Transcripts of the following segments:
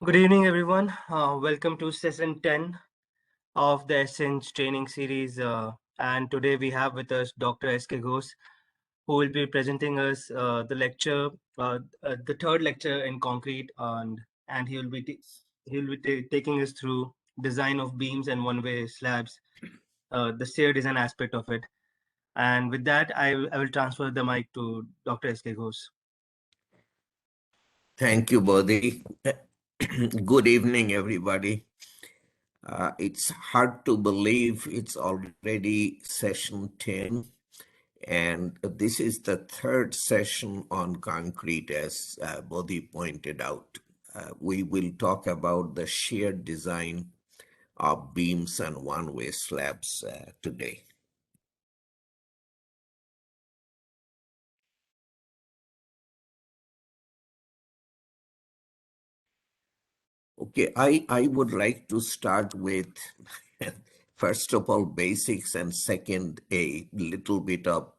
Good evening, everyone. Welcome to session 10 of the Essence training series. And today we have with us Dr. S.K. Ghosh, who will be presenting us the lecture, the third lecture in concrete, and he will be taking us through design of beams and one-way slabs, the shear design aspect of it. And with that, I will transfer the mic to Dr. S.K. Ghosh. Thank you, Bodhi. Good evening, everybody. It's hard to believe it's already session 10, and this is the third session on concrete, as Bodhi pointed out. We will talk about the shear design of beams and one-way slabs today. Okay, I would like to start with, first of all, basics, and second, a little bit of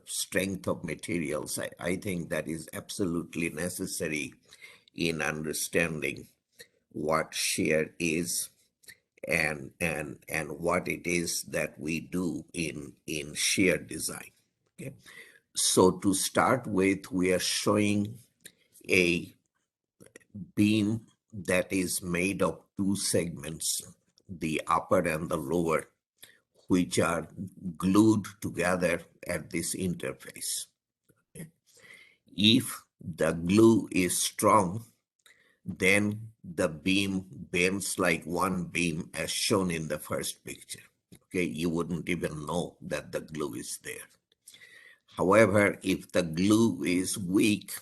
strength of materials. I think that is absolutely necessary in understanding what shear is and what it is that we do in shear design. Okay, so to start with, we are showing a beam that is made of two segments, the upper and the lower, which are glued together at this interface. If the glue is strong, then the beam bends like one beam as shown in the first picture. Okay, you wouldn't even know that the glue is there. However, if the glue is weak,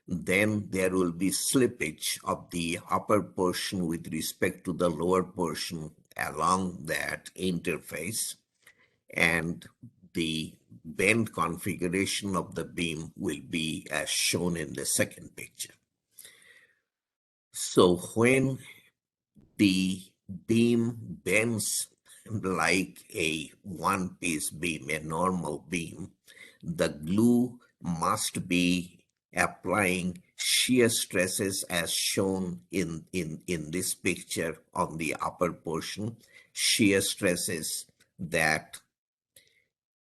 then there will be slippage of the upper portion with respect to the lower portion along that interface, and the bend configuration of the beam will be as shown in the second picture. So when the beam bends like a one-piece beam, a normal beam, the glue must be applying shear stresses as shown in this picture on the upper portion, shear stresses that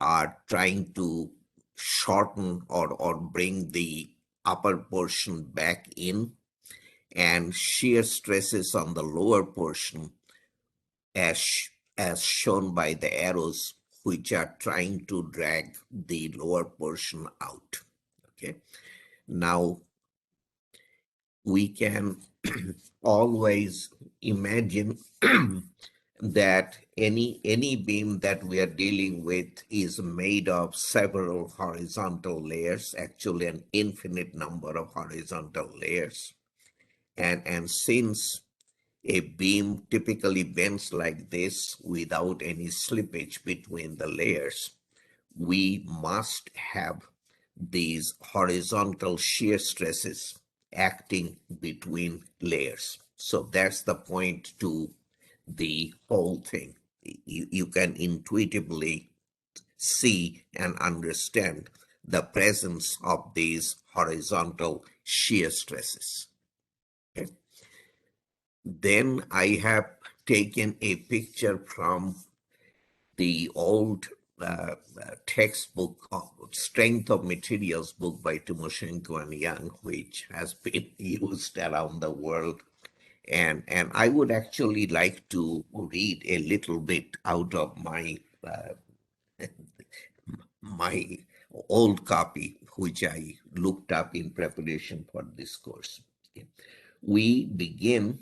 are trying to shorten or bring the upper portion back in, and shear stresses on the lower portion as, as shown by the arrows, which are trying to drag the lower portion out. Okay. Now, we can always imagine that any beam that we are dealing with is made of several horizontal layers, actually an infinite number of horizontal layers. And since a beam typically bends like this without any slippage between the layers, we must have these horizontal shear stresses acting between layers. So that's the point to the whole thing. You can intuitively see and understand the presence of these horizontal shear stresses. Okay. Then I have taken a picture from the old textbook of Strength of Materials book by Timoshenko and Young, which has been used around the world. And I would actually like to read a little bit out of my old copy, which I looked up in preparation for this course. Okay. We begin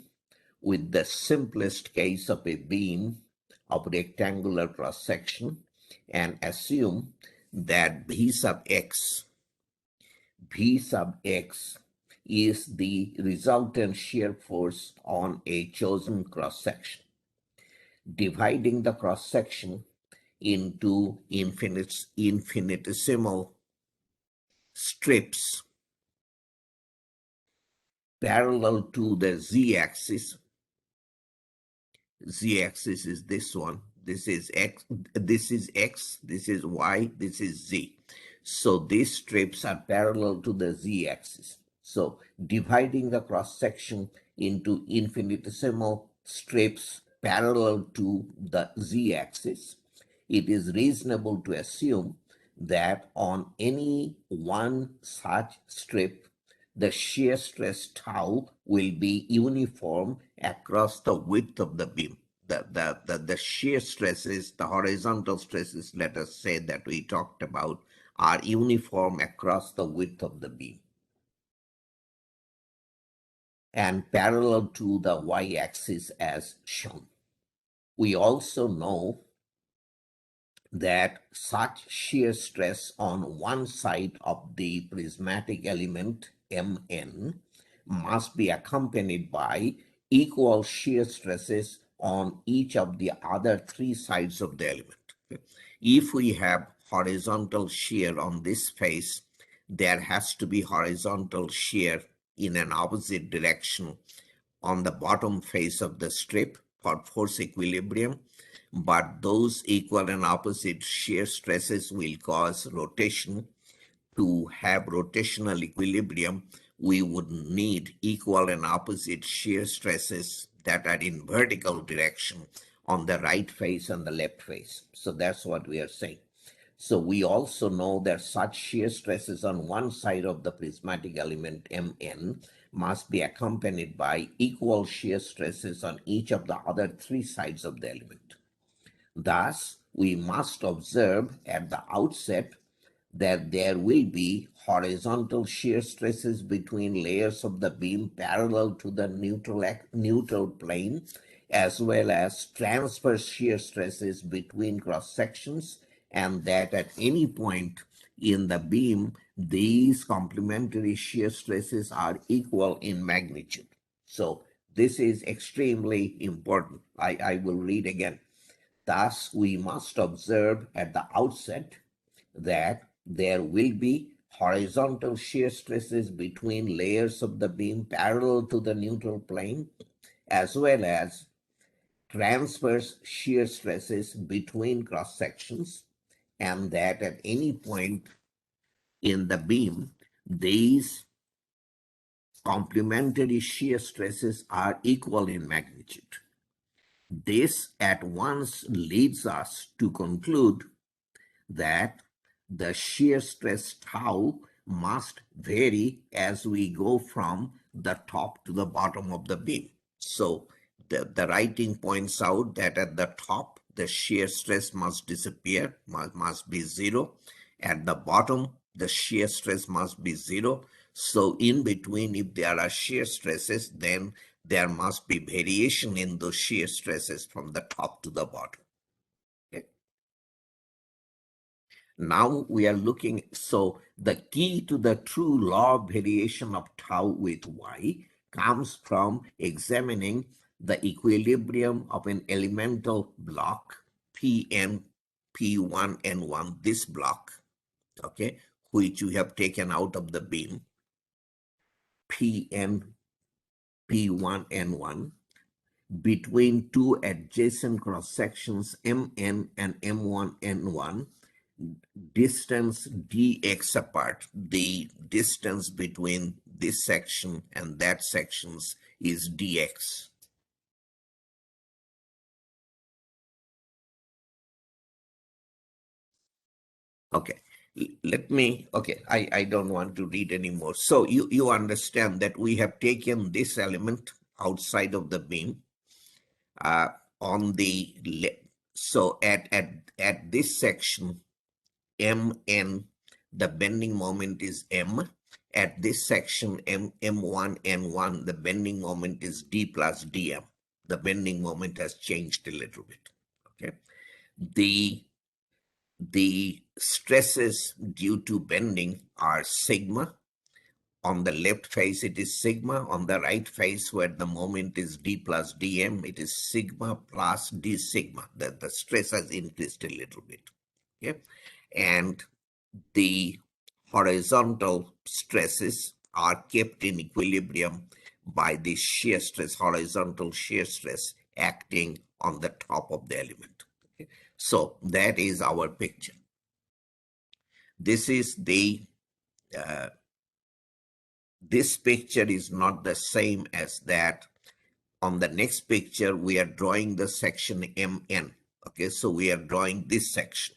with the simplest case of a beam of rectangular cross section and assume that V sub x is the resultant shear force on a chosen cross section, dividing the cross section into infinitesimal strips parallel to the z-axis. Z-axis is this one. This is x, this is x, this is y, this is z. So these strips are parallel to the z-axis. So dividing the cross-section into infinitesimal strips parallel to the z-axis, it is reasonable to assume that on any one such strip, the shear stress tau will be uniform across the width of the beam. The shear stresses, the horizontal stresses, let us say, that we talked about, are uniform across the width of the beam and parallel to the y-axis as shown. We also know that such shear stress on one side of the prismatic element Mn must be accompanied by equal shear stresses on each of the other three sides of the element. If we have horizontal shear on this face, there has to be horizontal shear in an opposite direction on the bottom face of the strip for force equilibrium, but those equal and opposite shear stresses will cause rotation. To have rotational equilibrium, we would need equal and opposite shear stresses that are in vertical direction on the right face and the left face. So that's what we are saying. So we also know that such shear stresses on one side of the prismatic element Mn must be accompanied by equal shear stresses on each of the other three sides of the element. Thus, we must observe at the outset that there will be horizontal shear stresses between layers of the beam parallel to the neutral plane, as well as transverse shear stresses between cross sections, and that at any point in the beam, these complementary shear stresses are equal in magnitude. So this is extremely important. I will read again. Thus, we must observe at the outset that there will be horizontal shear stresses between layers of the beam parallel to the neutral plane, as well as transverse shear stresses between cross sections, and that at any point in the beam, these complementary shear stresses are equal in magnitude. This at once leads us to conclude that the shear stress tau must vary as we go from the top to the bottom of the beam. So the writing points out that at the top, the shear stress must disappear, must be zero. At the bottom, the shear stress must be zero. So in between, if there are shear stresses, then there must be variation in those shear stresses from the top to the bottom. Okay. Now we are looking, so the key to the true law of variation of tau with y comes from examining the equilibrium of an elemental block, Pn, P1, N1, this block, okay, which you have taken out of the beam, Pn, P1, N1, between two adjacent cross sections Mn and M1, N1, distance dx apart. The distance between this section and that sections is dx. Okay, let me, okay, I don't want to read anymore. So you understand that we have taken this element outside of the beam on the left. So at this section, Mn, the bending moment is M. At this section, M1, N1, the bending moment is D plus Dm. The bending moment has changed a little bit. Okay. The stresses due to bending are sigma. On the left face, it is sigma. On the right face, where the moment is D plus Dm, it is sigma plus D sigma. The stress has increased a little bit. Okay. And the horizontal stresses are kept in equilibrium by the shear stress, horizontal shear stress acting on the top of the element. Okay. So that is our picture. This is the this picture is not the same as that on the next picture, we are drawing the section MN. Okay, so we are drawing this section.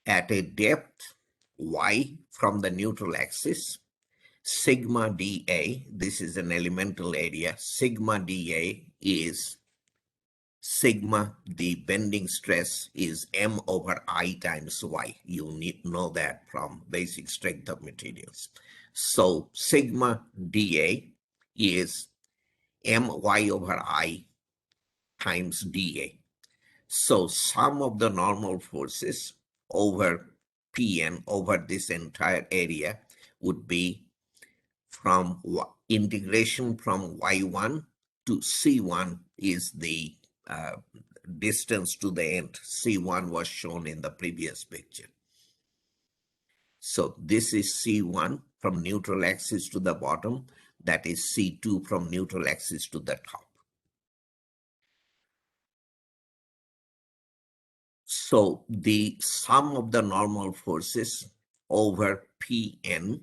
At a depth y from the neutral axis, sigma dA, this is an elemental area, sigma dA is sigma, the bending stress is m over I times y. You need to know that from basic strength of materials. So sigma dA is my over I times dA. So sum of the normal forces over Pn over this entire area would be from integration from y1 to c1 is the uh, distance to the end. C1 was shown in the previous picture. So this is C1 from neutral axis to the bottom. That is C2 from neutral axis to the top. So the sum of the normal forces over Pn,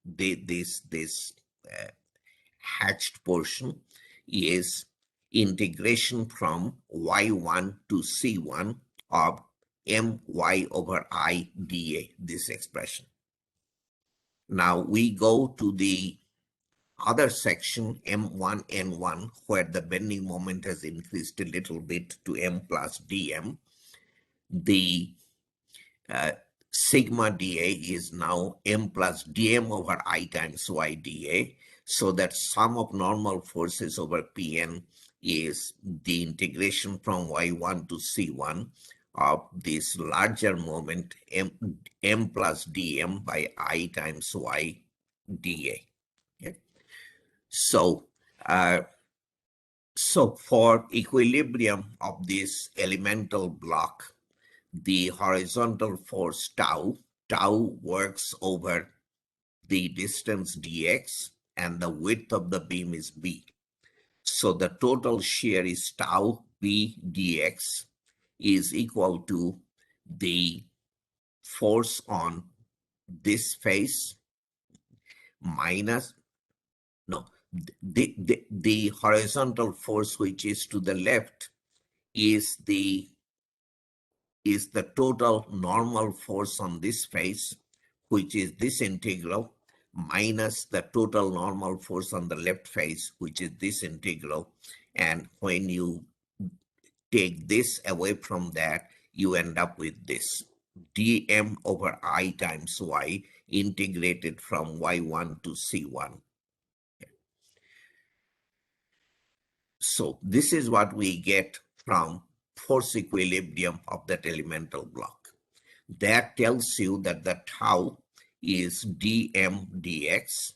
this hatched portion, is integration from y1 to c1 of my over I dA, this expression. Now we go to the other section, m1, n1, where the bending moment has increased a little bit to m plus dm. The sigma dA is now m plus dm over I times y dA. So that sum of normal forces over Pn is the integration from y1 to c1 of this larger moment m plus dm by I times y dA. Okay? So, so for equilibrium of this elemental block, the horizontal force tau works over the distance dx, and the width of the beam is b. So the total shear is tau b dx is equal to the force on this face minus, no, the horizontal force which is to the left is the total normal force on this face, which is this integral, minus the total normal force on the left face, which is this integral. And when you take this away from that, you end up with this dm over I times y integrated from y1 to c1. So this is what we get from force equilibrium of that elemental block. That tells you that the tau is dm dx,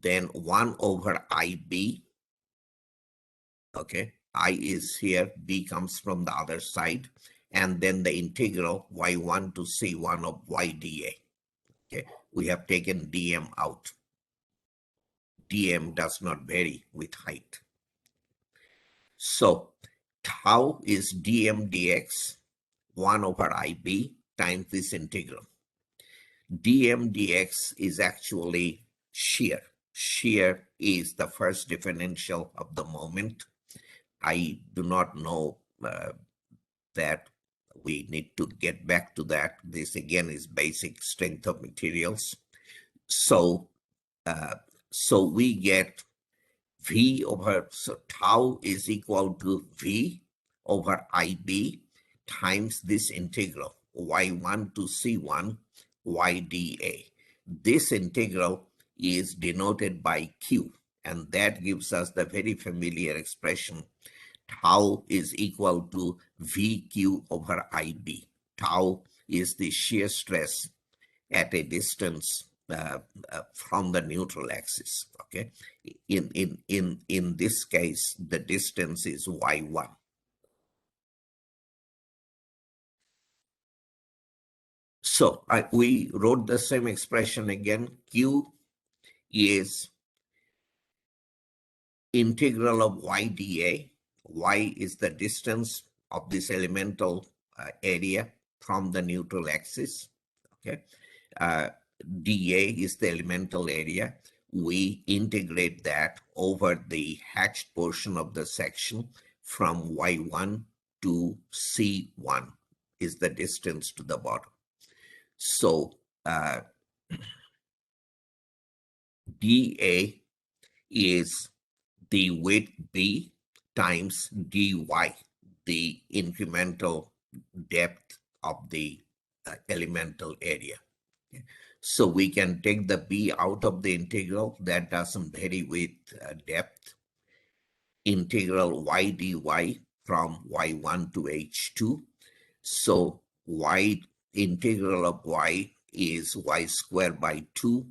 then 1 over ib. Okay, I is here, b comes from the other side, and then the integral y1 to c1 of y dA. Okay, we have taken dm out. Dm does not vary with height. So tau is dm dx, 1 over ib times this integral. Dm dx is actually shear. Shear is the first differential of the moment. I do not know that. We need to get back to that. This again is basic strength of materials. So, so we get V over, so tau is equal to V over IB times this integral, y1 to c1, y dA. This integral is denoted by Q, and that gives us the very familiar expression, tau is equal to VQ over IB. Tau is the shear stress at a distance from the neutral axis. Okay, in this case, the distance is y1. So we wrote the same expression again. Q is integral of y dA. Y is the distance of this elemental area from the neutral axis. Okay, dA is the elemental area. we integrate that over the hatched portion of the section from Y1 to C1 is the distance to the bottom. So dA is the width B times dy, the incremental depth of the elemental area. Okay. So we can take the B out of the integral. That doesn't vary with depth. Integral y dy from y1 to h2. So y integral of y is y squared by 2.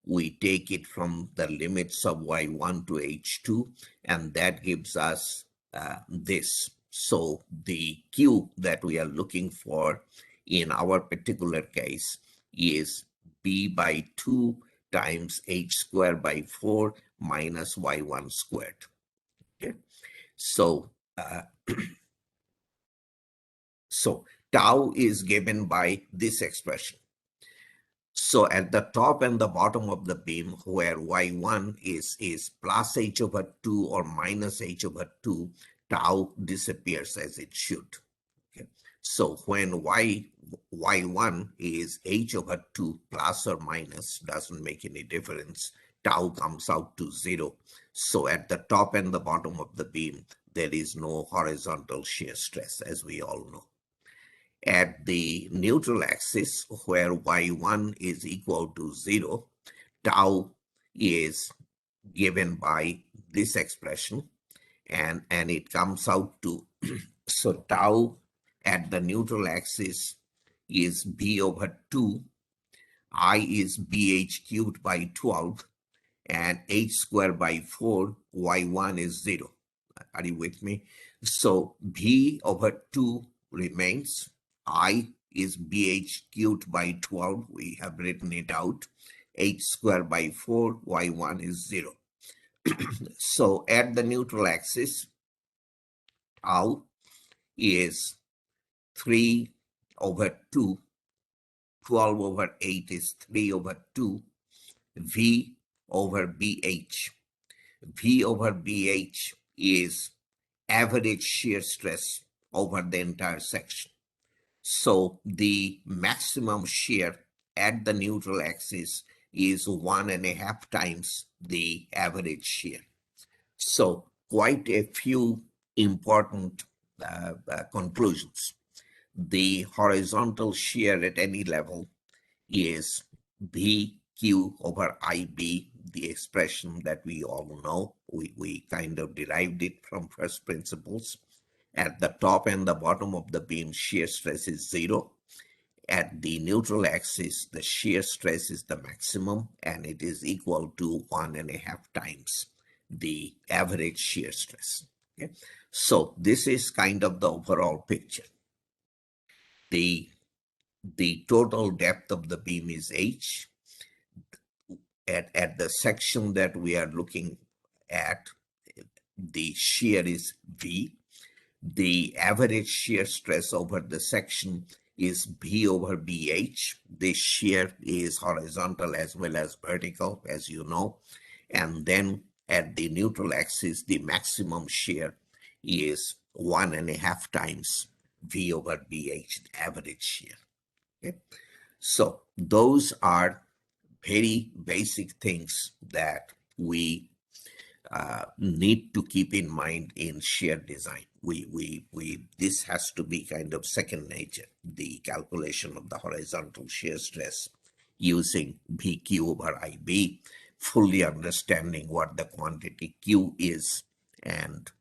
We take it from the limits of y1 to h2, and that gives us this. So the q that we are looking for in our particular case is b by 2 times h squared by 4 minus y1 squared. Okay. So so tau is given by this expression. So at the top and the bottom of the beam, where y1 is plus h over 2 or minus h over 2, tau disappears as it should. Okay. So when y1 is h over 2 plus or minus, doesn't make any difference, tau comes out to 0. So at the top and the bottom of the beam, there is no horizontal shear stress, as we all know. At the neutral axis, where y1 is equal to 0, tau is given by this expression, and it comes out to, so tau at the neutral axis is b over 2, I is bh cubed by 12, and h squared by 4, y1 is 0. Are you with me? So b over 2 remains. I is bh cubed by 12. We have written it out. H squared by 4, y1 is 0. So at the neutral axis, tau is 3 over 2. 12 over 8 is 3 over 2. V over BH. V over BH is average shear stress over the entire section. So the maximum shear at the neutral axis is 1.5 times the average shear. So quite a few important conclusions. The horizontal shear at any level is BQ over IB, the expression that we all know. We kind of derived it from first principles. At the top and the bottom of the beam, shear stress is 0. At the neutral axis, the shear stress is the maximum, and it is equal to 1.5 times the average shear stress. Okay? So this is kind of the overall picture. The total depth of the beam is h. At the section that we are looking at, the shear is V. The average shear stress over the section is B over BH. This shear is horizontal as well as vertical, as you know. And then at the neutral axis, the maximum shear is 1.5 times V over BH, the average shear. Okay? So those are very basic things that we need to keep in mind in shear design. This has to be kind of second nature, the calculation of the horizontal shear stress using BQ over IB, fully understanding what the quantity Q is and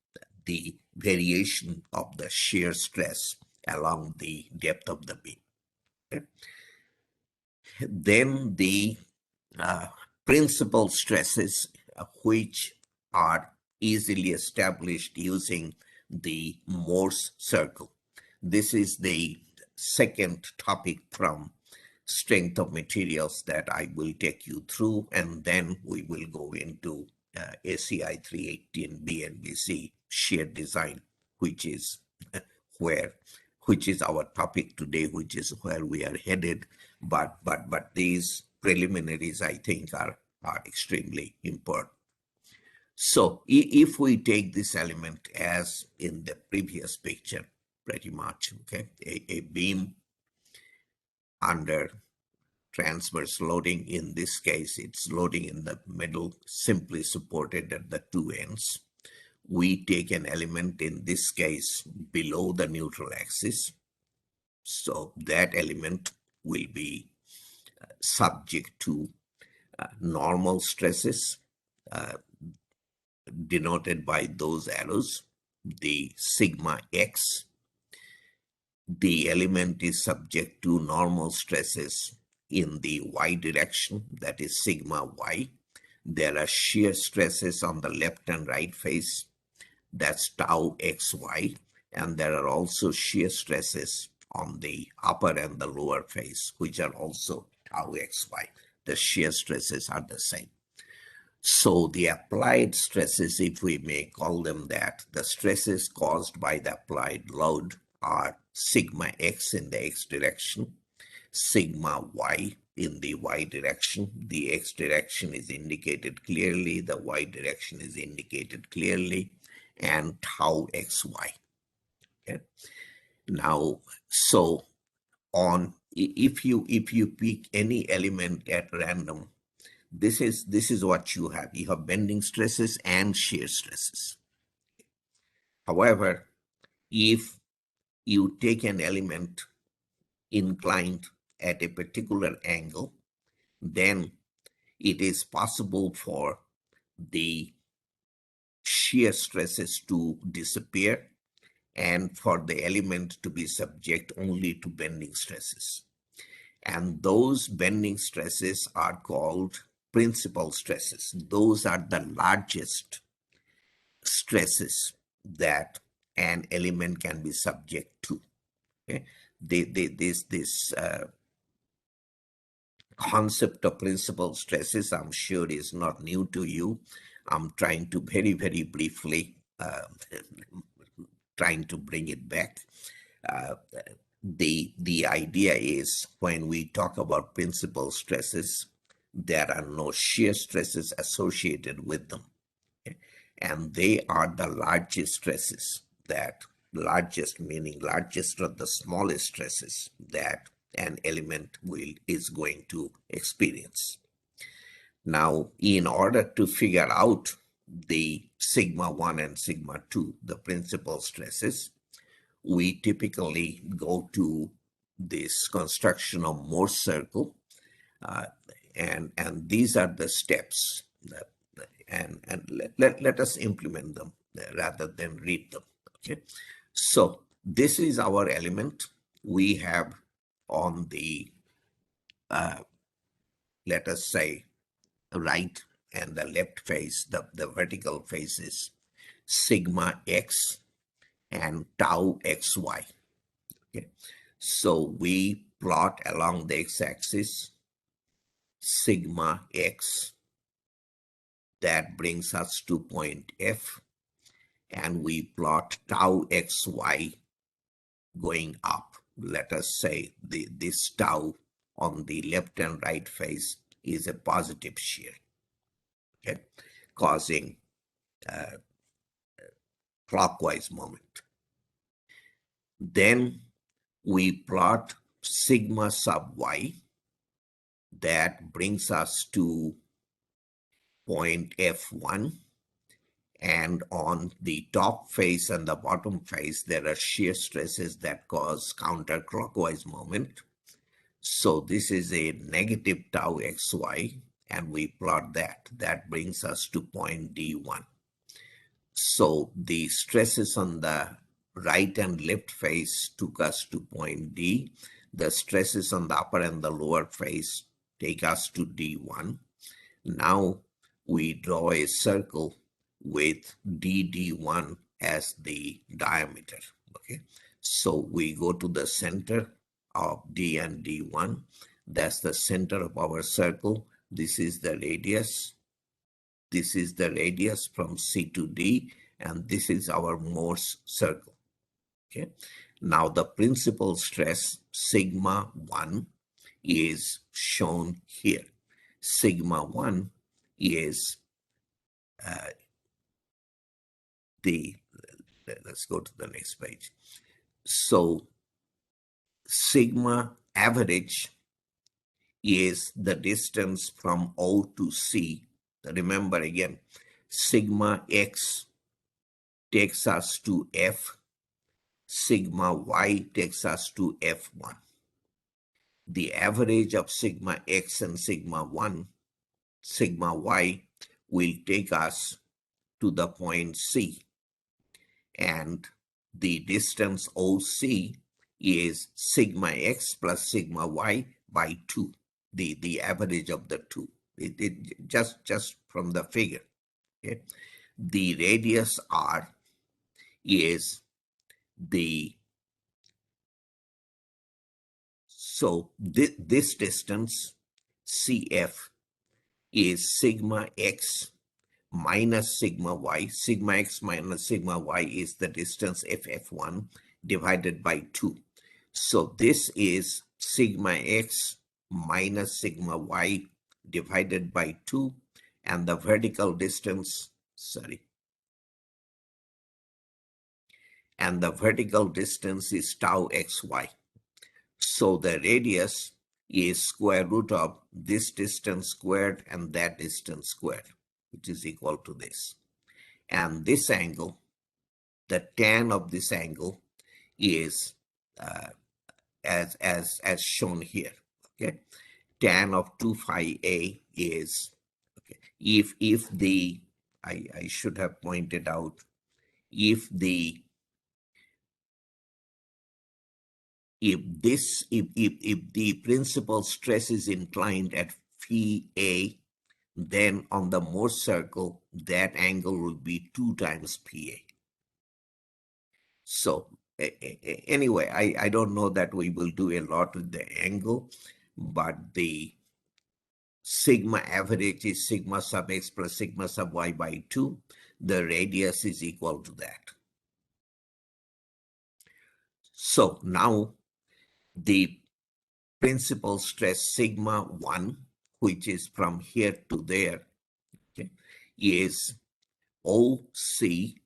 the variation of the shear stress along the depth of the beam. Okay. Then the principal stresses, which are easily established using the Morse circle. This is the second topic from strength of materials that I will take you through, and then we will go into ACI 380 and BNBC shear design, which is our topic today, which is where we are headed. But these preliminaries, I think, are are extremely important. So if we take this element as in the previous picture, pretty much, okay, a beam under transverse loading, in this case, it's loading in the middle, simply supported at the two ends. We take an element, in this case, below the neutral axis. So that element will be subject to normal stresses, uh, denoted by those arrows, the sigma x. The element is subject to normal stresses in the y direction, that is sigma y. There are shear stresses on the left and right face, that's tau xy, and there are also shear stresses on the upper and the lower face, which are also tau xy. The shear stresses are the same. So the applied stresses, if we may call them that, the stresses caused by the applied load are sigma x in the x direction, sigma y in the y direction. The x direction is indicated clearly, the y direction is indicated clearly, and tau xy. Okay? Now, so on, if you pick any element at random, this is what you have. You have bending stresses and shear stresses. However, if you take an element inclined at a particular angle, then it is possible for the shear stresses to disappear and for the element to be subject only to bending stresses. And those bending stresses are called principal stresses. Those are the largest stresses that an element can be subject to. Okay? This concept of principal stresses, I'm sure, is not new to you. I'm trying to very, very briefly trying to bring it back. Uh, the idea is, when we talk about principal stresses, there are no shear stresses associated with them. Okay? And they are the largest stresses, that largest meaning largest or the smallest stresses that an element is going to experience. Now, in order to figure out the sigma 1 and sigma 2, the principal stresses, we typically go to this construction of Morse circle, uh, and these are the steps that, and let us implement them rather than read them. Okay, so this is our element. We have on the let us say right and the left face, the vertical faces, sigma x and tau xy. Okay, so we plot along the x-axis sigma x, that brings us to point F, and we plot tau xy going up. Let us say this tau on the left and right face is a positive shear, okay, causing clockwise moment. Then we plot sigma sub y, that brings us to point F1, and on the top face and the bottom face there are shear stresses that cause counterclockwise moment. So this is a negative tau xy, and we plot that. That brings us to point D1. So the stresses on the right and left face took us to point D. The stresses on the upper and the lower face take us to D1. Now we draw a circle with DD1 as the diameter. Okay, so we go to the center of D and D1. That's the center of our circle. This is the radius. This is the radius from C to D, and this is our Morse circle. Okay, now the principal stress sigma 1 is shown here. Sigma 1 is the, let's go to the next page. So sigma average is the distance from O to C. Remember again, sigma x takes us to F, sigma y takes us to F1. The average of sigma x and sigma y will take us to the point C, and the distance OC is sigma x plus sigma y by 2, the average of the two. Just from the figure. Okay? The radius R is the, so this distance CF is sigma x minus sigma y. Sigma x minus sigma y is the distance FF1 divided by 2. So this is sigma x minus sigma y divided by 2, and the vertical distance, and the vertical distance is tau xy. So the radius is square root of this distance squared and that distance squared, which is equal to this. And this angle, the tan of this angle, is as shown here. Okay, tan of 2 phi a is, okay, if the, I should have pointed out, if the, if the principal stress is inclined at phi a, then on the Morse circle that angle will be 2 times PA. So anyway, I don't know that we will do a lot with the angle, but the sigma average is sigma sub x plus sigma sub y by 2. The radius is equal to that. So now the principal stress sigma 1, which is from here to there, okay, is OC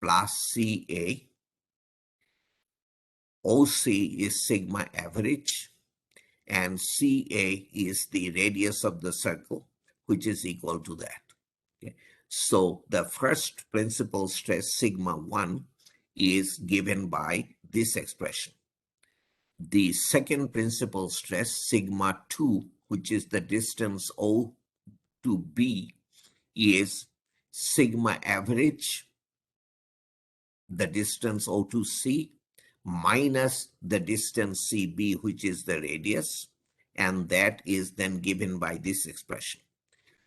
plus CA. OC is sigma average, and CA is the radius of the circle, which is equal to that. Okay. So the first principal stress, sigma 1, is given by this expression. The second principal stress, sigma 2, which is the distance O to B, is sigma average, the distance O to C, minus the distance CB, which is the radius, and that is then given by this expression.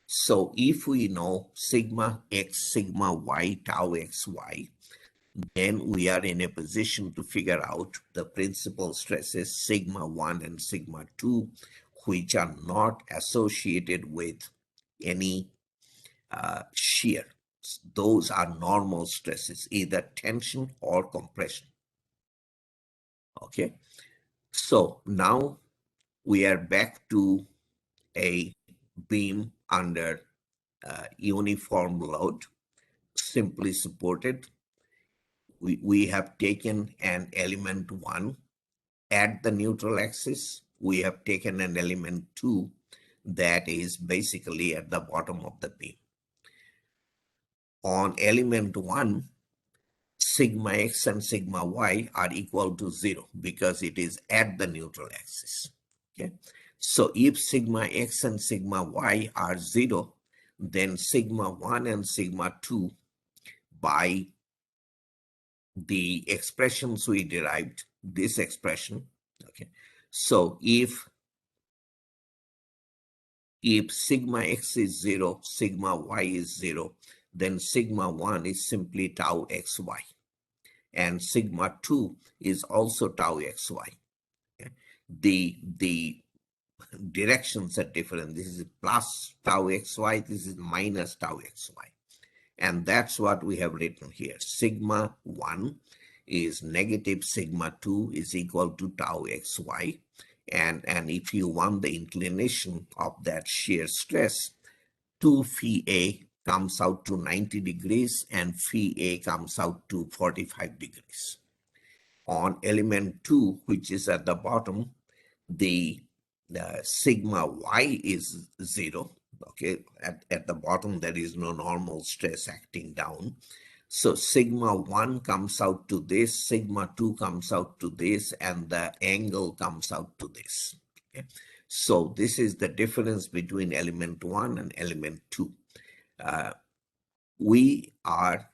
So if we know sigma x, sigma y, tau xy, then we are in a position to figure out the principal stresses sigma 1 and sigma 2, which are not associated with any shear. Those are normal stresses, either tension or compression. Okay, so now we are back to a beam under uniform load, simply supported. We have taken an element 1 at the neutral axis. We have taken an element 2 that is basically at the bottom of the beam. On element 1, sigma x and sigma y are equal to 0 because it is at the neutral axis. Okay, so if sigma x and sigma y are 0, then sigma 1 and sigma 2, by the expressions we derived, this expression, okay, so if sigma x is 0, sigma y is 0, then sigma 1 is simply tau xy, and sigma 2 is also tau xy. Okay? The directions are different. This is plus tau xy, this is minus tau xy. And that's what we have written here. Sigma 1 is negative sigma 2 is equal to tau xy. And if you want the inclination of that shear stress, 2 phi A comes out to 90 degrees and phi A comes out to 45 degrees. On element 2, which is at the bottom, the sigma y is 0. Okay, at the bottom there is no normal stress acting down. So sigma 1 comes out to this, sigma 2 comes out to this, and the angle comes out to this. Okay? So this is the difference between element 1 and element 2. We are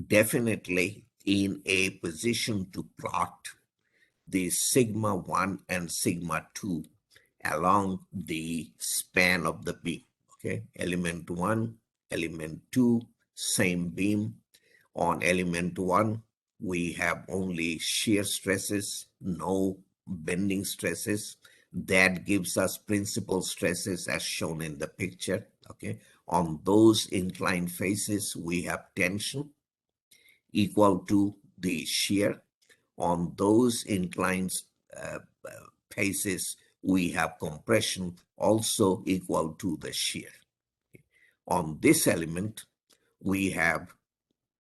definitely in a position to plot the sigma 1 and sigma 2 along the span of the beam. Okay, element 1, element 2, same beam. On element 1, we have only shear stresses, no bending stresses. That gives us principal stresses as shown in the picture. Okay, on those inclined faces, we have tension equal to the shear. On those inclined uh, faces, we have compression also equal to the shear. On this element, we have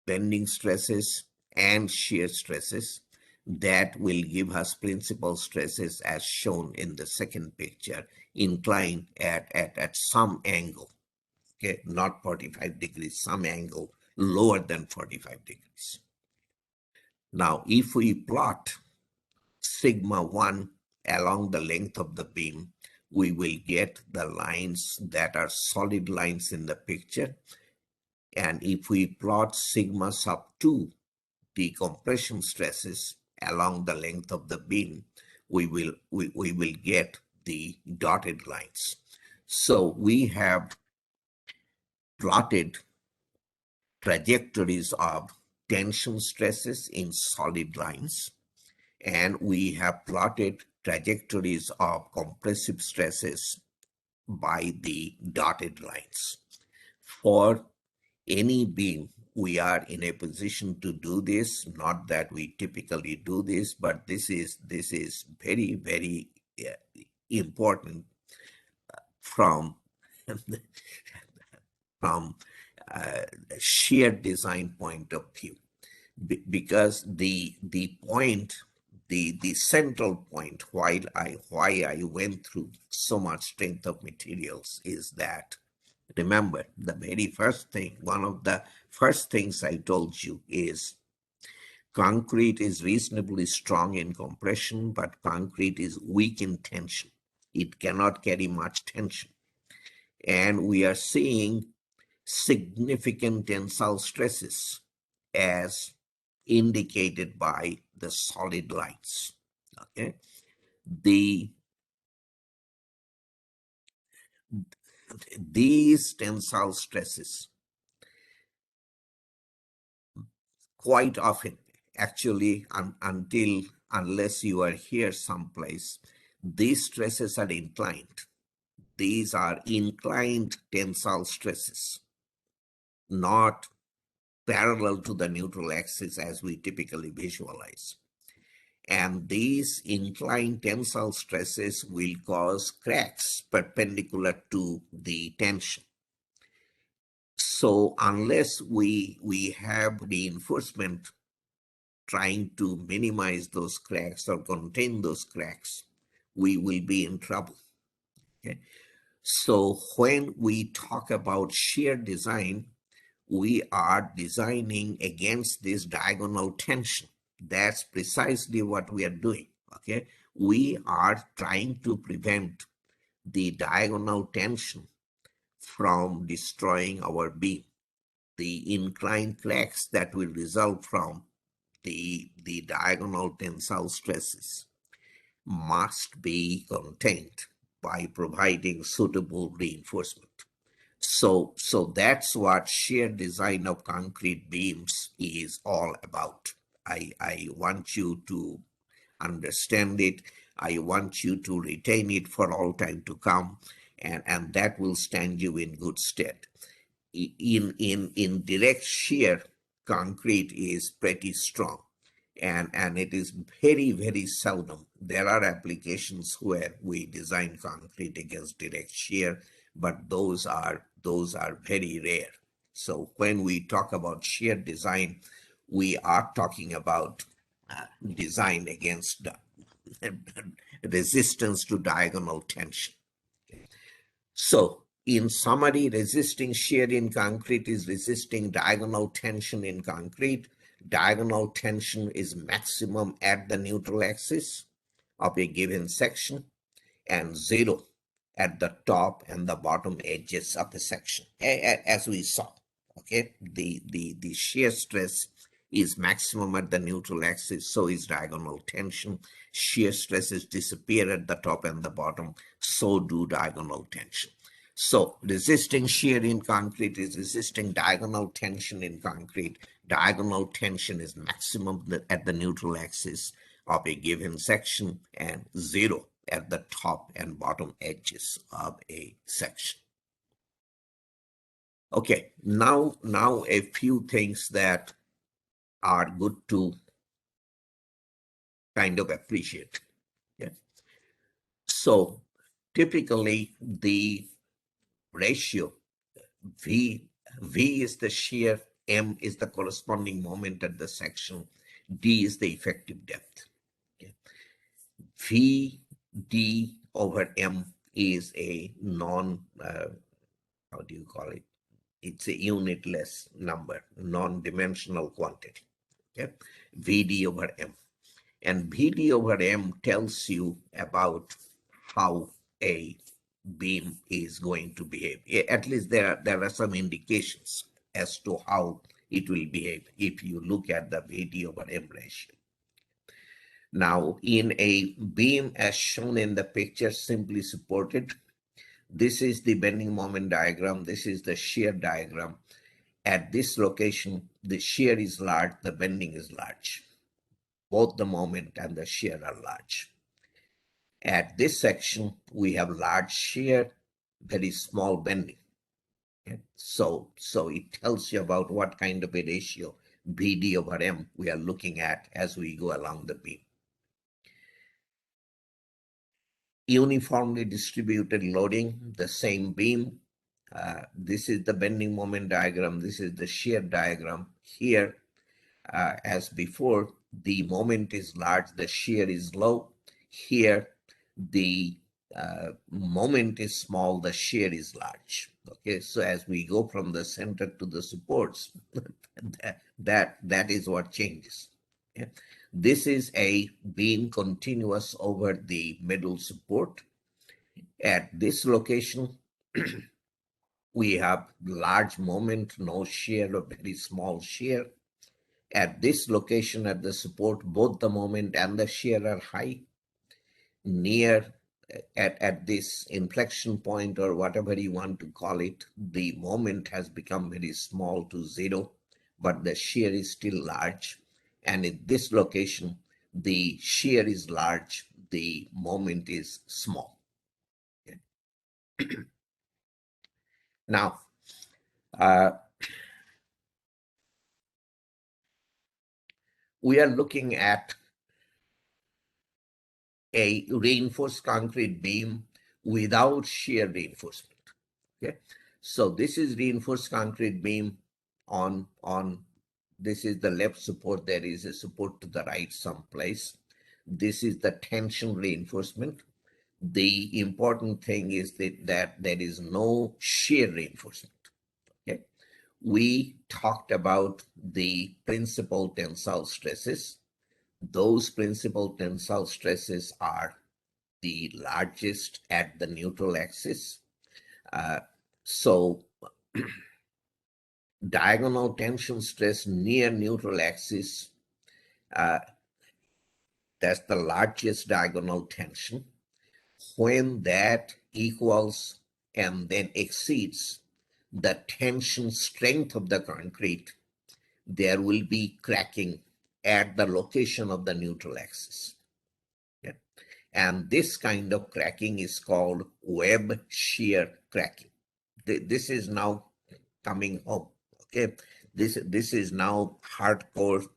bending stresses and shear stresses that will give us principal stresses as shown in the second picture, inclined at some angle, okay, not 45 degrees, some angle lower than 45 degrees. Now, if we plot sigma 1 along the length of the beam, we will get the lines that are solid lines in the picture. And if we plot sigma sub 2, the compression stresses along the length of the beam, we will get the dotted lines. So we have plotted trajectories of tension stresses in solid lines, and we have plotted trajectories of compressive stresses by the dotted lines. For any beam, we are in a position to do this. Not that we typically do this, but this is very, very important from from shear design point of view, because the point, the central point why I went through so much strength of materials is that, remember, the very first thing, one of the first things I told you is concrete is reasonably strong in compression, but concrete is weak in tension. It cannot carry much tension. And we are seeing significant tensile stresses as indicated by the solid lines. Okay, the these tensile stresses quite often, actually, unless you are here someplace, these stresses are inclined. These are inclined tensile stresses, not parallel to the neutral axis as we typically visualize. And these inclined tensile stresses will cause cracks perpendicular to the tension. So unless we have reinforcement trying to minimize those cracks or contain those cracks, we will be in trouble. Okay? So when we talk about shear design, we are designing against this diagonal tension. That's precisely what we are doing. Okay, we are trying to prevent the diagonal tension from destroying our beam. The inclined cracks that will result from the diagonal tensile stresses must be contained by providing suitable reinforcement. So that's what shear design of concrete beams is all about. I want you to understand it. I want you to retain it for all time to come, and that will stand you in good stead. In direct shear, concrete is pretty strong, and it is very, very seldom. There are applications where we design concrete against direct shear, but those are very rare. So when we talk about shear design, we are talking about design against resistance to diagonal tension. So, in summary, resisting shear in concrete is resisting diagonal tension in concrete. Diagonal tension is maximum at the neutral axis of a given section and zero at the top and the bottom edges of the section, as we saw. Okay, the shear stress is maximum at the neutral axis, so is diagonal tension. Shear stresses disappear at the top and the bottom, so do diagonal tension. So resisting shear in concrete is resisting diagonal tension in concrete. Diagonal tension is maximum at the neutral axis of a given section and zero at the top and bottom edges of a section. Okay, now a few things that are good to kind of appreciate. Yeah. So typically the ratio V is the shear, M is the corresponding moment at the section, D is the effective depth. Okay. V D over M is a how do you call it? It's a unitless number, non-dimensional quantity. Okay? VD over M. And VD over M tells you about how a beam is going to behave. At least there are some indications as to how it will behave if you look at the VD over M ratio. Now, in a beam as shown in the picture, simply supported, this is the bending moment diagram. This is the shear diagram. At this location, the shear is large, the bending is large. Both the moment and the shear are large. At this section, we have large shear, very small bending. Okay? So it tells you about what kind of a ratio, BD over M, we are looking at as we go along the beam. Uniformly distributed loading, the same beam. This is the bending moment diagram. This is the shear diagram. Here, as before, the moment is large, the shear is low. Here, the moment is small, the shear is large. Okay, so as we go from the center to the supports, that is what changes. Okay? This is a beam continuous over the middle support. At this location, we have large moment, no shear, or very small shear. At this location at the support, both the moment and the shear are high. Near at this inflection point, or whatever you want to call it, the moment has become very small to zero, but the shear is still large. And in this location, the shear is large, the moment is small. Okay. Now, we are looking at a reinforced concrete beam without shear reinforcement. Okay, so this is reinforced concrete beam on this is the left support. There is a support to the right someplace. This is the tension reinforcement. The important thing is that there is no shear reinforcement. Okay, we talked about the principal tensile stresses. Those principal tensile stresses are the largest at the neutral axis. So diagonal tension stress near neutral axis, that's the largest diagonal tension. When that equals and then exceeds the tension strength of the concrete, there will be cracking at the location of the neutral axis. Okay? And this kind of cracking is called web shear cracking. This is now coming home. Okay, this is now hardcore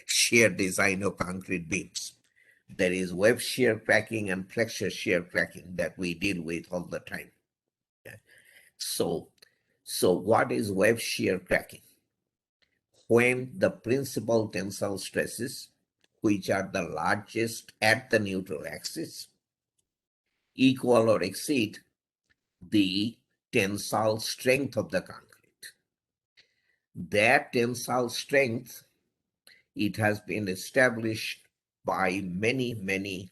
shear design of concrete beams. There is web shear cracking and flexure shear cracking that we deal with all the time. So, so what is web shear cracking? When the principal tensile stresses, which are the largest at the neutral axis, equal or exceed the tensile strength of the concrete. That tensile strength, it has been established by many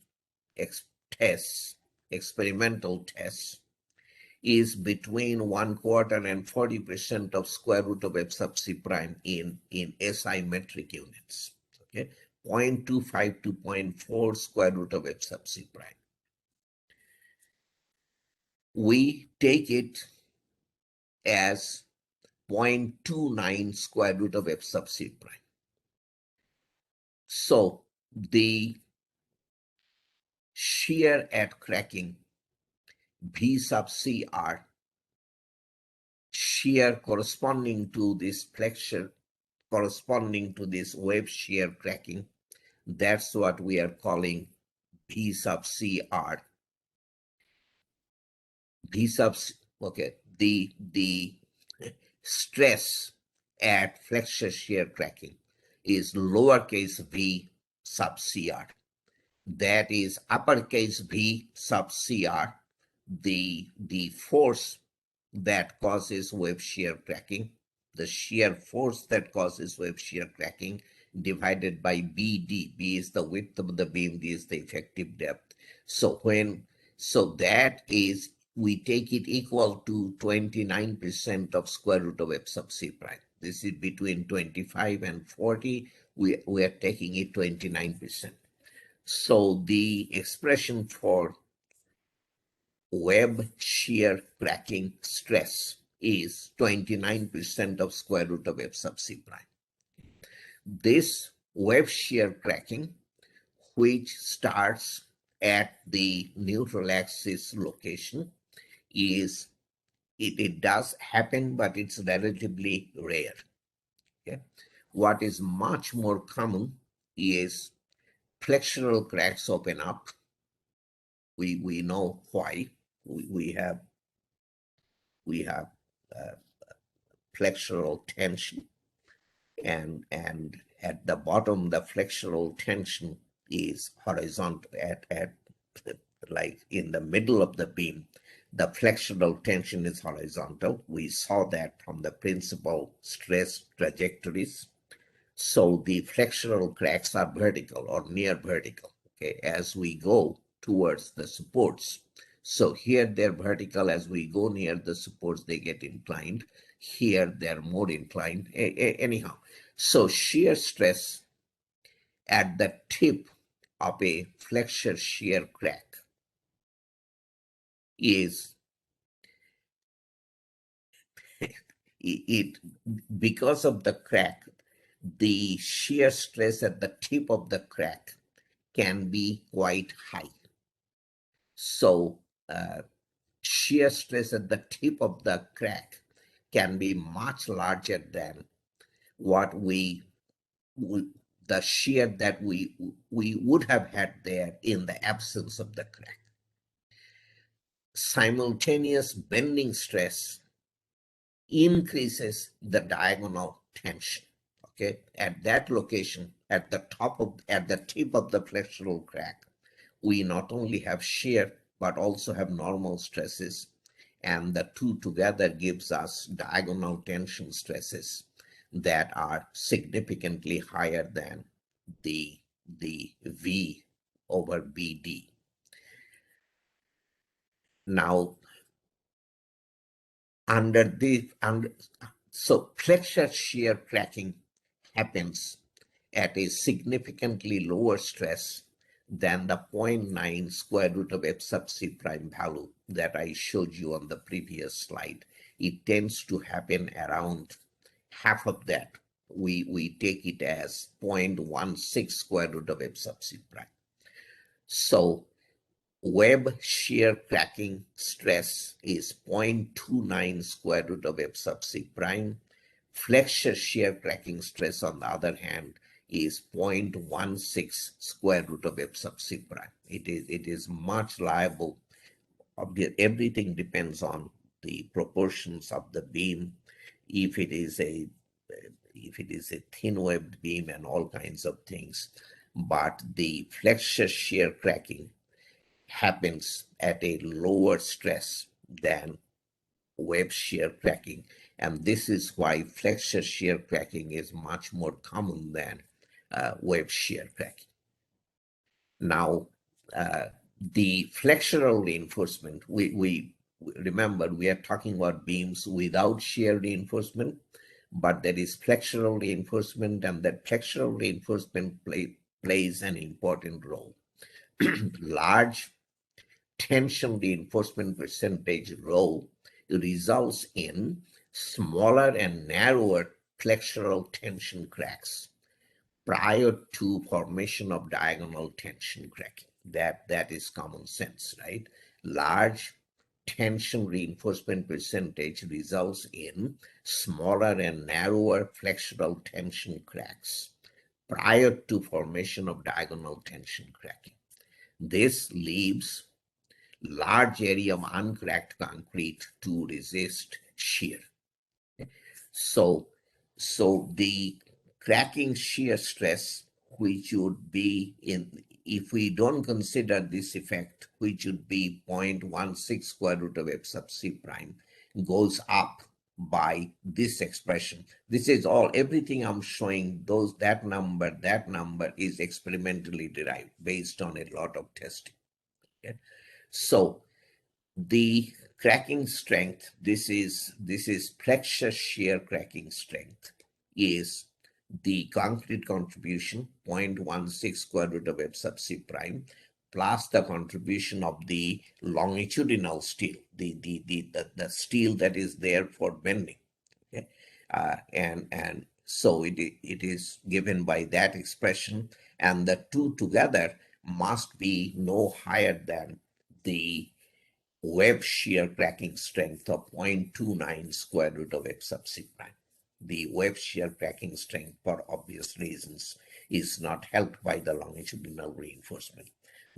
tests, experimental tests, is between 1/4 and 40% of square root of f sub c prime in SI metric units. Okay, 0.25 to zero point 0.4 square root of f sub c prime. We take it as 0.29 square root of f sub c prime. So the shear at cracking V sub CR, shear corresponding to this flexure, corresponding to this web shear cracking, that's what we are calling V sub CR. V sub, okay, the stress at flexure shear cracking is lowercase v sub CR. That is uppercase V sub CR, the force that causes web shear cracking, the shear force that causes web shear cracking, divided by BD. B is the width of the beam, D is the effective depth. So that is, we take it equal to 29% of square root of f sub c prime. This is between 25 and 40. We are taking it 29%. So the expression for web shear cracking stress is 29% of square root of f sub c prime. This web shear cracking, which starts at the neutral axis location, is it does happen, but it's relatively rare. Okay? What is much more common is flexural cracks open up. We know why. We have uh, flexural tension, and at the bottom the flexural tension is horizontal. At like in the middle of the beam, the flexural tension is horizontal. We saw that from the principal stress trajectories. So the flexural cracks are vertical or near vertical, okay, as we go towards the supports. So here they're vertical. As we go near the supports, they get inclined. Here they're more inclined. Anyhow, so shear stress at the tip of a flexure shear crack is it because of the crack, the shear stress at the tip of the crack can be quite high. So shear stress at the tip of the crack can be much larger than what the shear that we would have had there in the absence of the crack. Simultaneous bending stress increases the diagonal tension. Okay, at that location, at the tip of the flexural crack, we not only have shear but also have normal stresses, and the two together gives us diagonal tension stresses that are significantly higher than the V over BD. Now, so flexure shear cracking happens at a significantly lower stress than the 0.9 square root of f sub c prime value that I showed you on the previous slide. It tends to happen around half of that. We take it as 0.16 square root of f sub c prime. So web shear cracking stress is 0.29 square root of f sub c prime. Flexure shear cracking stress, on the other hand, is 0.16 square root of f sub c prime. It is much liable. Everything depends on the proportions of the beam, if it is a thin webbed beam and all kinds of things. But the flexure shear cracking happens at a lower stress than web shear cracking. And this is why flexure shear cracking is much more common than web shear cracking. Now, the flexural reinforcement, we remember we are talking about beams without shear reinforcement, but there is flexural reinforcement, and that flexural reinforcement plays an important role. Large tension reinforcement percentage rho results in smaller and narrower flexural tension cracks prior to formation of diagonal tension cracking. That is common sense, right? Large tension reinforcement percentage results in smaller and narrower flexural tension cracks prior to formation of diagonal tension cracking. This leaves large area of uncracked concrete to resist shear. So, so the cracking shear stress, which would be in, if we don't consider this effect, which would be 0.16 square root of f sub c prime, goes up by this expression. This is all, everything I'm showing, that number is experimentally derived based on a lot of testing. Okay? So the cracking strength, this is flexure shear cracking strength, is the concrete contribution 0.16 square root of f sub c prime plus the contribution of the longitudinal steel, the steel that is there for bending. Okay? And so it is given by that expression, and the two together must be no higher than the web shear cracking strength of 0.29 square root of f sub c prime. The web shear cracking strength, for obvious reasons, is not helped by the longitudinal reinforcement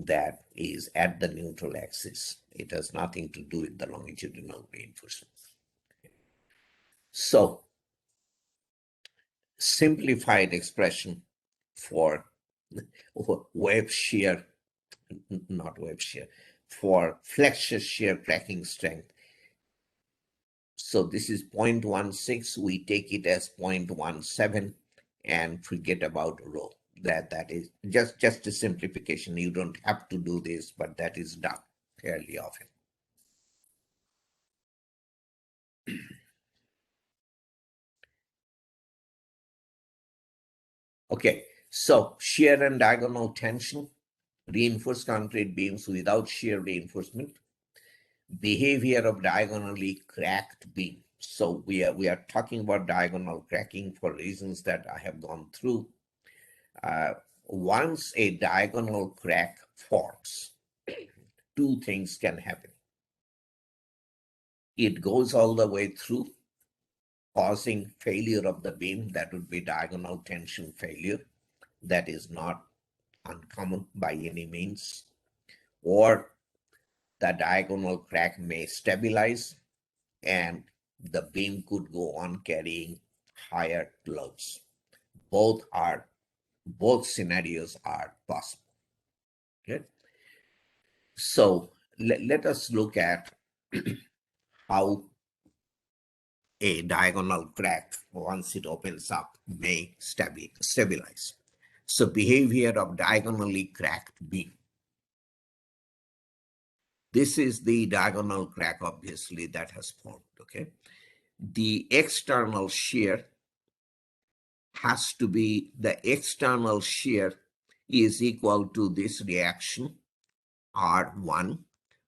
that is at the neutral axis. It has nothing to do with the longitudinal reinforcement. So, simplified expression for web shear, not web shear, for flexure shear cracking strength. So this is 0.16. We take it as 0.17 and forget about rho. That is just a simplification. You don't have to do this, but that is done fairly often. Okay, so shear and diagonal tension, reinforced concrete beams without shear reinforcement, behavior of diagonally cracked beam. So we are talking about diagonal cracking for reasons that I have gone through. Once a diagonal crack forms, two things can happen. It goes all the way through, causing failure of the beam. That would be diagonal tension failure. That is not uncommon by any means. Or the diagonal crack may stabilize and the beam could go on carrying higher loads. Both scenarios are possible. Okay? So let us look at how a diagonal crack, once it opens up, may stabilize. So behavior of diagonally cracked beam. This is the diagonal crack, obviously, that has formed. Okay, the external shear has to be, the external shear is equal to this reaction R1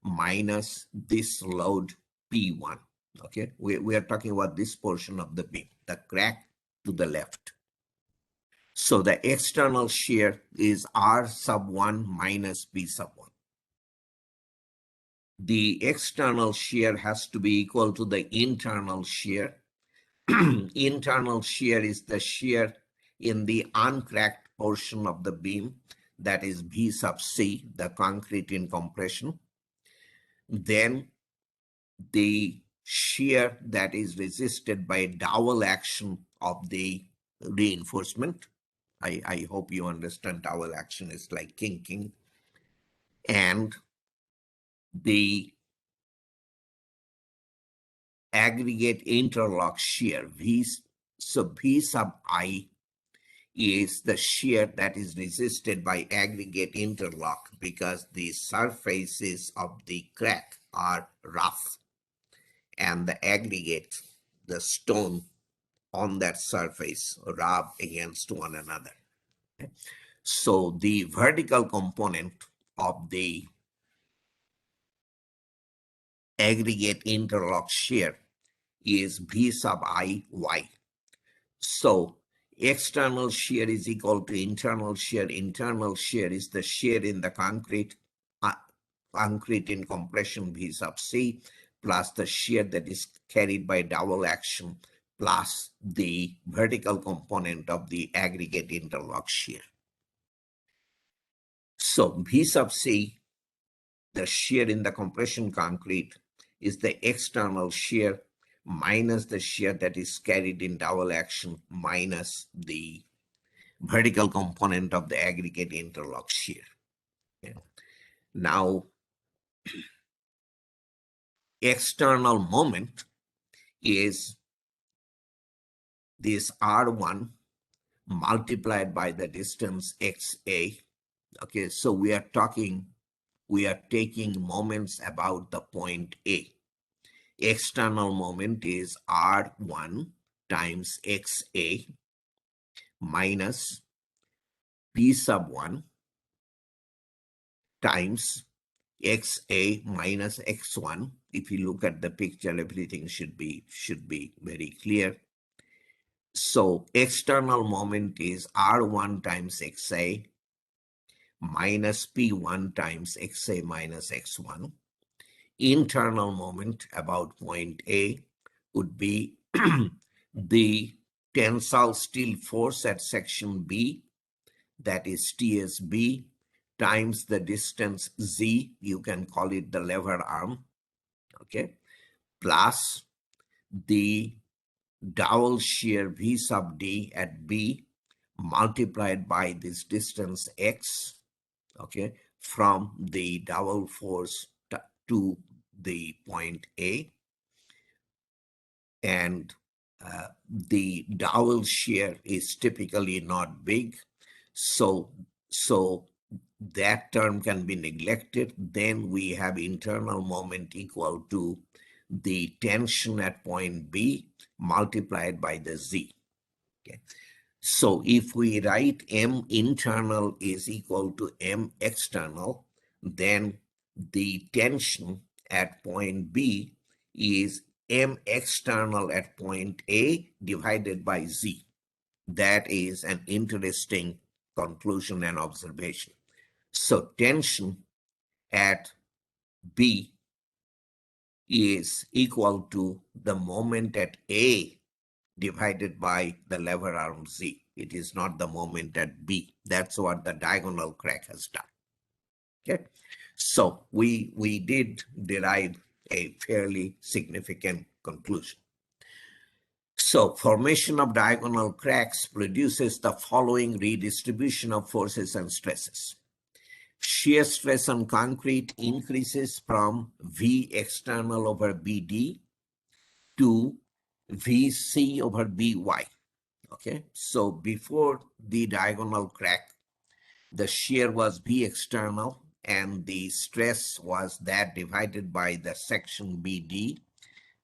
minus this load P1. Okay, we are talking about this portion of the beam, the crack to the left. So the external shear is R sub 1 minus P sub 1. The external shear has to be equal to the internal shear. Internal shear is the shear in the uncracked portion of the beam, that is V sub C, the concrete in compression. Then the shear that is resisted by dowel action of the reinforcement. I hope you understand dowel action is like kinking. And the aggregate interlock shear, V. So V sub I is the shear that is resisted by aggregate interlock because the surfaces of the crack are rough and the aggregate, the stone on that surface, rub against one another. So the vertical component of the aggregate interlock shear is V sub I y. So external shear is equal to internal shear. Internal shear is the shear in the concrete, concrete in compression V sub C, plus the shear that is carried by dowel action, plus the vertical component of the aggregate interlock shear. So V sub C, the shear in the compression concrete, is the external shear minus the shear that is carried in dowel action minus the vertical component of the aggregate interlock shear. Okay. Now, external moment is this R1 multiplied by the distance XA. Okay, so we are taking moments about the point A. External moment is R1 times XA minus P sub 1 times XA minus X1. If you look at the picture, everything should be very clear. So external moment is R1 times XA minus P1 times XA minus X1. Internal moment about point A would be the tensile steel force at section B, that is TSB, times the distance Z, you can call it the lever arm, okay, plus the dowel shear V sub D at B multiplied by this distance X, okay, from the dowel force to the point A. And the dowel shear is typically not big. So that term can be neglected. Then we have internal moment equal to the tension at point B multiplied by the Z. Okay. So if we write M internal is equal to M external, then the tension at point B is M external at point A divided by Z. That is an interesting conclusion and observation. So tension at B is equal to the moment at A divided by the lever arm Z. It is not the moment at B. That's what the diagonal crack has done. Okay, so we did derive a fairly significant conclusion. So formation of diagonal cracks produces the following redistribution of forces and stresses. Shear stress on concrete increases from V external over BD to VC over BY. Okay, so before the diagonal crack, the shear was V external and the stress was that divided by the section BD.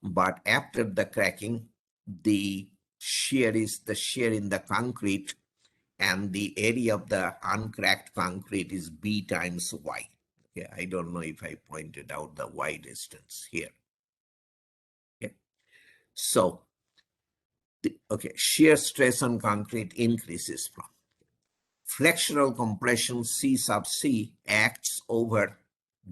But after the cracking, the shear is the shear in the concrete and the area of the uncracked concrete is B times Y. Okay, I don't know if I pointed out the Y distance here. Okay, so shear stress on concrete increases from flexural compression C sub C acts over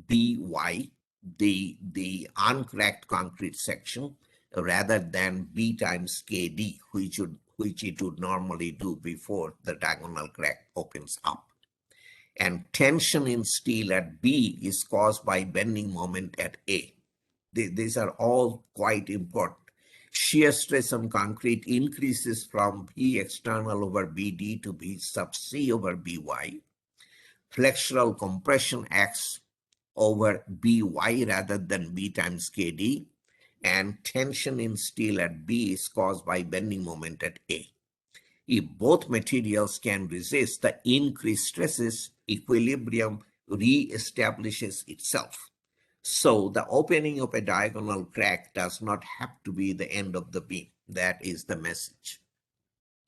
BY, the uncracked concrete section, rather than B times KD, which it would normally do before the diagonal crack opens up. And tension in steel at B is caused by bending moment at A. These are all quite important. Shear stress on concrete increases from B external over BD to B sub C over BY. Flexural compression acts over By rather than B times Kd, and tension in steel at B is caused by bending moment at A. If both materials can resist the increased stresses, equilibrium re-establishes itself. So the opening of a diagonal crack does not have to be the end of the beam. That is the message.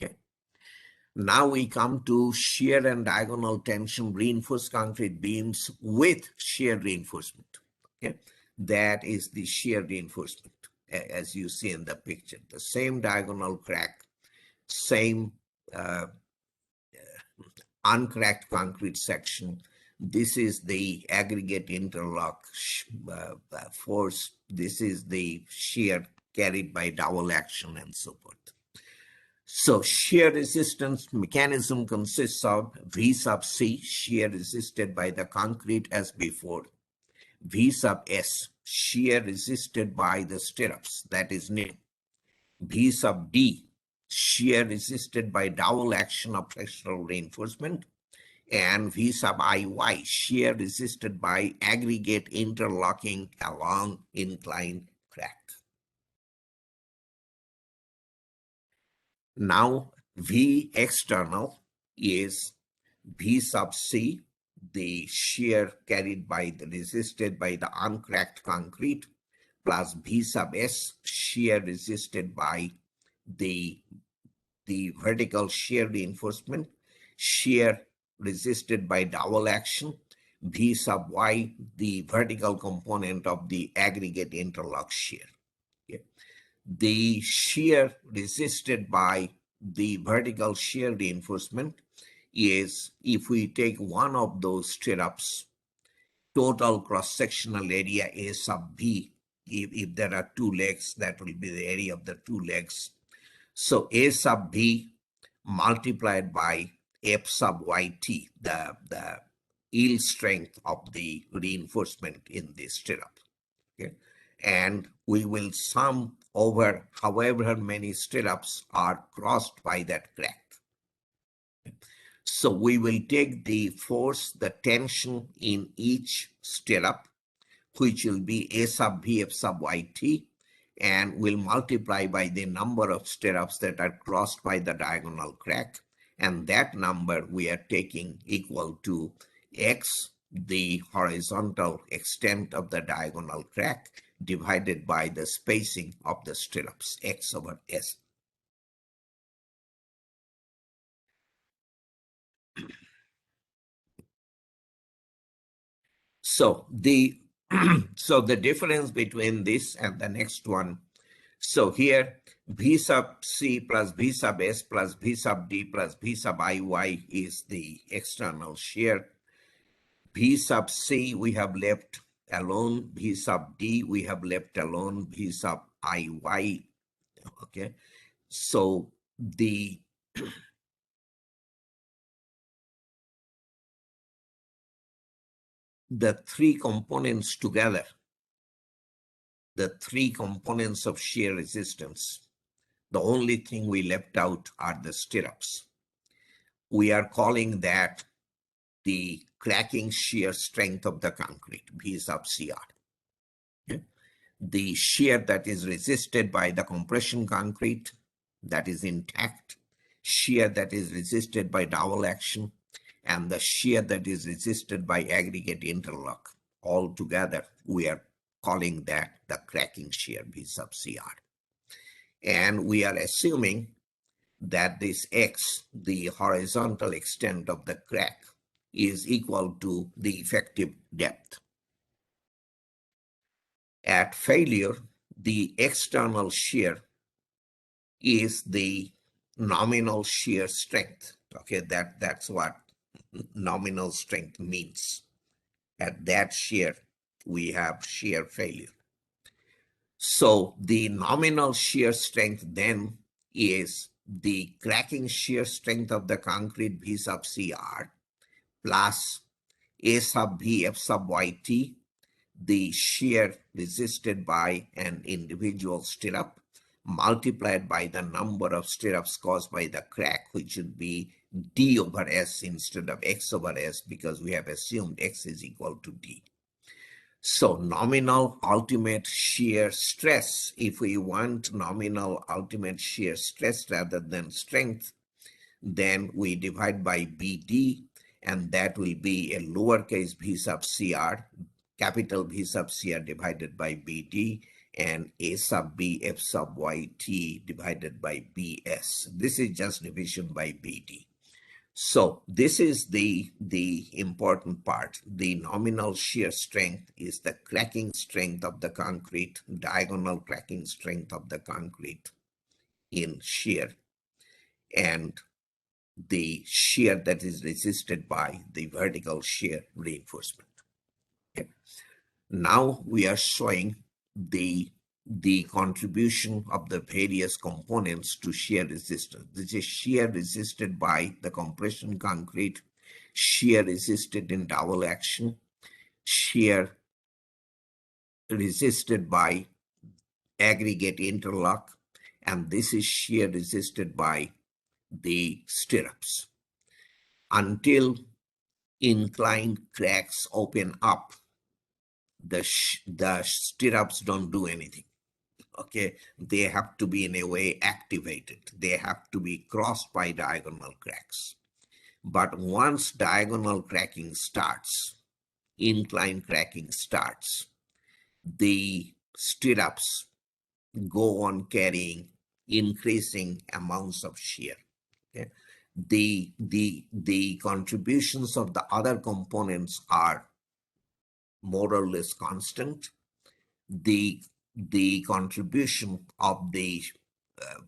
Okay. Now we come to shear and diagonal tension reinforced concrete beams with shear reinforcement. Okay. That is the shear reinforcement, as you see in the picture. The same diagonal crack, same uh, uncracked concrete section. This is the aggregate interlock force. This is the shear carried by dowel action and so forth. So shear resistance mechanism consists of V sub C, shear resisted by the concrete as before. V sub S, shear resisted by the stirrups, that is new. V sub D, shear resisted by dowel action of flexural reinforcement. And V sub IY, shear resisted by aggregate interlocking along inclined crack. Now V external is V sub C, the shear carried by the resisted by the uncracked concrete, plus V sub S, shear resisted by the vertical shear reinforcement, shear resisted by dowel action, V sub Y, the vertical component of the aggregate interlock shear. Okay. The shear resisted by the vertical shear reinforcement is, if we take one of those stirrups, total cross-sectional area A sub B, if there are two legs, that will be the area of the two legs. So A sub B multiplied by F sub YT, the yield strength of the reinforcement in this stirrup. Okay? And we will sum over however many stirrups are crossed by that crack. So we will take the force, the tension in each stirrup, which will be A sub B F sub YT, and we'll multiply by the number of stirrups that are crossed by the diagonal crack. And that number we are taking equal to X, the horizontal extent of the diagonal crack, divided by the spacing of the stirrups, X over S. So the so the difference between this and the next one. So here V sub C plus V sub S plus V sub D plus V sub IY is the external shear. V sub C we have left alone. V sub D we have left alone. V sub IY. Okay. So the three components together, the three components of shear resistance, the only thing we left out are the stirrups. We are calling that the cracking shear strength of the concrete, V sub CR. Okay. The shear that is resisted by the compression concrete, that is intact, shear that is resisted by dowel action, and the shear that is resisted by aggregate interlock. All together, we are calling that the cracking shear, V sub CR. And we are assuming that this X, the horizontal extent of the crack, is equal to the effective depth. At failure, the external shear is the nominal shear strength. Okay, that's what nominal strength means. At that shear, we have shear failure. So the nominal shear strength then is the cracking shear strength of the concrete V sub CR plus A sub B F sub YT the shear resisted by an individual stirrup multiplied by the number of stirrups caused by the crack, which should be D over S instead of X over S, because we have assumed X is equal to D. So nominal ultimate shear stress, if we want nominal ultimate shear stress rather than strength, then we divide by BD, and that will be a lowercase v sub CR, capital V sub CR divided by BD, and A sub B F sub YT divided by BS. This is just division by BD. So this is the important part. The nominal shear strength is the cracking strength of the concrete, diagonal cracking strength of the concrete in shear, and the shear that is resisted by the vertical shear reinforcement. Okay. Now we are showing the contribution of the various components to shear resistance. This is shear resisted by the compression concrete, shear resisted in double action, shear resisted by aggregate interlock, and this is shear resisted by the stirrups. Until inclined cracks open up, the stirrups don't do anything. Okay, they have to be in a way activated. They have to be crossed by diagonal cracks. But once diagonal cracking starts, incline cracking starts, the stirrups go on carrying increasing amounts of shear. Okay? The contributions of the other components are more or less constant. The contribution of the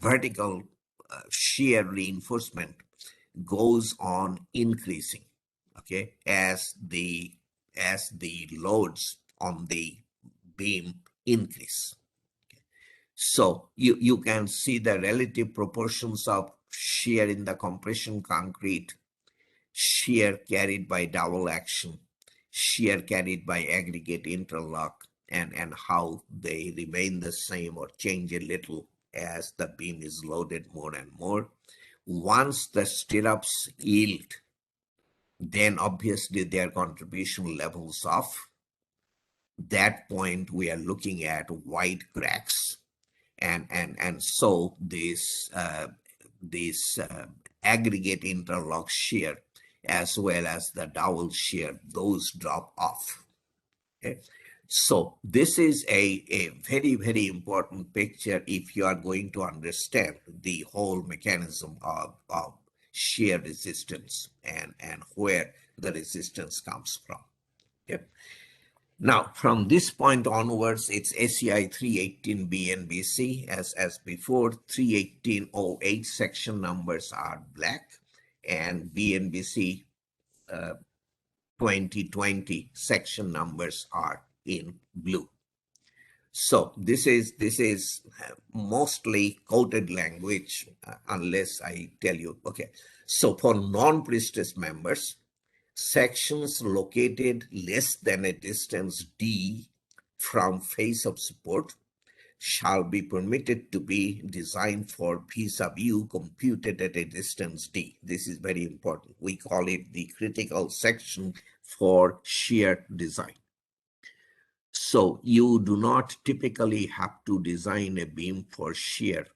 vertical shear reinforcement goes on increasing, okay, as the loads on the beam increase. So you can see the relative proportions of shear in the compression concrete, shear carried by double action, shear carried by aggregate interlock, and how they remain the same or change a little as the beam is loaded more and more. Once the stirrups yield, then obviously their contribution levels off. That point we are looking at wide cracks, and so this aggregate interlock shear as well as the dowel shear, those drop off. Okay? So this is a very, very important picture if you are going to understand the whole mechanism of shear resistance and where the resistance comes from. Okay? Now, from this point onwards, it's ACI 318B and BC. As before, 31808 section numbers are black, and BNBC 2020 section numbers are in blue. So this is mostly coded language, unless I tell you. Okay, so for non-priestess members, sections located less than a distance D from face of support shall be permitted to be designed for P sub U computed at a distance D. This is very important. We call it the critical section for shear design. So you do not typically have to design a beam for shear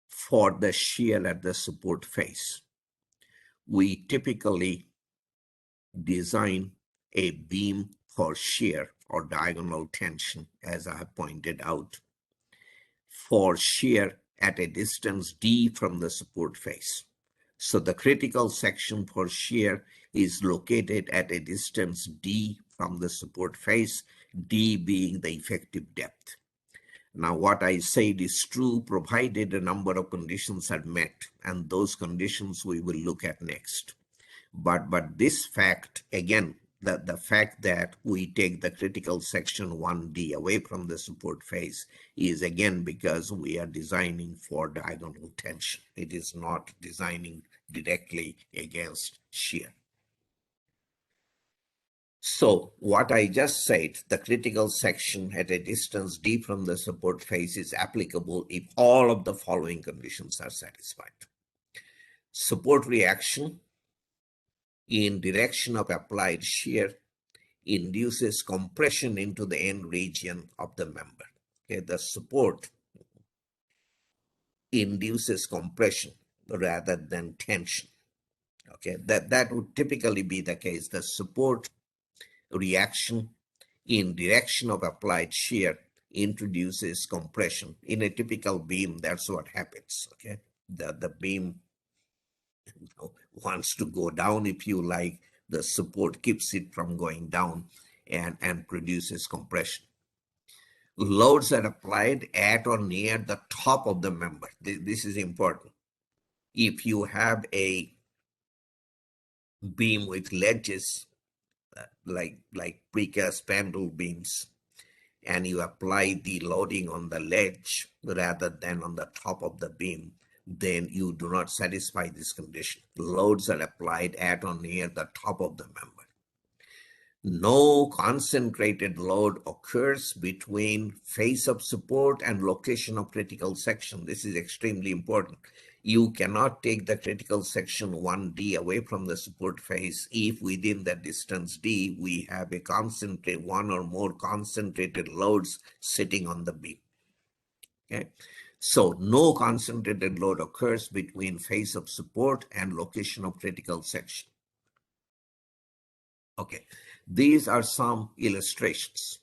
for the shear at the support face. We typically design a beam for shear or diagonal tension, as I have pointed out, for shear at a distance D from the support face. So the critical section for shear is located at a distance D from the support face, D being the effective depth. Now, what I said is true provided a number of conditions are met, and those conditions we will look at next. But this fact, again, the fact that we take the critical section 1D away from the support face is again because we are designing for diagonal tension. It is not designing directly against shear. So what I just said, the critical section at a distance d from the support face is applicable if all of the following conditions are satisfied. Support reaction in direction of applied shear induces compression into the end region of the member. Okay, the support induces compression rather than tension. Okay, that would typically be the case. The support reaction in direction of applied shear introduces compression. In a typical beam, that's what happens. Okay, the beam wants to go down, if you like. The support keeps it from going down and produces compression. Loads are applied at or near the top of the member. This is important. If you have a beam with ledges, like precast spandrel beams, and you apply the loading on the ledge rather than on the top of the beam, then you do not satisfy this condition. Loads are applied at or near the top of the member. No concentrated load occurs between face of support and location of critical section. This is extremely important. You cannot take the critical section 1D away from the support face if within the distance D we have a concentrate one or more concentrated loads sitting on the beam. Okay, so no concentrated load occurs between face of support and location of critical section. Okay, these are some illustrations.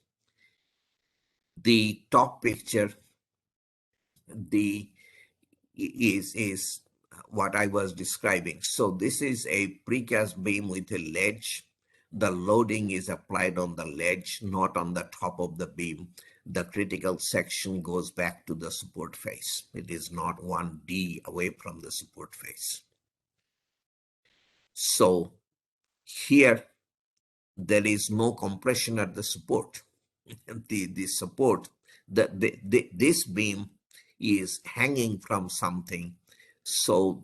The top picture the is what I was describing. So this is a precast beam with a ledge. The loading is applied on the ledge, not on the top of the beam. The critical section goes back to the support face. It is not 1D away from the support face. So here there is no compression at the support. The support, this beam is hanging from something, so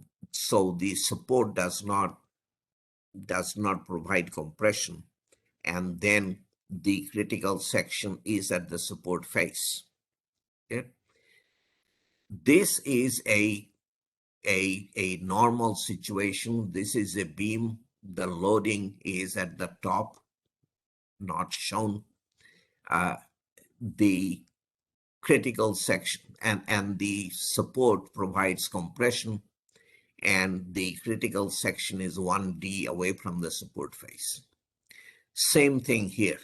the support does not provide compression, and then the critical section is at the support face. Okay? This is a normal situation. This is a beam. The loading is at the top, not shown. The critical section and the support provides compression, and the critical section is 1D away from the support face. Same thing here.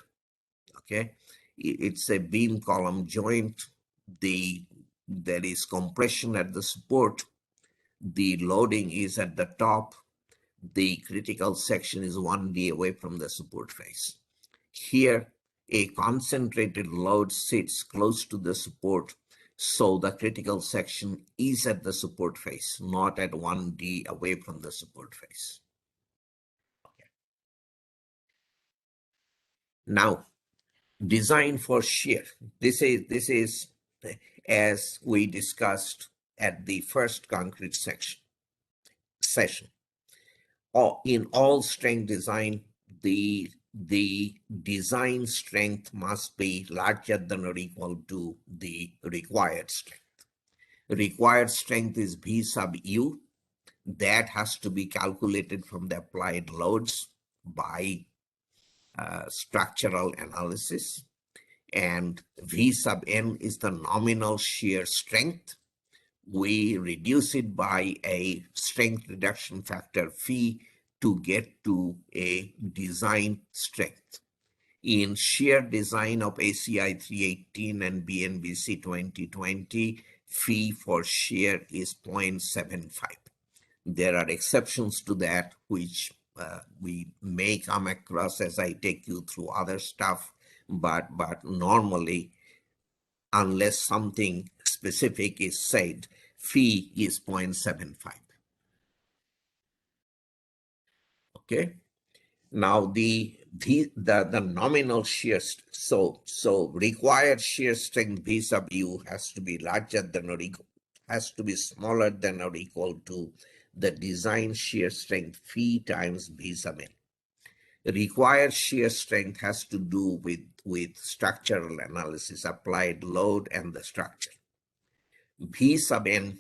Okay, it's a beam column joint. There is compression at the support. The loading is at the top. The critical section is 1D away from the support face. Here, a concentrated load sits close to the support, so the critical section is at the support face, not at 1D away from the support face. Okay. Now, design for shear. This is as we discussed at the first concrete session. In all strength design, the design strength must be larger than or equal to the required strength. Required strength is V sub U. That has to be calculated from the applied loads by structural analysis. And V sub N is the nominal shear strength. We reduce it by a strength reduction factor phi to get to a design strength. In shear design of ACI 318 and BNBC 2020, phi for shear is 0.75. There are exceptions to that, which we may come across as I take you through other stuff, but normally, unless something specific is said, phi is 0.75. Okay. Now the nominal shear, so required shear strength V sub U has to be larger than or equal, has to be smaller than or equal to the design shear strength phi times V sub N. Required shear strength has to do with structural analysis, applied load, and the structure. V sub n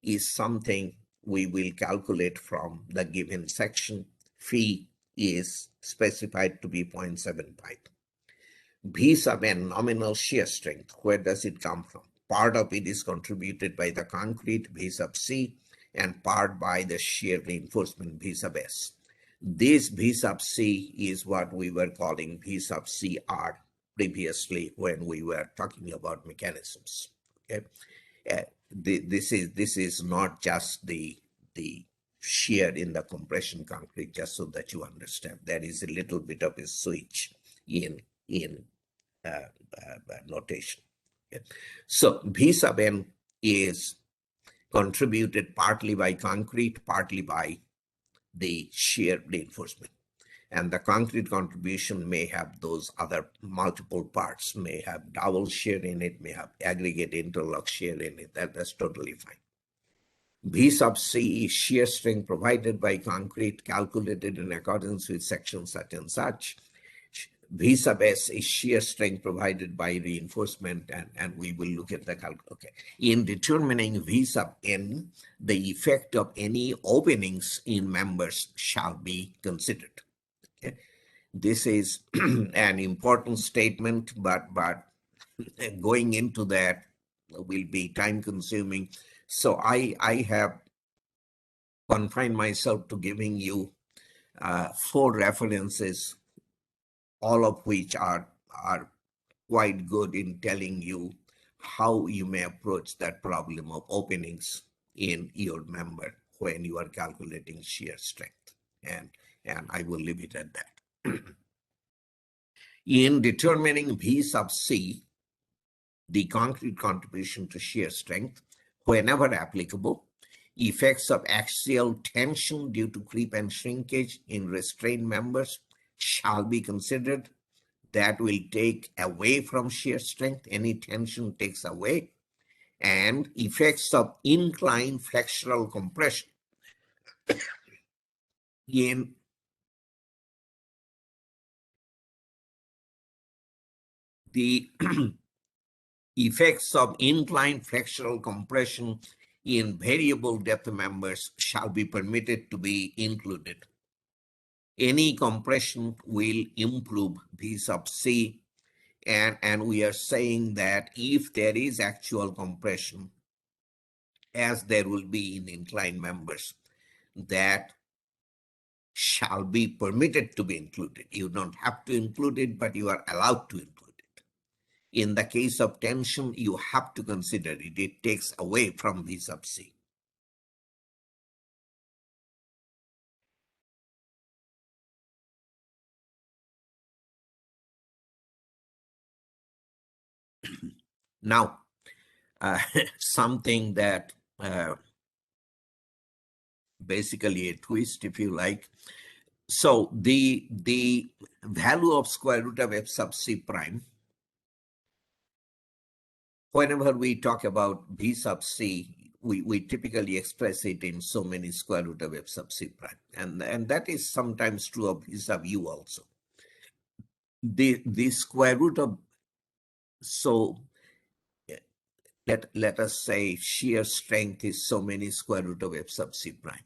is something we will calculate from the given section. Phi is specified to be 0.75. V sub n, nominal shear strength, where does it come from? Part of it is contributed by the concrete, V sub c, and part by the shear reinforcement, V sub s. This V sub c is what we were calling V sub cr previously when we were talking about mechanisms. Okay, this is not just the shear in the compression concrete, just so that you understand. There is a little bit of a switch in notation. Okay. So V sub n is contributed partly by concrete, partly by the shear reinforcement. And the concrete contribution may have those other multiple parts, may have double shear in it, may have aggregate interlock shear in it. That's totally fine. V sub c is shear strength provided by concrete, calculated in accordance with section such and such. V sub s is shear strength provided by reinforcement, and we will look at the calculation. Okay. In determining V sub n, the effect of any openings in members shall be considered. Okay. This is an important statement, but going into that will be time consuming. So I have confined myself to giving you 4 references, all of which are quite good in telling you how you may approach that problem of openings in your member when you are calculating shear strength. And I will leave it at that. In determining V sub c, the concrete contribution to shear strength, whenever applicable, effects of axial tension due to creep and shrinkage in restrained members shall be considered. That will take away from shear strength. Any tension takes away. And effects of inclined flexural compression in the effects of inclined flexural compression in variable depth members shall be permitted to be included. Any compression will improve V sub c, and we are saying that if there is actual compression, as there will be in inclined members, that shall be permitted to be included. You don't have to include it, but you are allowed to include it. In the case of tension, you have to consider it. It takes away from V sub c. Now, something that basically a twist, if you like. So the value of square root of f sub c prime, whenever we talk about v sub c, we typically express it in so many square root of f sub c prime. And that is sometimes true of v sub u also. The square root of, so let us say shear strength is so many square root of f sub c prime.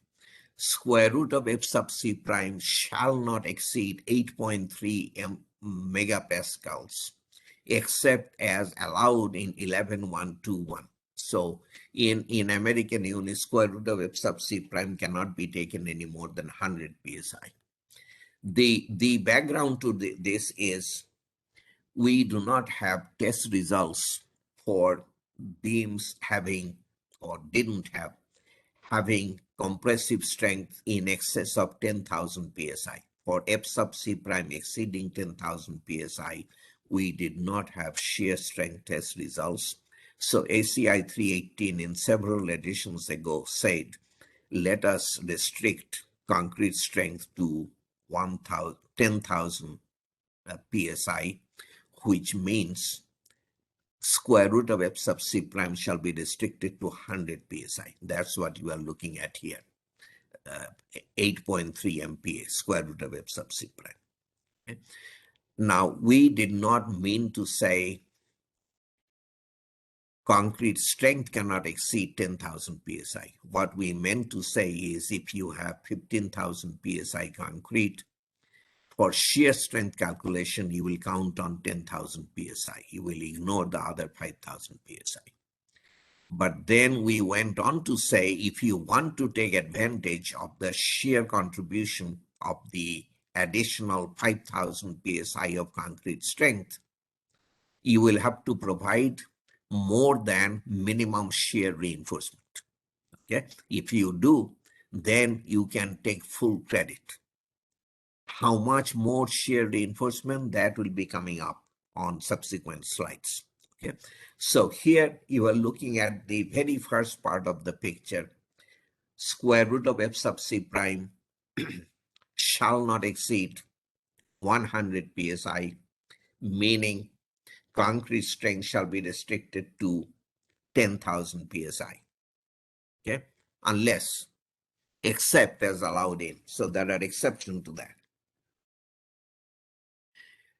Square root of f sub c prime shall not exceed 8.3 megapascals, except as allowed in 11.121. So in American units, square root of f sub c prime cannot be taken any more than 100 psi. The background to this is we do not have test results for beams having, or didn't have, having compressive strength in excess of 10,000 psi. For f sub c prime exceeding 10,000 psi, we did not have shear strength test results. So ACI 318 in several editions ago said, let us restrict concrete strength to 10,000 psi, which means square root of f sub c prime shall be restricted to 100 psi. That's what you are looking at here. 8.3 MPa, square root of F sub C prime. Okay? Now, we did not mean to say concrete strength cannot exceed 10,000 psi. What we meant to say is if you have 15,000 psi concrete, for shear strength calculation, you will count on 10,000 psi. You will ignore the other 5,000 psi. But then we went on to say if you want to take advantage of the shear contribution of the additional 5,000 psi of concrete strength, you will have to provide more than minimum shear reinforcement. Okay, if you do, then you can take full credit. How much more shear reinforcement, that will be coming up on subsequent slides. Okay, so here you are looking at the very first part of the picture. Square root of F sub C prime shall not exceed 100 psi, meaning concrete strength shall be restricted to 10,000 psi. Okay, unless except as allowed in. So there are exceptions to that.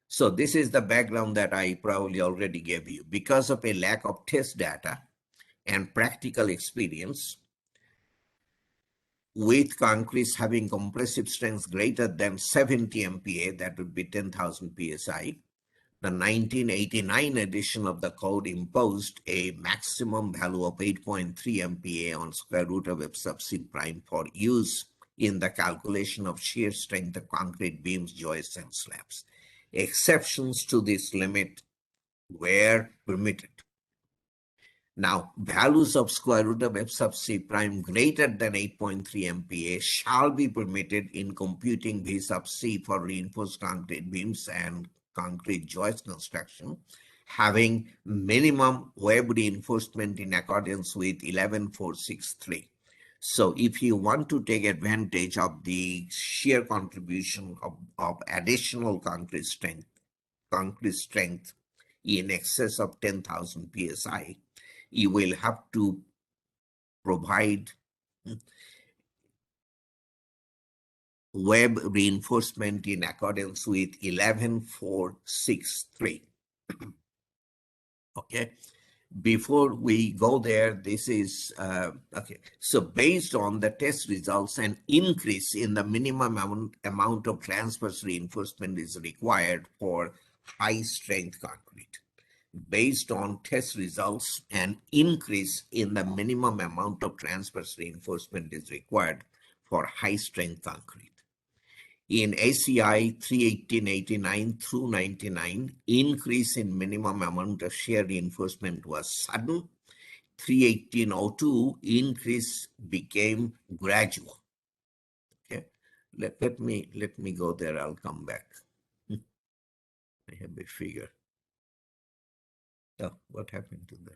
So this is the background that I probably already gave you. Because of a lack of test data and practical experience, with concretes having compressive strength greater than 70 MPa, that would be 10,000 psi, the 1989 edition of the code imposed a maximum value of 8.3 MPa on square root of F sub C prime for use in the calculation of shear strength of concrete beams, joists, and slabs. Exceptions to this limit were permitted. Now, values of square root of F sub C prime greater than 8.3 MPa shall be permitted in computing V sub C for reinforced concrete beams and concrete joist construction, having minimum web reinforcement in accordance with 11463. So if you want to take advantage of the shear contribution of additional concrete strength in excess of 10,000 psi, you will have to provide web reinforcement in accordance with 11463. Okay, before we go there, this is okay. So based on the test results, an increase in the minimum amount of transverse reinforcement is required for high strength concrete. Based on test results, an increase in the minimum amount of transverse reinforcement is required for high strength concrete. In ACI 31889 through 99, increase in minimum amount of shear reinforcement was sudden. 31802, increase became gradual. Okay, let me go there. I'll come back. I have a figure. Oh, what happened to the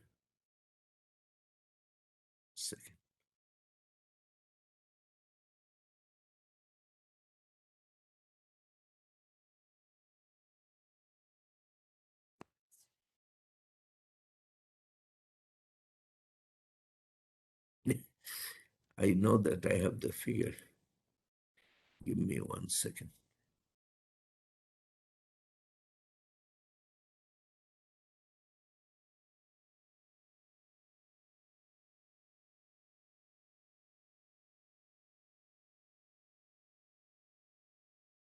second? I know that I have the figure. Give me 1 second.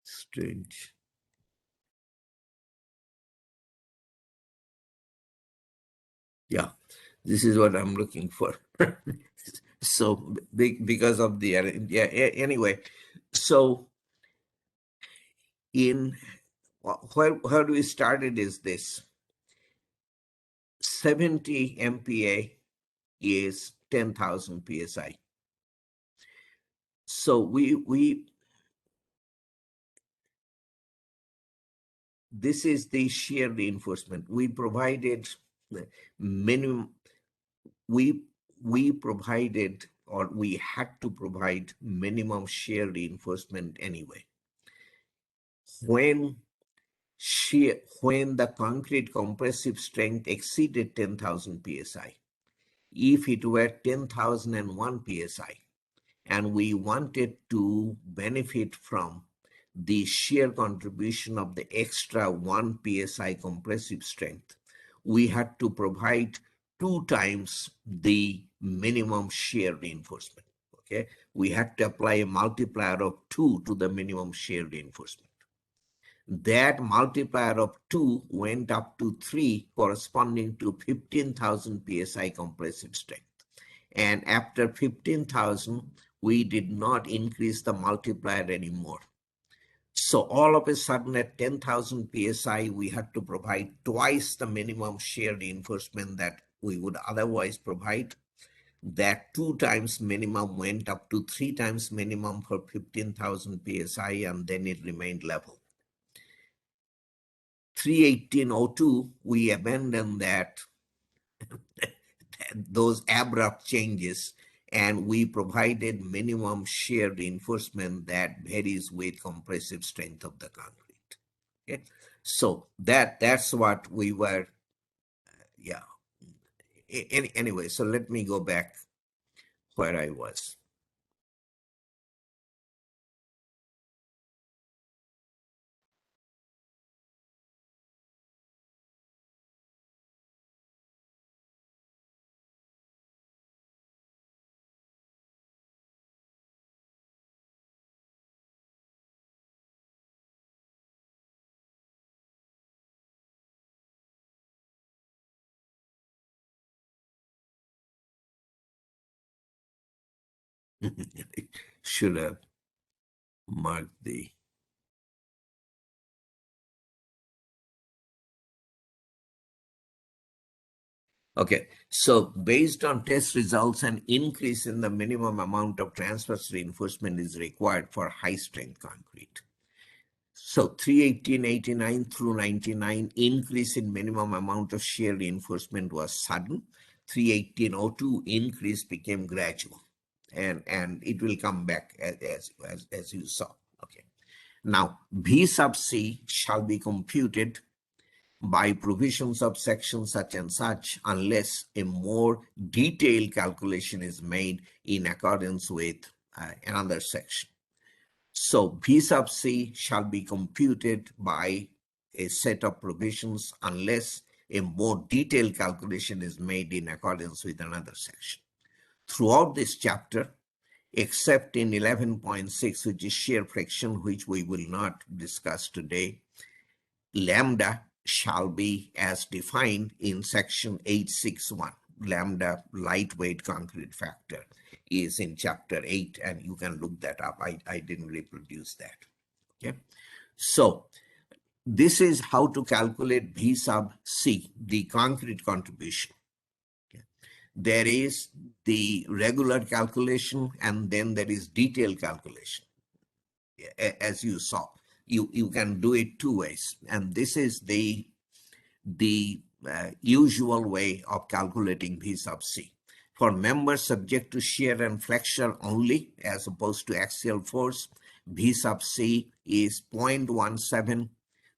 Strange. Yeah, this is what I'm looking for. So because of the yeah. Anyway, so in where we started is this 70 MPa is 10,000 psi. So we this is the shear reinforcement. We provided minimum. We provided, or we had to provide, minimum shear reinforcement anyway. When the concrete compressive strength exceeded 10,000 psi, if it were 10,001 psi, and we wanted to benefit from the shear contribution of the extra 1 psi compressive strength, we had to provide 2 times the minimum shear reinforcement. Okay, we had to apply a multiplier of 2 to the minimum shear reinforcement. That multiplier of 2 went up to 3, corresponding to 15,000 psi compressive strength. And after 15,000, we did not increase the multiplier anymore. So all of a sudden at 10,000 psi, we had to provide twice the minimum shear reinforcement that we would otherwise provide. That 2 times minimum went up to 3 times minimum for 15,000 psi, and then it remained level. 31802, we abandoned those abrupt changes, and we provided minimum shear reinforcement that varies with compressive strength of the concrete. Okay, so that's what we were. Yeah. Anyway, so let me go back where I was. Should have marked the. Okay, so based on test results, an increase in the minimum amount of transverse reinforcement is required for high strength concrete. So 31889 through 99, increase in minimum amount of shear reinforcement was sudden. 31802, increase became gradual, and it will come back as you saw. Okay. Now V sub C shall be computed by provisions of section such and such unless a more detailed calculation is made in accordance with another section. So V sub C shall be computed by a set of provisions unless a more detailed calculation is made in accordance with another section. Throughout this chapter, except in 11.6, which is shear friction, which we will not discuss today, lambda shall be as defined in section 861. Lambda, lightweight concrete factor, is in chapter 8, and you can look that up. I didn't reproduce that. Okay, so this is how to calculate V sub C, the concrete contribution. Okay. There is the regular calculation, and then there is detailed calculation. As you saw, you can do it 2 ways, and this is the usual way of calculating V sub C. For members subject to shear and flexure only, as opposed to axial force, V sub C is 0.17,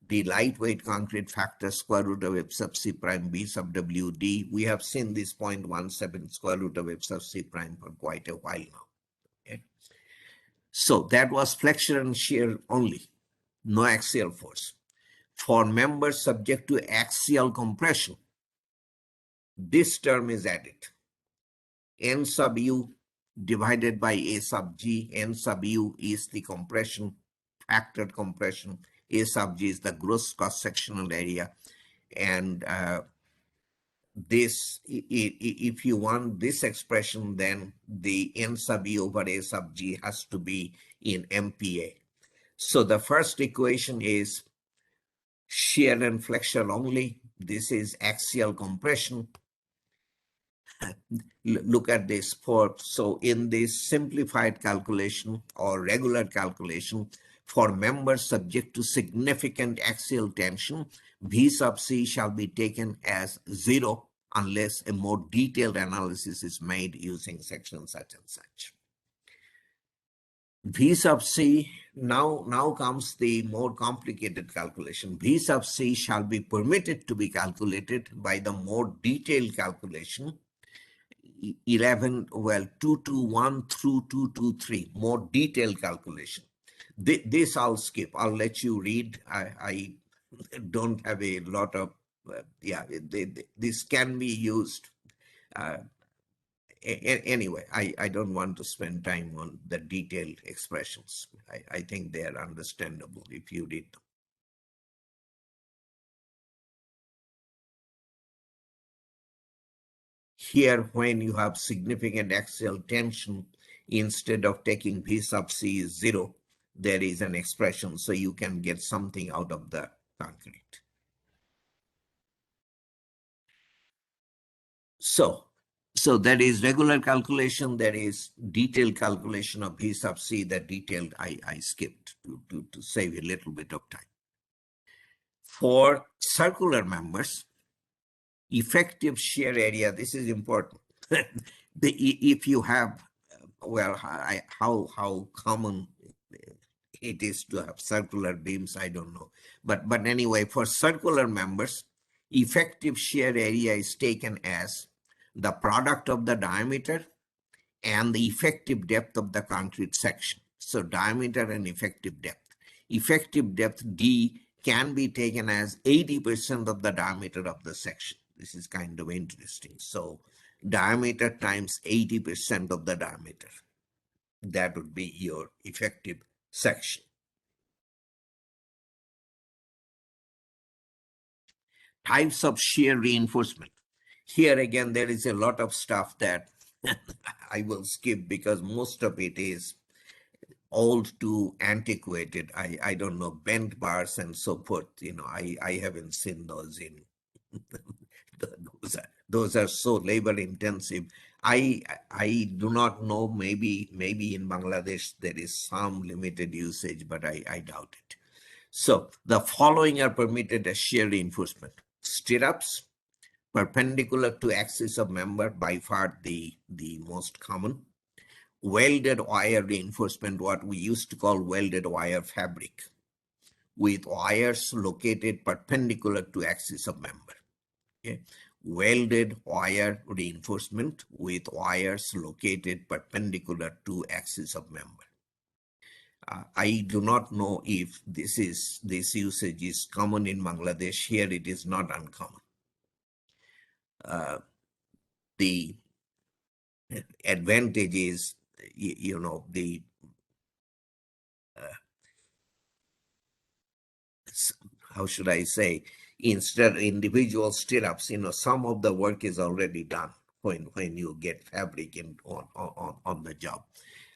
the lightweight concrete factor square root of F sub C prime V sub WD. We have seen this 0.17 square root of F sub C prime for quite a while now. Okay. So that was flexure and shear only, no axial force. For members subject to axial compression, this term is added. N sub U divided by A sub G. N sub U is the compression, factored compression. A sub G is the gross cross-sectional area. And this, if you want this expression, then the N sub U over A sub G has to be in MPa. So the first equation is shear and flexure only. This is axial compression. Look at this. So in this simplified calculation or regular calculation, for members subject to significant axial tension, V sub C shall be taken as 0 unless a more detailed analysis is made using section such and such. V sub C, now comes the more complicated calculation. V sub C shall be permitted to be calculated by the more detailed calculation 11, well, 221 through 223, more detailed calculation. This I'll skip. I'll let you read. I don't have a lot of, yeah, this can be used. Uh, anyway, I don't want to spend time on the detailed expressions. I think they are understandable if you read them. Here, when you have significant axial tension, instead of taking V sub C is 0, there is an expression, so you can get something out of the concrete. So there is regular calculation, there is detailed calculation of V sub C. That detailed I skipped to save a little bit of time. For circular members, effective shear area, this is important. If you have, well, how common it is to have circular beams, I don't know. But anyway, for circular members, effective shear area is taken as the product of the diameter and the effective depth of the concrete section. So diameter and effective depth. Effective depth D can be taken as 80% of the diameter of the section. This is kind of interesting. So diameter times 80% of the diameter. That would be your effective section. Types of shear reinforcement. Here again, there is a lot of stuff that I will skip because most of it is old to antiquated. I don't know, bent bars and so forth. I haven't seen those in those are so labor intensive. I do not know. Maybe in Bangladesh there is some limited usage, but I doubt it. So the following are permitted as shear reinforcement: stirrups perpendicular to axis of member, by far the most common. Welded wire reinforcement, what we used to call welded wire fabric, with wires located perpendicular to axis of member. Okay. Welded wire reinforcement with wires located perpendicular to axis of member. I do not know if this usage is common in Bangladesh. Here it is not uncommon. The advantage is, the how should I say, instead individual stirrups, some of the work is already done when you get fabric on the job.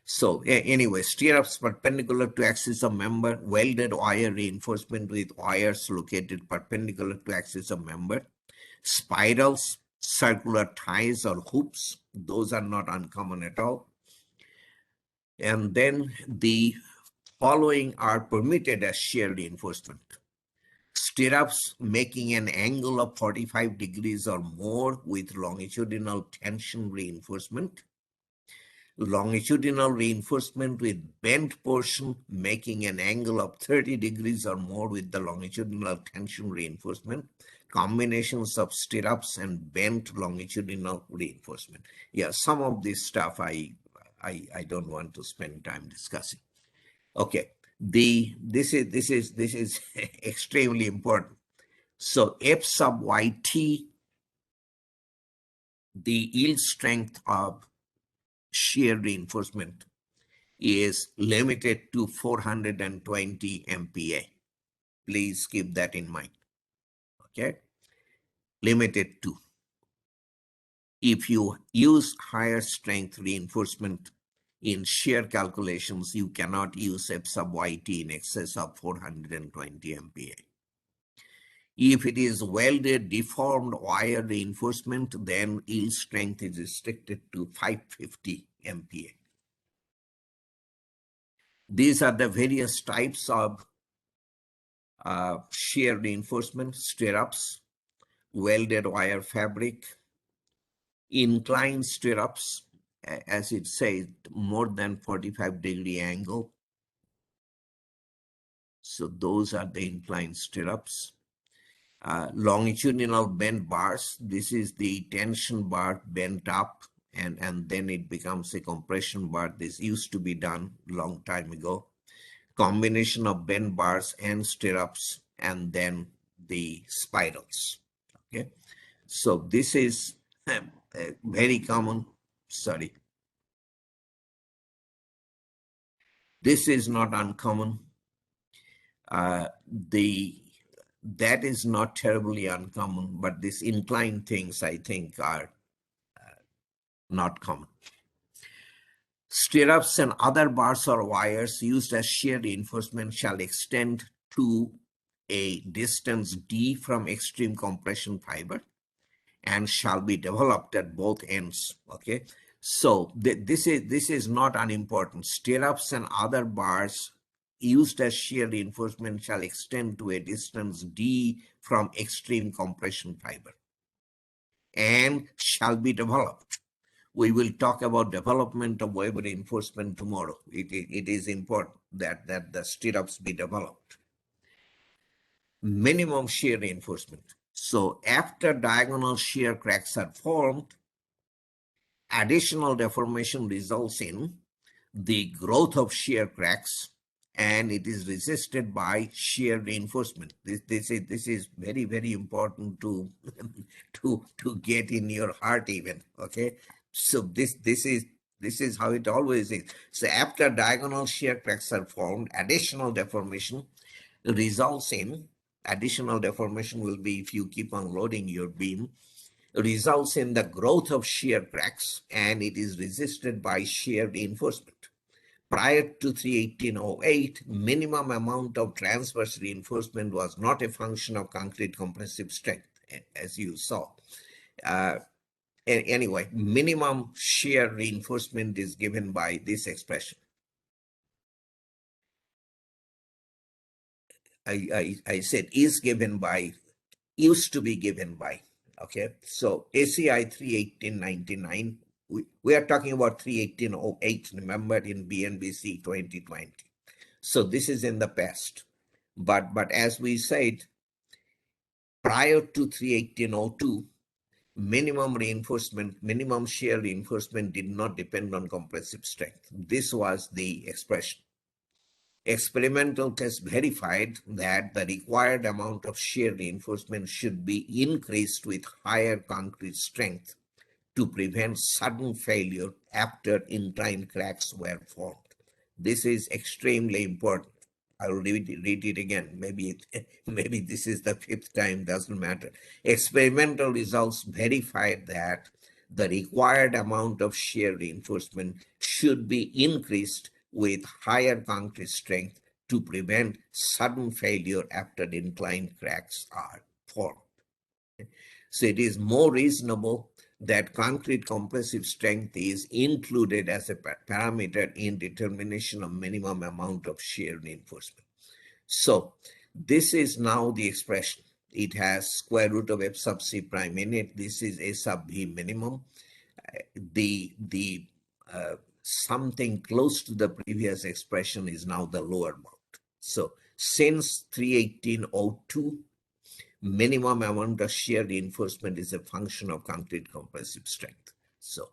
So anyway, stirrups perpendicular to axis of member, welded wire reinforcement with wires located perpendicular to axis of member, spirals, circular ties or hoops, those are not uncommon at all. And then the following are permitted as shear reinforcement: stirrups making an angle of 45 degrees or more with longitudinal tension reinforcement, longitudinal reinforcement with bent portion making an angle of 30 degrees or more with the longitudinal tension reinforcement, combinations of stirrups and bent longitudinal reinforcement. Yeah, some of this stuff I don't want to spend time discussing. Okay, this is extremely important. So F sub YT, the yield strength of shear reinforcement, is limited to 420 MPa. Please keep that in mind. Okay, limited to. If you use higher strength reinforcement in shear calculations, you cannot use F sub YT in excess of 420 MPa. If it is welded deformed wire reinforcement, then yield strength is restricted to 550 MPa. These are the various types of shear reinforcement: stirrups, welded wire fabric, inclined stirrups, as it says, more than 45-degree angle. So those are the inclined stirrups. Longitudinal bent bars. This is the tension bar bent up and then it becomes a compression bar. This used to be done long time ago. Combination of bend bars and stirrups, and then the spirals. Okay, so this is very common. Sorry, this is not uncommon. The that is not terribly uncommon, but these inclined things I think are not common. Stirrups and other bars or wires used as shear reinforcement shall extend to a distance d from extreme compression fiber and shall be developed at both ends. Okay, so this is not unimportant. Stirrups and other bars used as shear reinforcement shall extend to a distance d from extreme compression fiber and shall be developed. We will talk about development of web reinforcement tomorrow. It is important that the stirrups be developed. Minimum shear reinforcement. So after diagonal shear cracks are formed, additional deformation results in the growth of shear cracks, and it is resisted by shear reinforcement. This is very, very important to to get in your heart even. Okay, so this is how it always is. So after diagonal shear cracks are formed, additional deformation results in additional deformation will be if you keep on loading your beam, results in the growth of shear cracks, and it is resisted by shear reinforcement. Prior to 31808, minimum amount of transverse reinforcement was not a function of concrete compressive strength, as you saw. Anyway, minimum shear reinforcement is given by this expression. I said is given by, used to be given by. Okay, so ACI 31899, we are talking about 31808, remember, in BNBC 2020. So this is in the past. But as we said, prior to 31802, minimum reinforcement, minimum shear reinforcement did not depend on compressive strength. This was the expression. Experimental tests verified that the required amount of shear reinforcement should be increased with higher concrete strength to prevent sudden failure after inclined cracks were formed. This is extremely important. I will read it again. Maybe this is the fifth time, doesn't matter. Experimental results verified that the required amount of shear reinforcement should be increased with higher concrete strength to prevent sudden failure after inclined cracks are formed. So it is more reasonable that concrete compressive strength is included as a parameter in determination of minimum amount of shear reinforcement. So this is now the expression. It has square root of f sub c prime in it. This is a sub v minimum. The something close to the previous expression is now the lower bound. So since 31802, minimum amount of shear reinforcement is a function of concrete compressive strength. So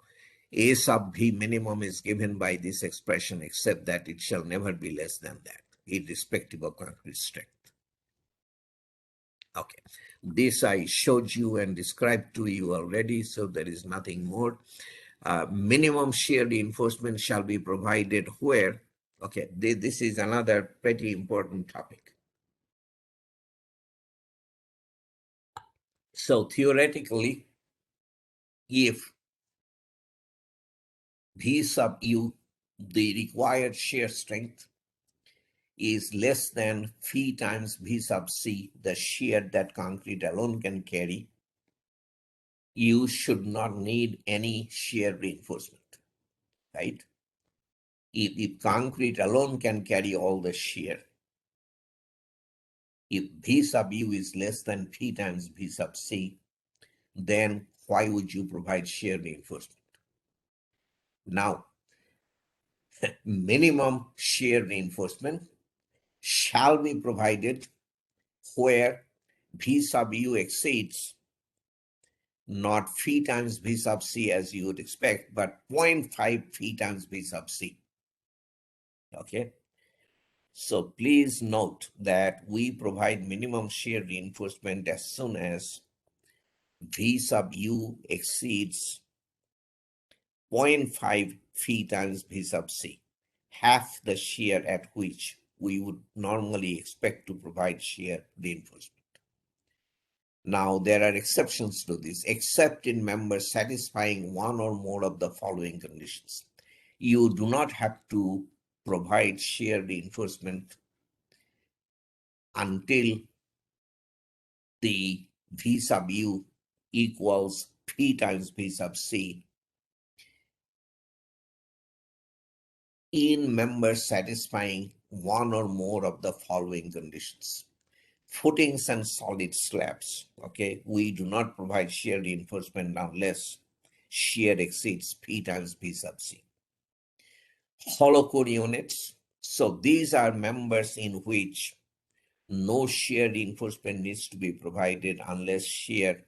A sub V minimum is given by this expression, except that it shall never be less than that, irrespective of concrete strength. Okay, this I showed you and described to you already, so there is nothing more. Minimum shear reinforcement shall be provided where, okay, this is another pretty important topic. So theoretically, if V sub u, the required shear strength, is less than phi times V sub c, the shear that concrete alone can carry, you should not need any shear reinforcement, right? If concrete alone can carry all the shear, if V sub u is less than phi times V sub c, then why would you provide shear reinforcement? Now, minimum shear reinforcement shall be provided where V sub u exceeds not phi times v sub c as you would expect, but 0.5 phi times v sub c. Okay. So please note that we provide minimum shear reinforcement as soon as v sub u exceeds 0.5 phi times v sub c, half the shear at which we would normally expect to provide shear reinforcement. Now, there are exceptions to this, except in members satisfying one or more of the following conditions. You do not have to provide shear reinforcement until the v sub u equals p times v sub c in members satisfying one or more of the following conditions. Footings and solid slabs. Okay, we do not provide shear reinforcement unless shear exceeds P times P sub C. Hollow core units. So these are members in which no shear reinforcement needs to be provided unless shear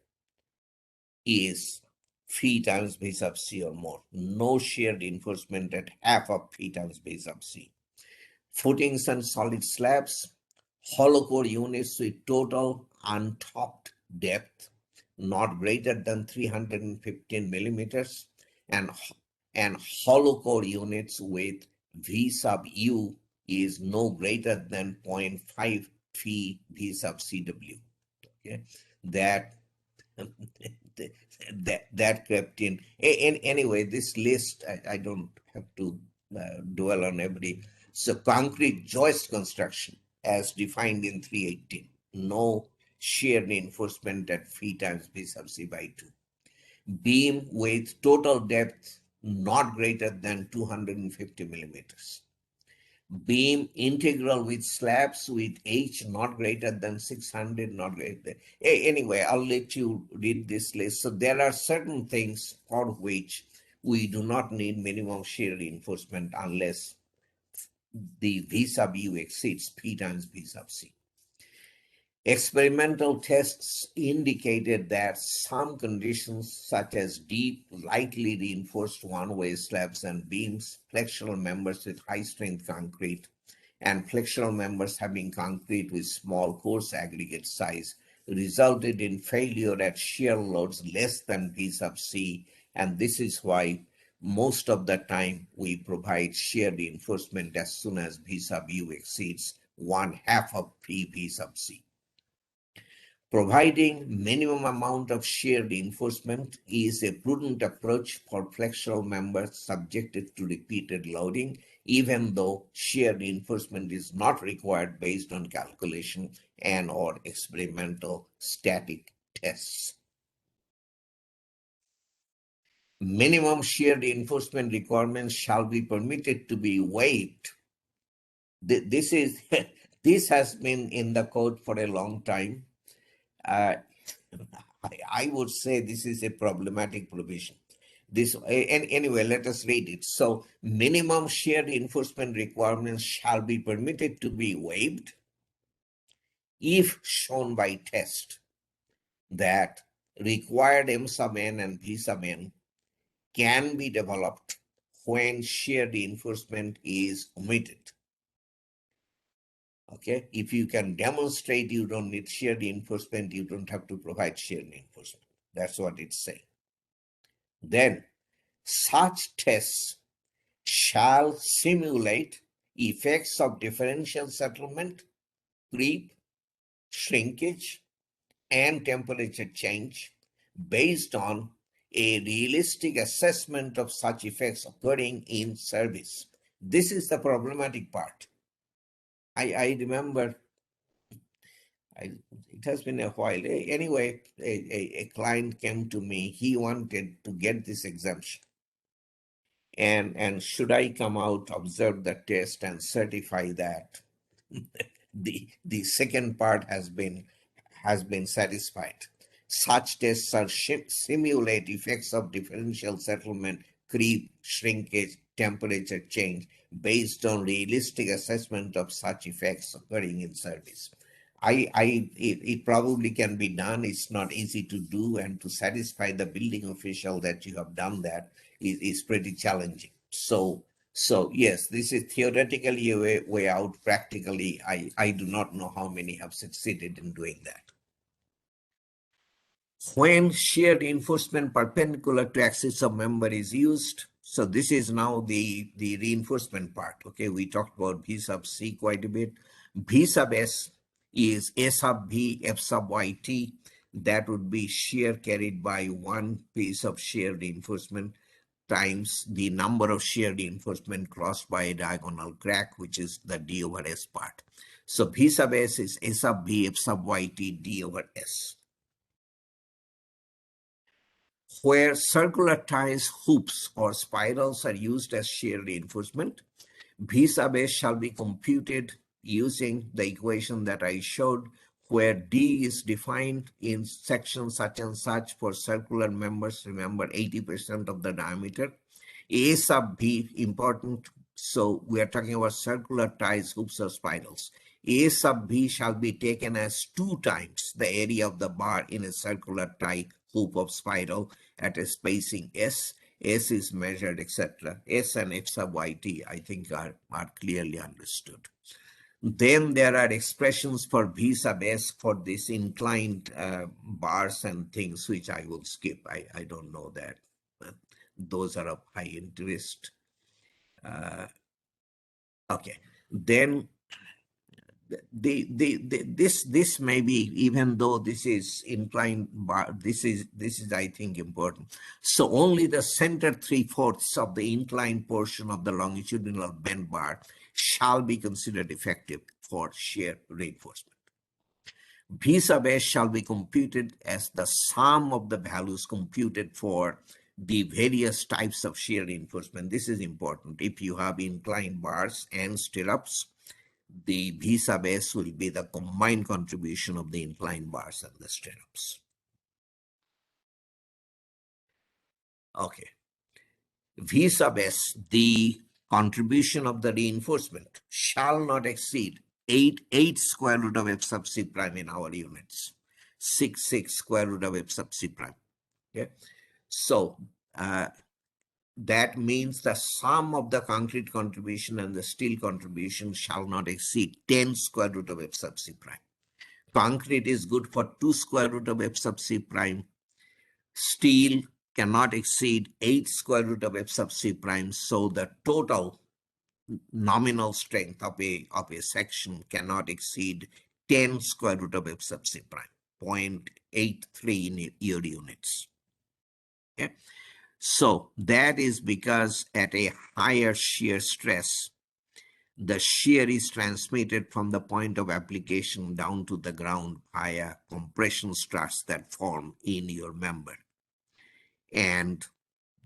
is phi times b sub c or more. No shear reinforcement at half of phi times b sub c. Footings and solid slabs, hollow core units with total untopped depth not greater than 315 millimeters, and hollow core units with V sub U is no greater than zero point 0.5 phi V sub CW. Okay, that that crept in. Anyway, this list, I don't have to dwell on every. So concrete joist construction as defined in 318. No shear reinforcement at phi times b sub c by 2. Beam with total depth not greater than 250 millimeters. Beam integral with slabs with H not greater than 600, not greater than. Anyway, I'll let you read this list. So there are certain things for which we do not need minimum shear reinforcement unless the V sub U exceeds P times V sub C. Experimental tests indicated that some conditions, such as deep, lightly reinforced one-way slabs and beams, flexural members with high-strength concrete, and flexural members having concrete with small coarse aggregate size, resulted in failure at shear loads less than V sub C, and this is why most of the time we provide shear reinforcement as soon as V sub U exceeds 1/2 of V sub C. Providing minimum amount of shear reinforcement is a prudent approach for flexural members subjected to repeated loading, even though shear reinforcement is not required based on calculation and or experimental static tests. Minimum shear reinforcement requirements shall be permitted to be waived. This is this has been in the code for a long time. I would say this is a problematic provision. Anyway, let us read it. So, minimum shear reinforcement requirements shall be permitted to be waived if shown by test that required M sub n and V sub n can be developed when shear reinforcement is omitted. Okay, if you can demonstrate you don't need shear reinforcement, you don't have to provide shear reinforcement. That's what it's saying. Then such tests shall simulate effects of differential settlement, creep, shrinkage, and temperature change based on a realistic assessment of such effects occurring in service. This is the problematic part. I remember, it has been a while. Anyway, a client came to me. He wanted to get this exemption. And should I come out, observe the test, and certify that the second part has been satisfied. Such tests are simulate effects of differential settlement, creep, shrinkage, temperature change based on realistic assessment of such effects occurring in service. it probably can be done. It's not easy to do, and to satisfy the building official that you have done that is pretty challenging. So yes, this is theoretically a way out. Practically, I do not know how many have succeeded in doing that. When shear reinforcement perpendicular to axis of member is used, so this is now the reinforcement part. Okay, we talked about V sub C quite a bit. V sub S is A sub V F sub YT. That would be shear carried by one piece of shear reinforcement times the number of shear reinforcement crossed by a diagonal crack, which is the D over S part. So V sub S is A sub V F sub YT D over S. Where circular ties, hoops, or spirals are used as shear reinforcement, V sub S shall be computed using the equation that I showed, where D is defined in section such and such for circular members. Remember, 80% of the diameter. A sub B, important. So we are talking about circular ties, hoops, or spirals. A sub B shall be taken as 2 times the area of the bar in a circular tie, hoop, of spiral at a spacing S. S is measured, etc. S and F sub YT, I think, are clearly understood. Then there are expressions for V sub S for this inclined bars and things, which I will skip. I don't know that. Those are of high interest. Okay. Then this may be, even though this is inclined bar, this is I think important. So only the center 3/4 of the inclined portion of the longitudinal bend bar shall be considered effective for shear reinforcement. V sub S shall be computed as the sum of the values computed for the various types of shear reinforcement. This is important. If you have inclined bars and stirrups, the V sub S will be the combined contribution of the inclined bars and the stirrups. Okay. V sub S, the contribution of the reinforcement, shall not exceed 8 square root of F sub C prime in our units. 6 square root of F sub C prime. Okay. So that means the sum of the concrete contribution and the steel contribution shall not exceed 10 square root of F sub C prime. Concrete is good for 2 square root of F sub C prime. Steel cannot exceed 8 square root of F sub C prime. So the total nominal strength of a section cannot exceed 10 square root of F sub C prime, 0.83 in your units. Okay. So that is because at a higher shear stress, the shear is transmitted from the point of application down to the ground via compression struts that form in your member. And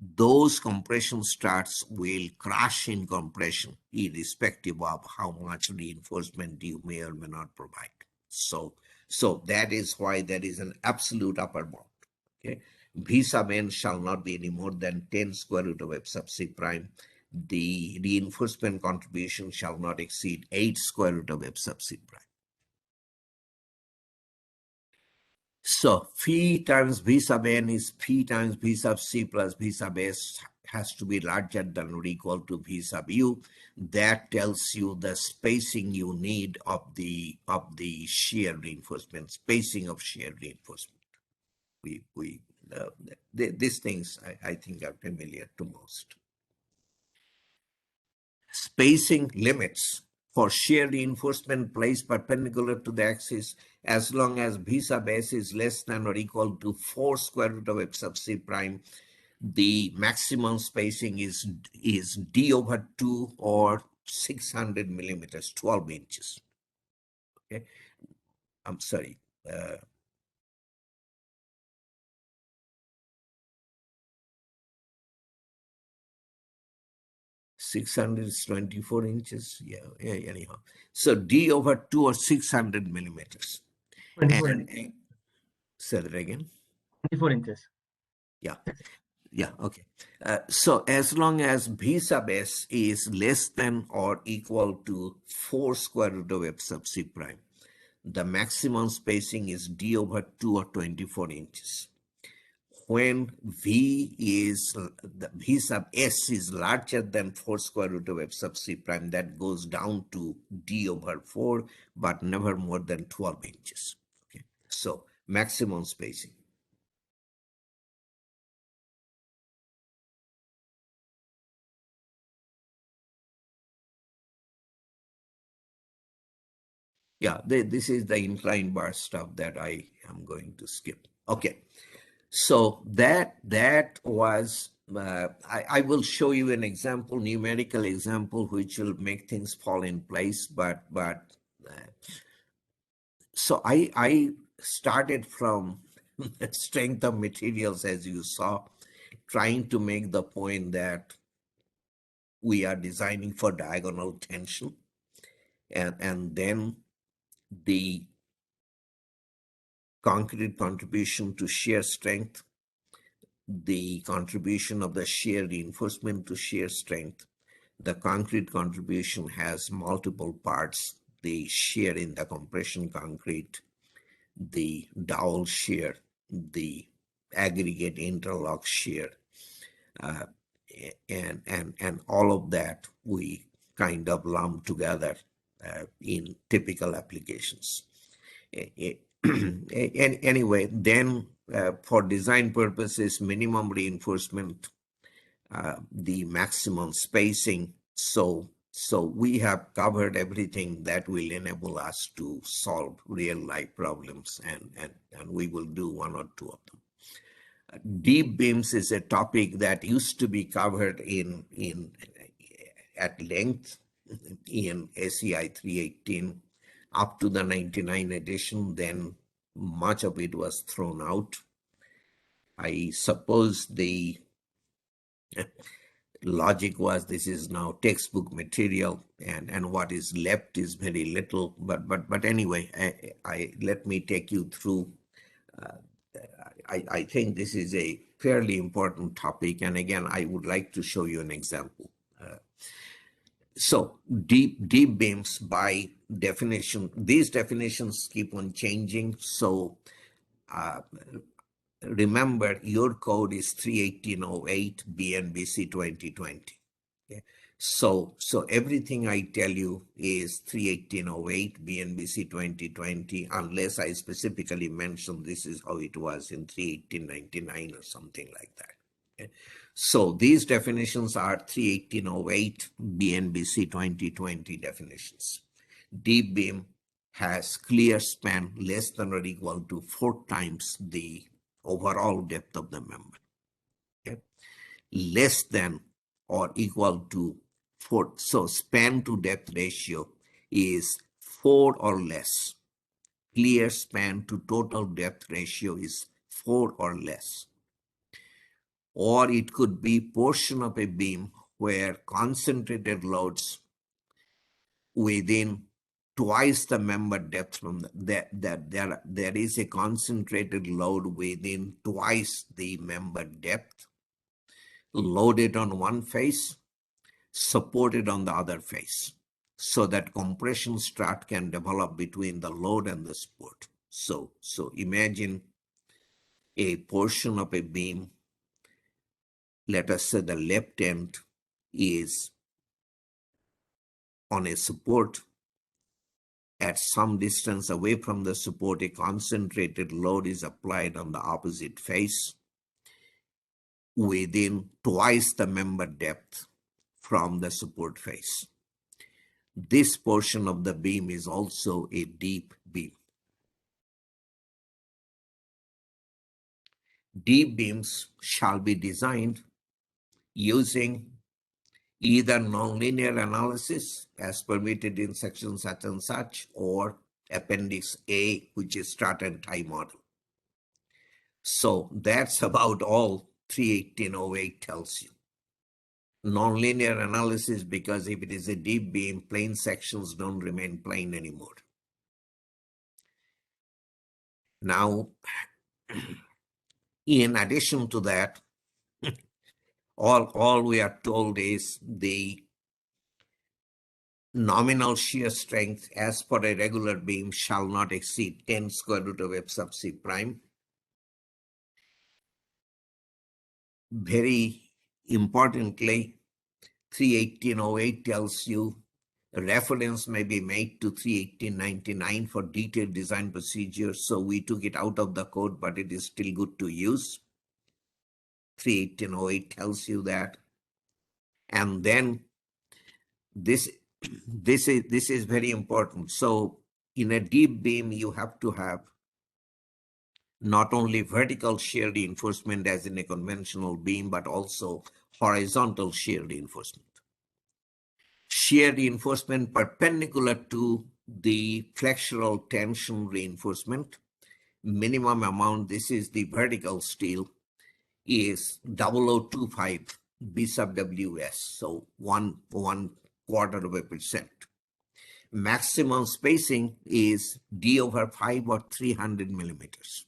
those compression struts will crash in compression, irrespective of how much reinforcement you may or may not provide. So that is why there is an absolute upper bound. Okay. V sub n shall not be any more than 10 square root of F sub C prime. The reinforcement contribution shall not exceed 8 square root of F sub C prime. So phi times V sub n is phi times V sub C plus V sub S, has to be larger than or equal to V sub U. That tells you the spacing you need of the shear reinforcement, spacing of shear reinforcement. These things I think are familiar to most. Spacing limits for shear reinforcement placed perpendicular to the axis, as long as V sub S is less than or equal to 4 square root of F sub C prime, the maximum spacing is D over 2 or 600 millimeters, 12 inches. Okay, I'm sorry. 600 is 24 inches. Yeah, anyhow. So D over 2 or 600 millimeters. 24 And inches. say that again. 24 inches. Yeah. Yeah, okay. So as long as V sub S is less than or equal to 4 square root of F sub C prime, the maximum spacing is d over 2 or 24 inches. When v is the v sub s is larger than 4 square root of f sub c prime, that goes down to d over 4, but never more than 12 inches. Okay, so maximum spacing. Yeah, this is the incline bar stuff that I am going to skip. Okay, so that was, I will show you an example, numerical example, which will make things fall in place. So I started from strength of materials, as you saw, trying to make the point that we are designing for diagonal tension, and then the concrete contribution to shear strength, the contribution of the shear reinforcement to shear strength. The concrete contribution has multiple parts: the shear in the compression concrete, the dowel shear, the aggregate interlock shear, uh, and all of that we kind of lump together in typical applications. Anyway, then for design purposes, minimum reinforcement, the maximum spacing. So we have covered everything that will enable us to solve real life problems, and we will do one or two of them. Deep beams is a topic that used to be covered in at length in ACI 318 up to the 99 edition. Then much of it was thrown out. I suppose the logic was this is now textbook material, and what is left is very little. But anyway, I let me take you through. I think this is a fairly important topic, and again, I would like to show you an example. So deep beams, by definition, these definitions keep on changing. So remember, your code is 31808 BNBC 2020. Okay. So everything I tell you is 31808 BNBC 2020, unless I specifically mention this is how it was in 31899 or something like that. Okay. So these definitions are 31808 BNBC 2020 definitions. Deep beam has clear span less than or equal to 4 times the overall depth of the member. Okay. Less than or equal to 4. So span to depth ratio is 4 or less. Clear span to total depth ratio is 4 or less. Or it could be portion of a beam where concentrated loads within twice the member depth from there is a concentrated load within twice the member depth, loaded on one face, supported on the other face, so that compression strut can develop between the load and the support. So imagine a portion of a beam, let us say the left end is on a support. At some distance away from the support, a concentrated load is applied on the opposite face within twice the member depth from the support face. This portion of the beam is also a deep beam. Deep beams shall be designed using either nonlinear analysis as permitted in section such and such, or Appendix A, which is strut and tie model. So that's about all 31808 tells you. Nonlinear analysis, because if it is a deep beam, plane sections don't remain plane anymore. Now, in addition to that, all we are told is the nominal shear strength as per a regular beam shall not exceed 10 square root of f sub c prime. Very importantly, 31808 tells you a reference may be made to 31899 for detailed design procedures. So we took it out of the code, but it is still good to use. 31808 tells you that. And then this is very important. So in a deep beam, you have to have not only vertical shear reinforcement as in a conventional beam, but also horizontal shear reinforcement. Shear reinforcement perpendicular to the flexural tension reinforcement. Minimum amount, this is the vertical steel, is 0025 B sub WS, so one quarter of a percent. Maximum spacing is D over 5 or 300 millimeters.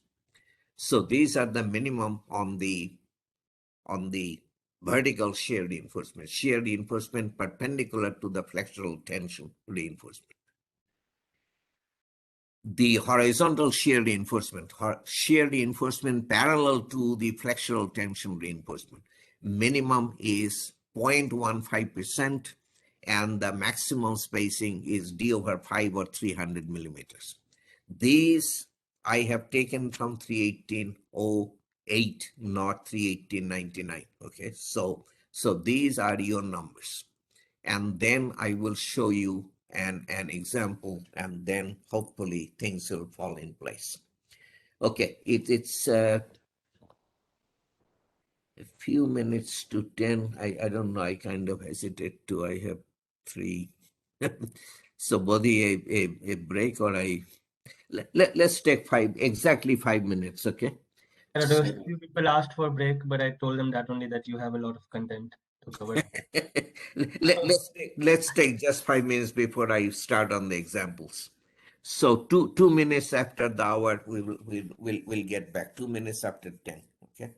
So these are the minimum on the vertical shear reinforcement perpendicular to the flexural tension reinforcement. The horizontal shear reinforcement parallel to the flexural tension reinforcement. Minimum is 0.15% and the maximum spacing is D over 5 or 300 millimeters. These I have taken from 31808, not 31899. Okay, so these are your numbers. And then I will show you an example, and then hopefully things will fall in place. Okay, it's a few minutes to 10. I don't know, I kind of hesitate to, I have 3. So body a break, or let's take exactly 5 minutes, okay? There are a few people asked for a break, but I told them that only that you have a lot of content to cover. Let's take just 5 minutes before I start on the examples. So 2 minutes after the hour, we'll get back. 2 minutes after 10. Okay.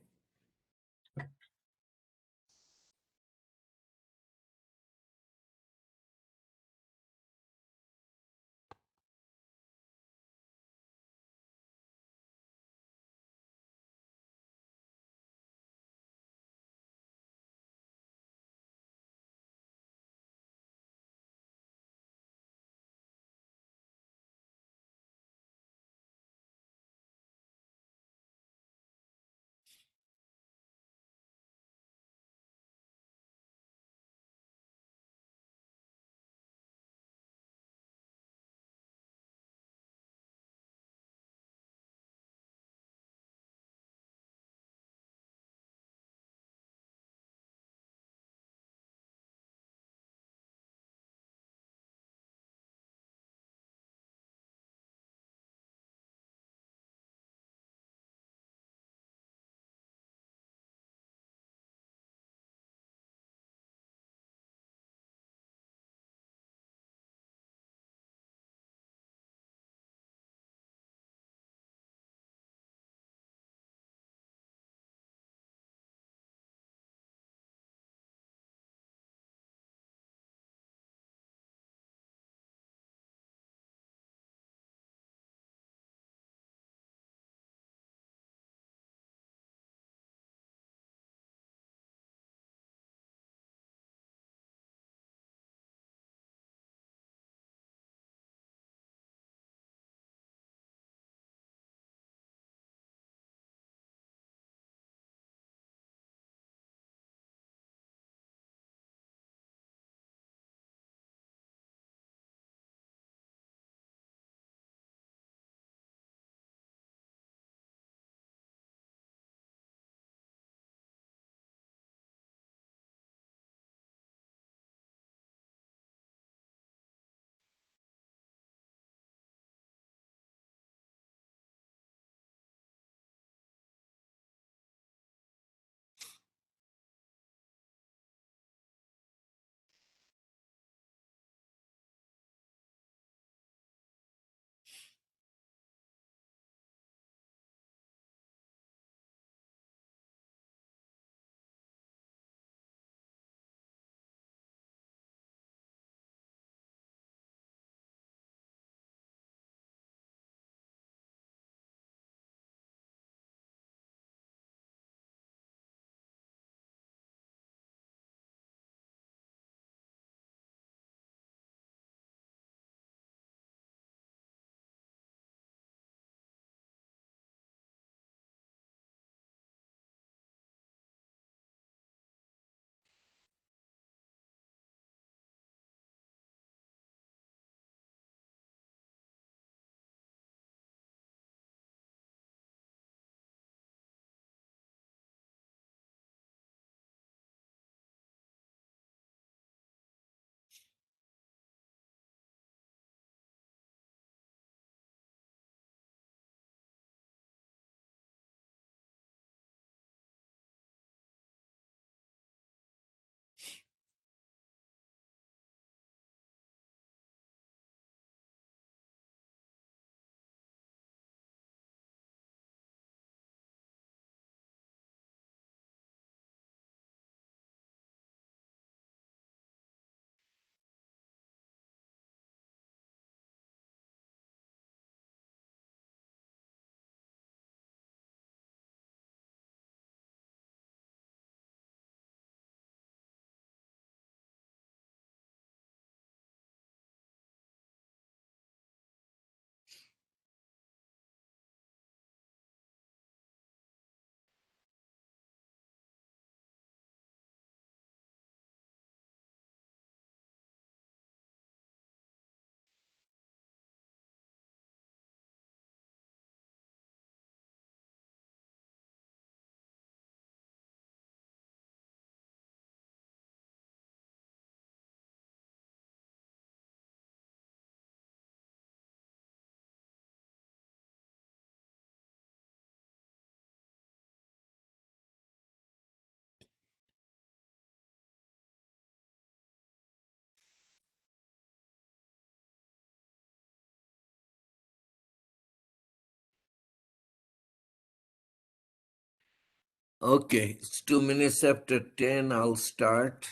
Okay, it's 2 minutes after 10. I'll start.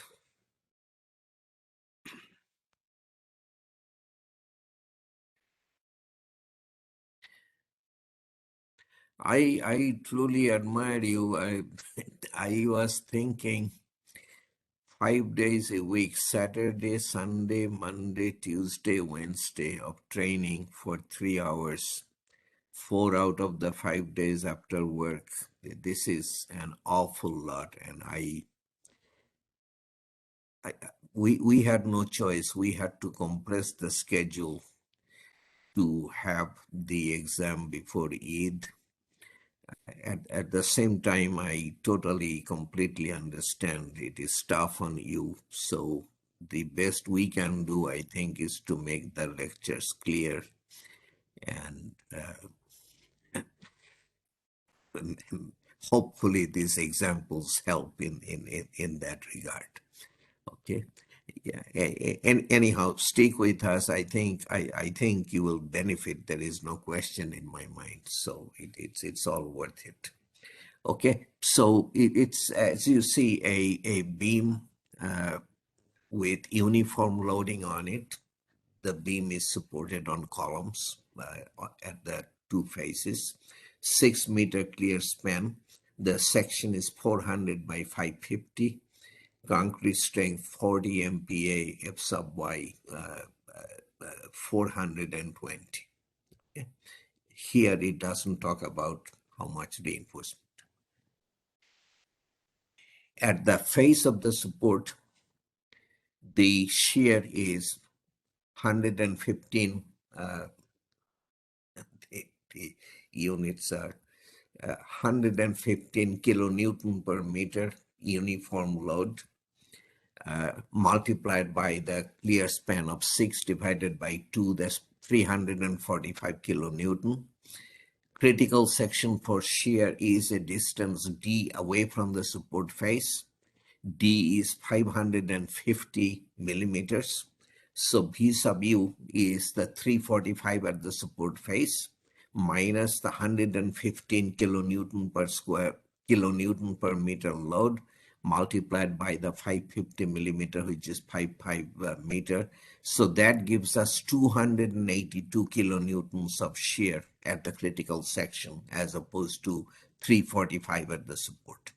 I truly admire you. I was thinking 5 days a week, Saturday, Sunday, Monday, Tuesday, Wednesday of training for 3 hours, 4 out of the 5 days after work. This is an awful lot, and I we had no choice. We had to compress the schedule to have the exam before Eid. At the same time, I totally, completely understand it is tough on you. So the best we can do, I think, is to make the lectures clear, and hopefully these examples help in that regard. Okay. Yeah. And anyhow, stick with us. I think you will benefit. There is no question in my mind. So it's all worth it. Okay, so it's, as you see, a beam with uniform loading on it. The beam is supported on columns at the two faces. 6 meter clear span. The section is 400 by 550. Concrete strength 40 MPa, F sub Y 420. Here it doesn't talk about how much reinforcement. At the face of the support, the shear is 115 the units are 115 kilonewton per meter uniform load, multiplied by the clear span of 6 divided by 2, that's 345 kilonewton. Critical section for shear is a distance d away from the support face. D is 550 millimeters. So V sub U is the 345 at the support face minus the 115 kilonewton per meter load multiplied by the 550 millimeter, which is 55 meter. So that gives us 282 kilonewtons of shear at the critical section as opposed to 345 at the support.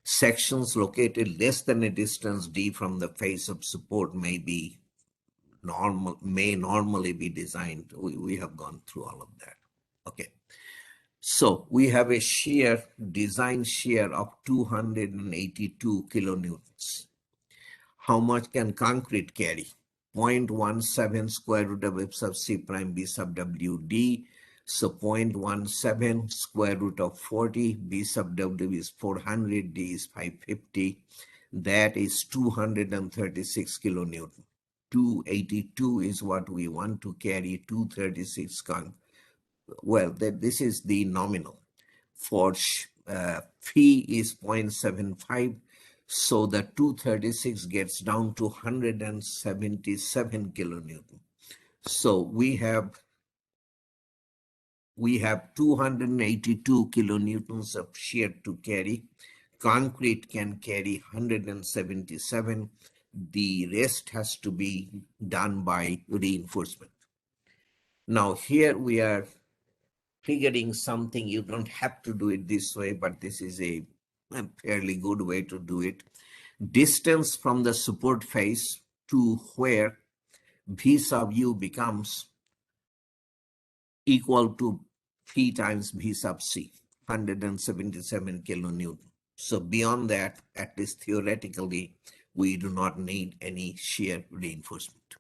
Sections located less than a distance d from the face of support may normally be designed. We have gone through all of that. Okay. So we have a shear, design shear of 282 kilonewtons. How much can concrete carry? 0.17 square root of F sub C prime B sub W D. So 0.17 square root of 40, B sub W is 400, D is 550. That is 236 kilonewton. 282 is what we want to carry, 236 well, this is the nominal. For phi is 0.75, so the 236 gets down to 177 kilonewton. So we have 282 kilonewtons of shear to carry. Concrete can carry 177. The rest has to be done by reinforcement. Now here we are figuring something. You don't have to do it this way, but this is a fairly good way to do it. Distance from the support face to where V sub U becomes equal to P times V sub C, 177 kilonewton. So beyond that, at least theoretically, we do not need any shear reinforcement.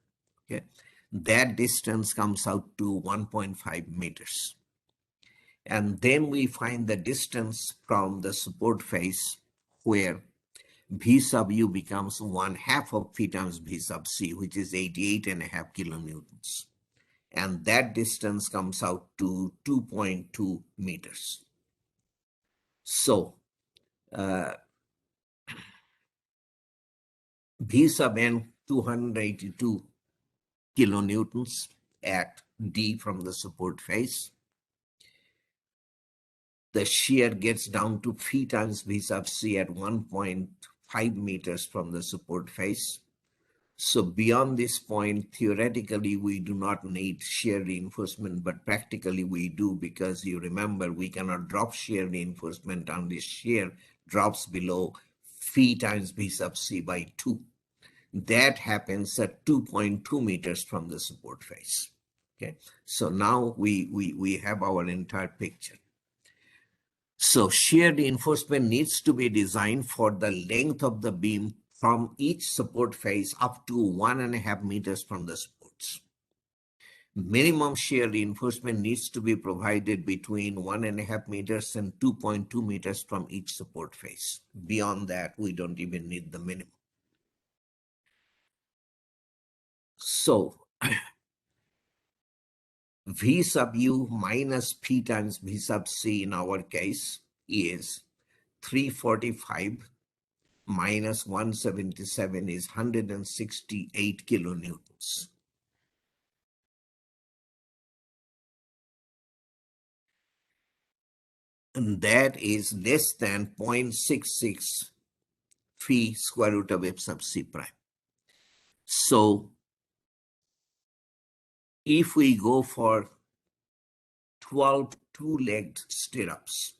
Okay, that distance comes out to 1.5 meters. And then we find the distance from the support face where V sub U becomes 1/2 of P times V sub C, which is 88.5 kilonewtons. And that distance comes out to 2.2 meters. So V sub N 282 kilonewtons at D from the support face. the shear gets down to phi times v sub c at 1.5 meters from the support face. So beyond this point, theoretically, we do not need shear reinforcement, but practically we do, because you remember we cannot drop shear reinforcement unless shear drops below phi times v sub c by 2. That happens at 2.2 meters from the support face. Okay, so now we have our entire picture. So shear reinforcement needs to be designed for the length of the beam from each support face up to 1.5 meters from the supports. Minimum shear reinforcement needs to be provided between 1.5 meters and 2.2 meters from each support face. Beyond that, we don't even need the minimum. So V sub u minus P times V sub C in our case is 345 minus 177 is 168 kilonewtons. And that is less than 0.66 phi square root of f sub c prime. So if we go for 12 two-legged stirrups,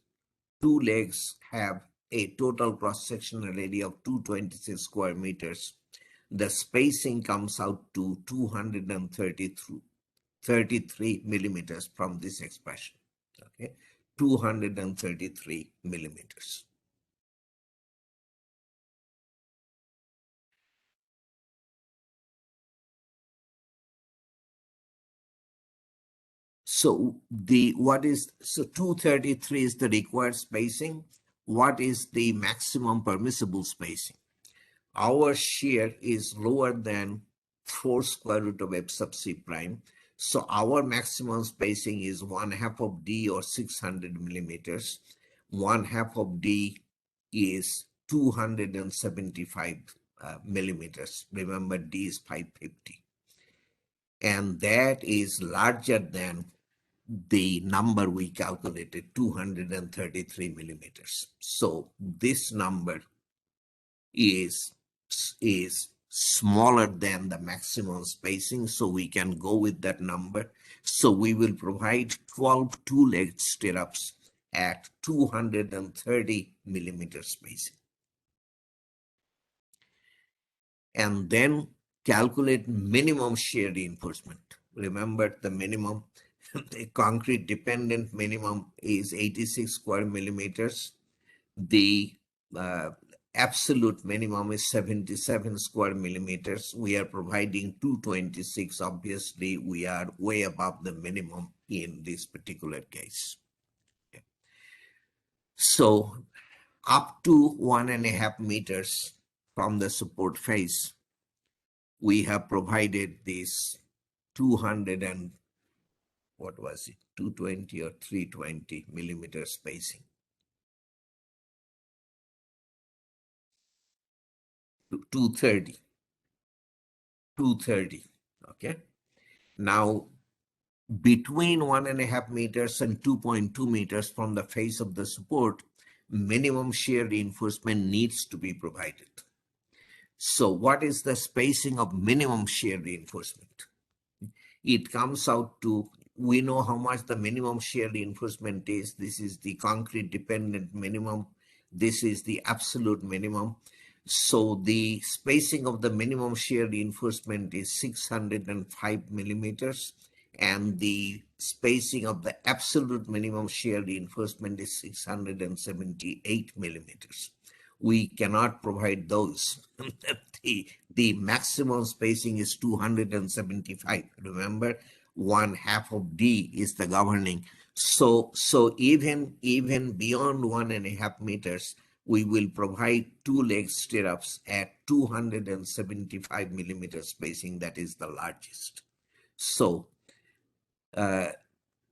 two legs have a total cross-sectional area of 226 square meters. The spacing comes out to 233 millimeters from this expression. Okay, 233 millimeters. So 233 is the required spacing. What is the maximum permissible spacing? Our shear is lower than 4 square root of f sub c prime. So our maximum spacing is 1/2 of d, or 600 millimeters. 1/2 of d is 275 millimeters. Remember, d is 550. And that is larger than the number we calculated, 233 millimeters. So this number is smaller than the maximum spacing, so we can go with that number. So we will provide 12 two-legged stirrups at 230 millimeter spacing. And then calculate minimum shear reinforcement. Remember, the minimum, the concrete dependent minimum is 86 square millimeters. The absolute minimum is 77 square millimeters. We are providing 226. Obviously, we are way above the minimum in this particular case. Okay. So up to 1.5 meters from the support face, we have provided this 200 and what was it, 220 or 320 millimeter spacing. 230. 230. Okay. Now, between 1.5 meters and 2.2 meters from the face of the support, minimum shear reinforcement needs to be provided. So what is the spacing of minimum shear reinforcement? It comes out to, we know how much the minimum shear reinforcement is. This is the concrete dependent minimum. This is the absolute minimum. So the spacing of the minimum shear reinforcement is 605 millimeters, and the spacing of the absolute minimum shear reinforcement is 678 millimeters. We cannot provide those. the maximum spacing is 275. Remember, 1/2 of d is the governing. So even beyond 1.5 meters, we will provide two-leg stirrups at 275 millimeter spacing. That is the largest. So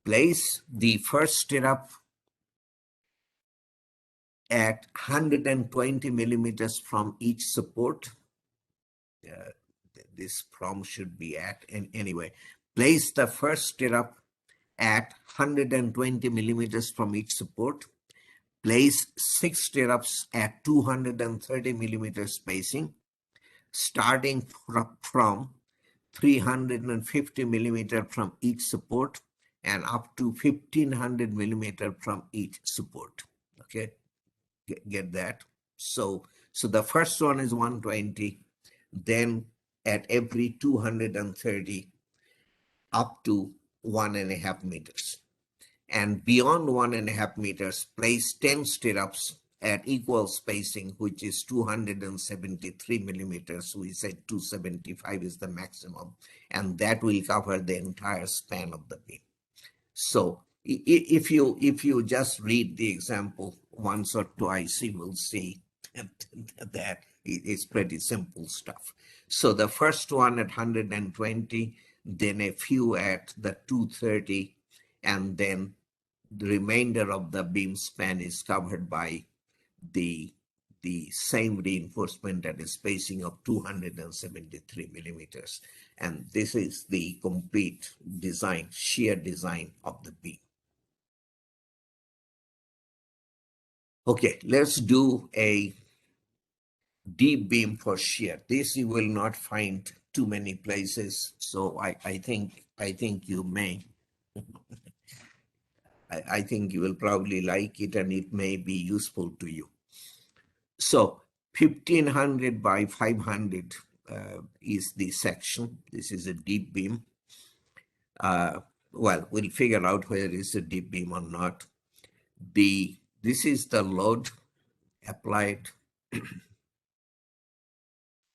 place the first stirrup at 120 millimeters from each support. This from should be at, and anyway, place the first stirrup at 120 millimeters from each support. Place 6 stirrups at 230 millimeters spacing, starting from 350 millimeter from each support and up to 1500 millimeter from each support. Okay, get that? So the first one is 120, then at every 230 up to 1.5 meters. And beyond 1.5 meters, place 10 stirrups at equal spacing, which is 273 millimeters. We said 275 is the maximum, and that will cover the entire span of the beam. So if you just read the example once or twice, you will see that it's pretty simple stuff. So the first one at 120, then a few at the 230, and then the remainder of the beam span is covered by the same reinforcement at a spacing of 273 millimeters. And this is the complete design, shear design of the beam. Okay, let's do a deep beam for shear. This you will not find too many places, so I think you may. I think you will probably like it and it may be useful to you. So 1500 by 500 is the section. This is a deep beam. Well, we'll figure out whether it's a deep beam or not. This is the load applied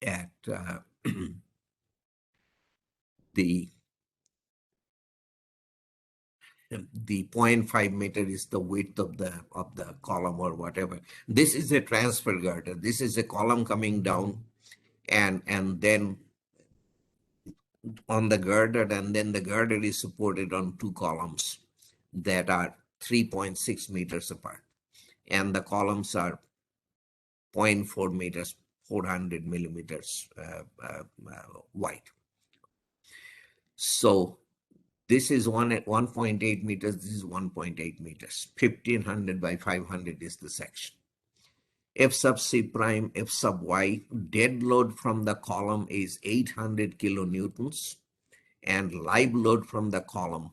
at the 0.5 meter is the width of the column or whatever. This is a transfer girder. This is a column coming down, and then on the girder, and then the girder is supported on two columns that are 3.6 meters apart, and the columns are 0.4 meters, 400 millimeters wide. So this is 1.8 meters, this is 1.8 meters. 1500 by 500 is the section. F sub C prime, F sub Y, dead load from the column is 800 kilonewtons, and live load from the column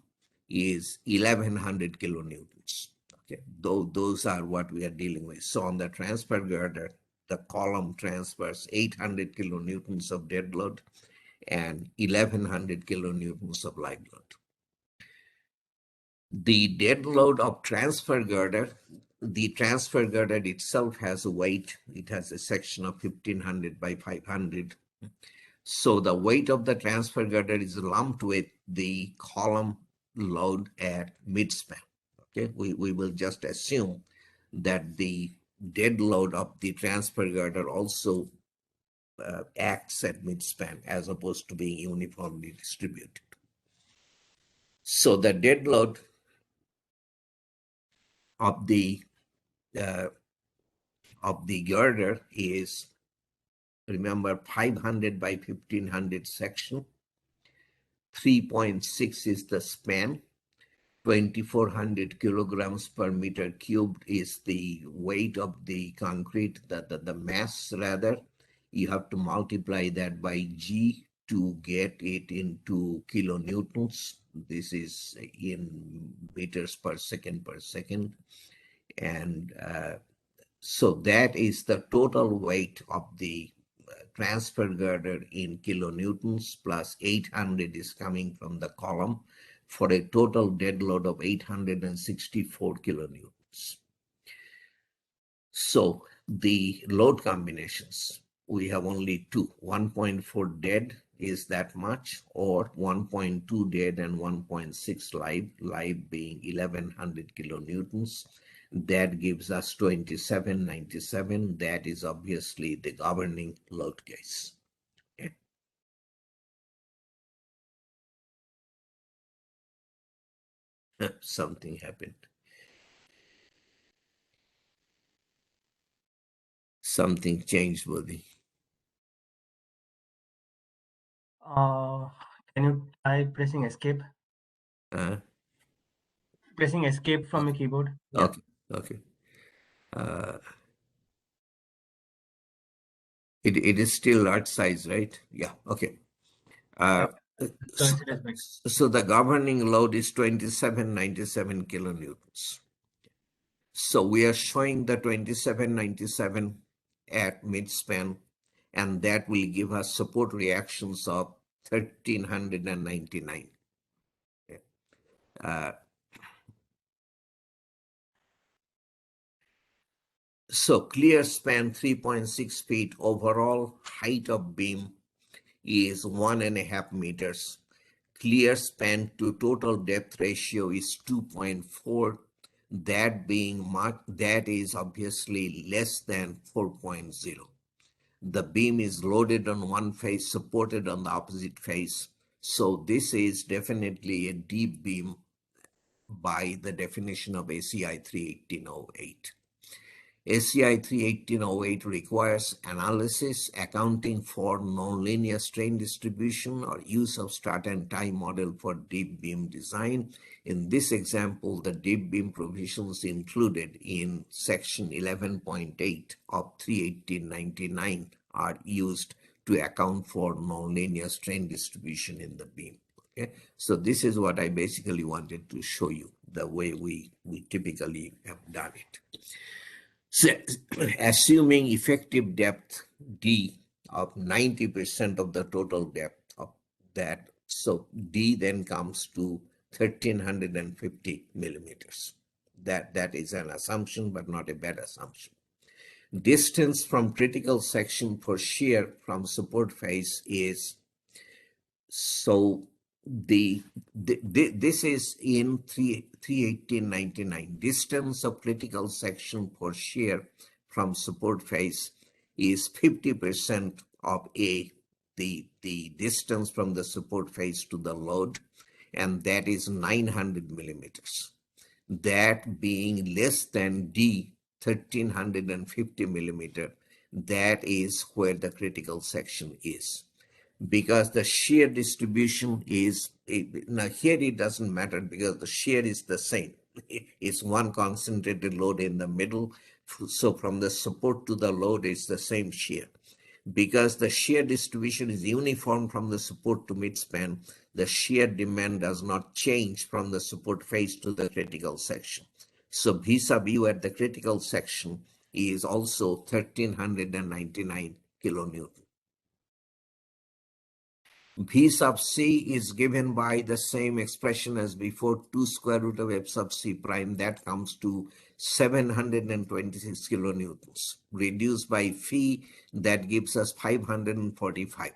is 1100 kilonewtons. Okay, those are what we are dealing with. So on the transfer girder, the column transfers 800 kilonewtons of dead load and 1100 kilonewtons of live load. The dead load of transfer girder, the transfer girder itself has a weight. It has a section of 1500 by 500. So the weight of the transfer girder is lumped with the column load at midspan. Okay, we will just assume that the dead load of the transfer girder also acts at midspan as opposed to being uniformly distributed. So the dead load of the girder is, remember, 500 by 1500 section. 3.6 is the span. 2400 kilograms per meter cubed is the weight of the concrete, the mass rather. You have to multiply that by G to get it into kilonewtons. This is in meters per second per second. And so that is the total weight of the transfer girder in kilonewtons, plus 800 is coming from the column, for a total dead load of 864 kilonewtons. So the load combinations, we have only two. 1.4 dead is that much, or 1.2 dead and 1.6 live being 1100 kilonewtons. That gives us 2797. That is obviously the governing load case. Okay. Something happened. Something changed, Bodhi. Uh, can you try pressing escape? Uh, pressing escape from your keyboard. Yeah. Okay, okay. Uh, it is still large size, right? Yeah, okay. Uh, Yep. It's so, considered as big. so the governing load is 2797 kilonewtons. So we are showing the 2797 at midspan, and that will give us support reactions of 1399. Uh, so clear span 3.6 feet, overall height of beam is 1.5 meters. Clear span to total depth ratio is 2.4. That is obviously less than 4.0. The beam is loaded on one face, supported on the opposite face. So this is definitely a deep beam by the definition of ACI 31808. ACI 31808 requires analysis, accounting for nonlinear strain distribution, or use of strata and tie model for deep beam design. In this example, the deep beam provisions included in section 11.8 of 31899 are used to account for nonlinear strain distribution in the beam. Okay, so this is what I basically wanted to show you, the way we typically have done it. So, assuming effective depth D of 90% of the total depth of that, so D then comes to 1350 millimeters. That is an assumption, but not a bad assumption. Distance from critical section for shear from support face is, so this is in 31899. Distance of critical section for shear from support face is 50% of the distance from the support face to the load, and that is 900 millimeters. That being less than D, 1350 millimeter, that is where the critical section is, because the shear distribution is, now here it doesn't matter because the shear is the same. It's one concentrated load in the middle. So from the support to the load, it's the same shear. Because the shear distribution is uniform from the support to midspan, the shear demand does not change from the support face to the critical section. So V sub U at the critical section is also 1399 kilonewton. V sub c is given by the same expression as before, 2 square root of f sub c prime. That comes to 726 kilonewtons. Reduced by phi, that gives us 545.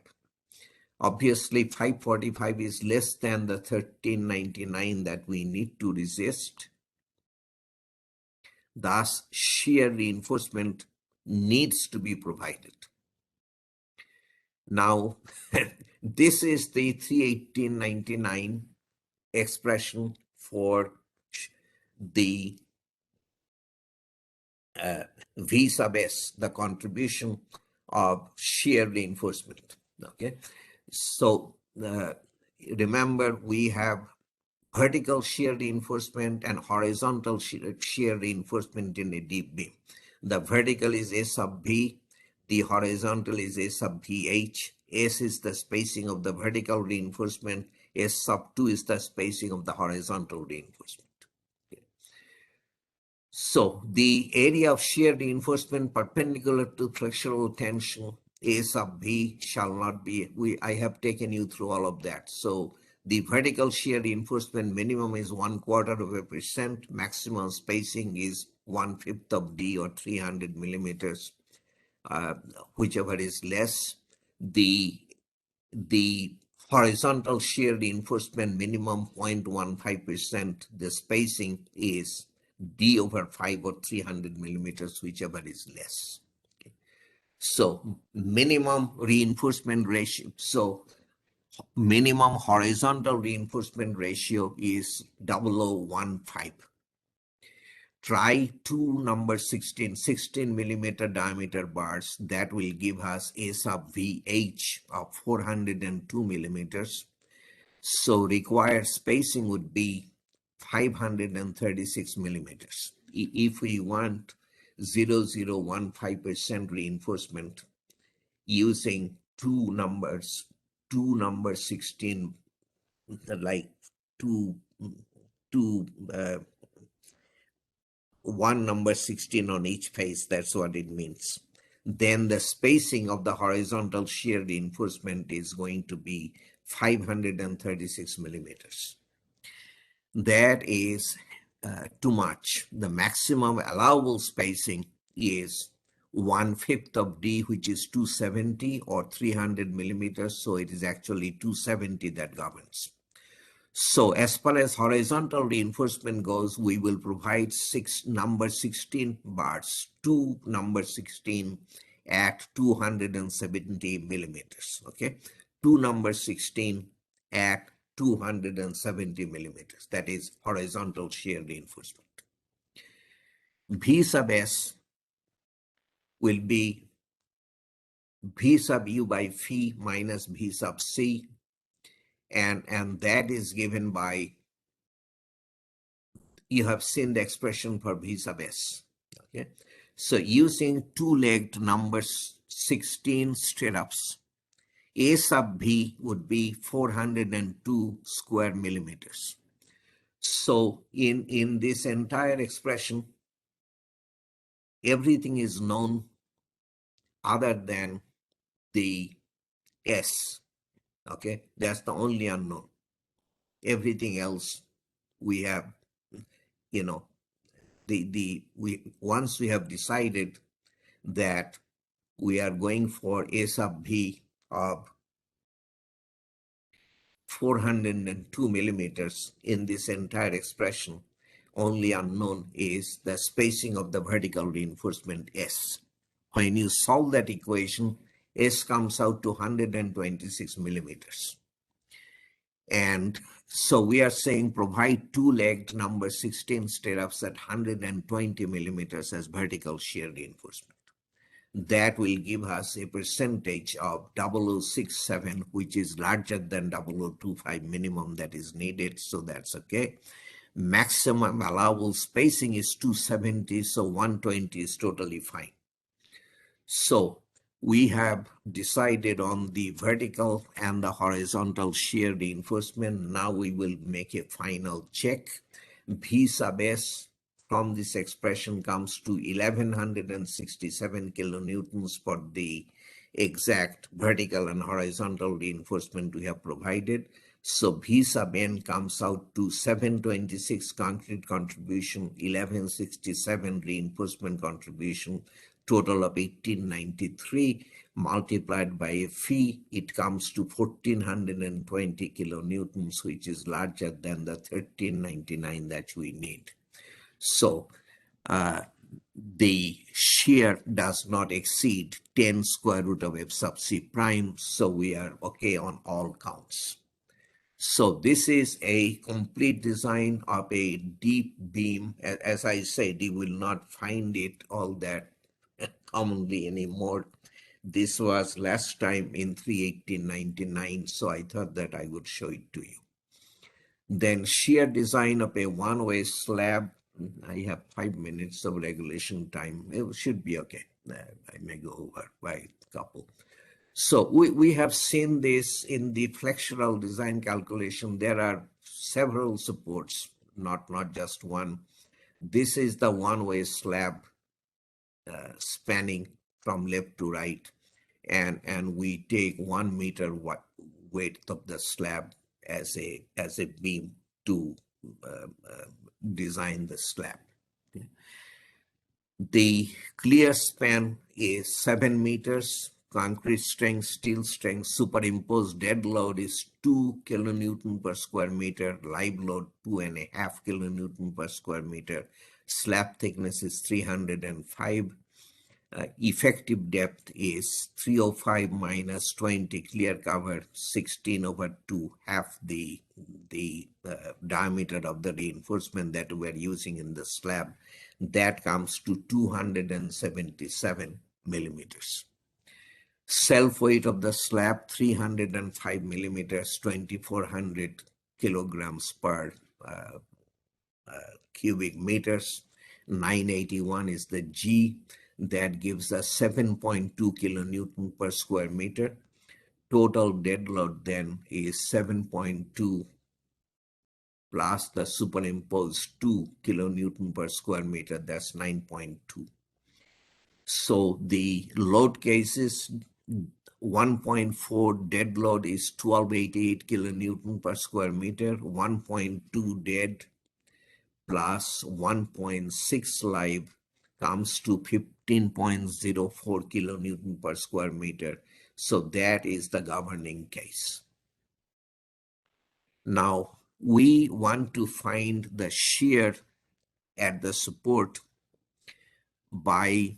Obviously, 545 is less than the 1399 that we need to resist. Thus, shear reinforcement needs to be provided. Now, this is the 31899 expression for the V sub S, the contribution of shear reinforcement. Okay, so remember, we have vertical shear reinforcement and horizontal shear reinforcement in a deep beam. The vertical is A sub B, the horizontal is A sub BH. S is the spacing of the vertical reinforcement, S sub 2 is the spacing of the horizontal reinforcement. So the area of shear reinforcement perpendicular to flexural tension, A sub B, shall not be, I have taken you through all of that. So the vertical shear reinforcement minimum is 0.25%, maximum spacing is 1/5 of D or 300 millimeters, whichever is less. The horizontal shear reinforcement minimum 0.15%, the spacing is D over 5 or 300 millimeters, whichever is less. Okay. So minimum reinforcement ratio, so minimum horizontal reinforcement ratio is 0015. Try two number 16 millimeter diameter bars. That will give us A sub VH of 402 millimeters. So required spacing would be 536 millimeters. If we want 0.015% reinforcement using two number 16, like two, two one number 16 on each face, that's what it means. Then the spacing of the horizontal shear reinforcement is going to be 536 millimeters. That is too much. The maximum allowable spacing is 1/5 of D, which is 270 or 300 millimeters. So it is actually 270 that governs. So as far as horizontal reinforcement goes, we will provide number 16 bars, two number 16 at 270 millimeters, okay? Two number 16 at 270 millimeters. That is horizontal shear reinforcement. V sub S will be V sub U by phi minus V sub C, and that is given by, you have seen the expression for V sub S. Okay, so using two-legged numbers 16 stirrups, A sub V would be 402 square millimeters. So in this entire expression, everything is known other than the S. Okay, that's the only unknown. Everything else we have, you know, once we have decided that we are going for A sub V of 402 millimeters in this entire expression, only unknown is the spacing of the vertical reinforcement S. When you solve that equation, S comes out to 126 millimeters. And so we are saying provide two-legged number 16 stirrups at 120 millimeters as vertical shear reinforcement. That will give us a percentage of 0067, which is larger than 0025 minimum that is needed, so that's okay. Maximum allowable spacing is 270, so 120 is totally fine. So we have decided on the vertical and the horizontal shear reinforcement. Now we will make a final check. V sub S from this expression comes to 1167 kilonewtons for the exact vertical and horizontal reinforcement we have provided. So V sub N comes out to 726 concrete contribution, 1167 reinforcement contribution, total of 1893, multiplied by a phi, it comes to 1420 kilonewtons, which is larger than the 1399 that we need. So the shear does not exceed 10 square root of f sub c prime, so we are okay on all counts. So this is a complete design of a deep beam. As I said, you will not find it all that commonly anymore. This was last time in 31899, so I thought that I would show it to you. Then shear design of a one-way slab. I have 5 minutes of regulation time. It should be okay. I may go over by a couple. So we have seen this in the flexural design calculation. There are several supports, not just one. This is the one-way slab spanning from left to right, and we take 1 meter weight of the slab as a beam to design the slab. The clear span is 7 meters. Concrete strength, steel strength, superimposed dead load is 2 kilonewton per square meter. Live load 2.5 kilonewton per square meter. Slab thickness is 305. Effective depth is 305 minus 20, clear cover 16/2, half the diameter of the reinforcement that we're using in the slab. That comes to 277 millimeters. Self weight of the slab 305 millimeters, 2400 kilograms per cubic meters. 981 is the G. That gives us 7.2 kilonewton per square meter. Total dead load then is 7.2 plus the superimposed 2 kilonewton per square meter. That's 9.2. So the load cases, 1.4 dead load is 1288 kilonewton per square meter. 1.2 dead plus 1.6 live comes to 15.04 kilonewton per square meter. So that is the governing case. Now we want to find the shear at the support by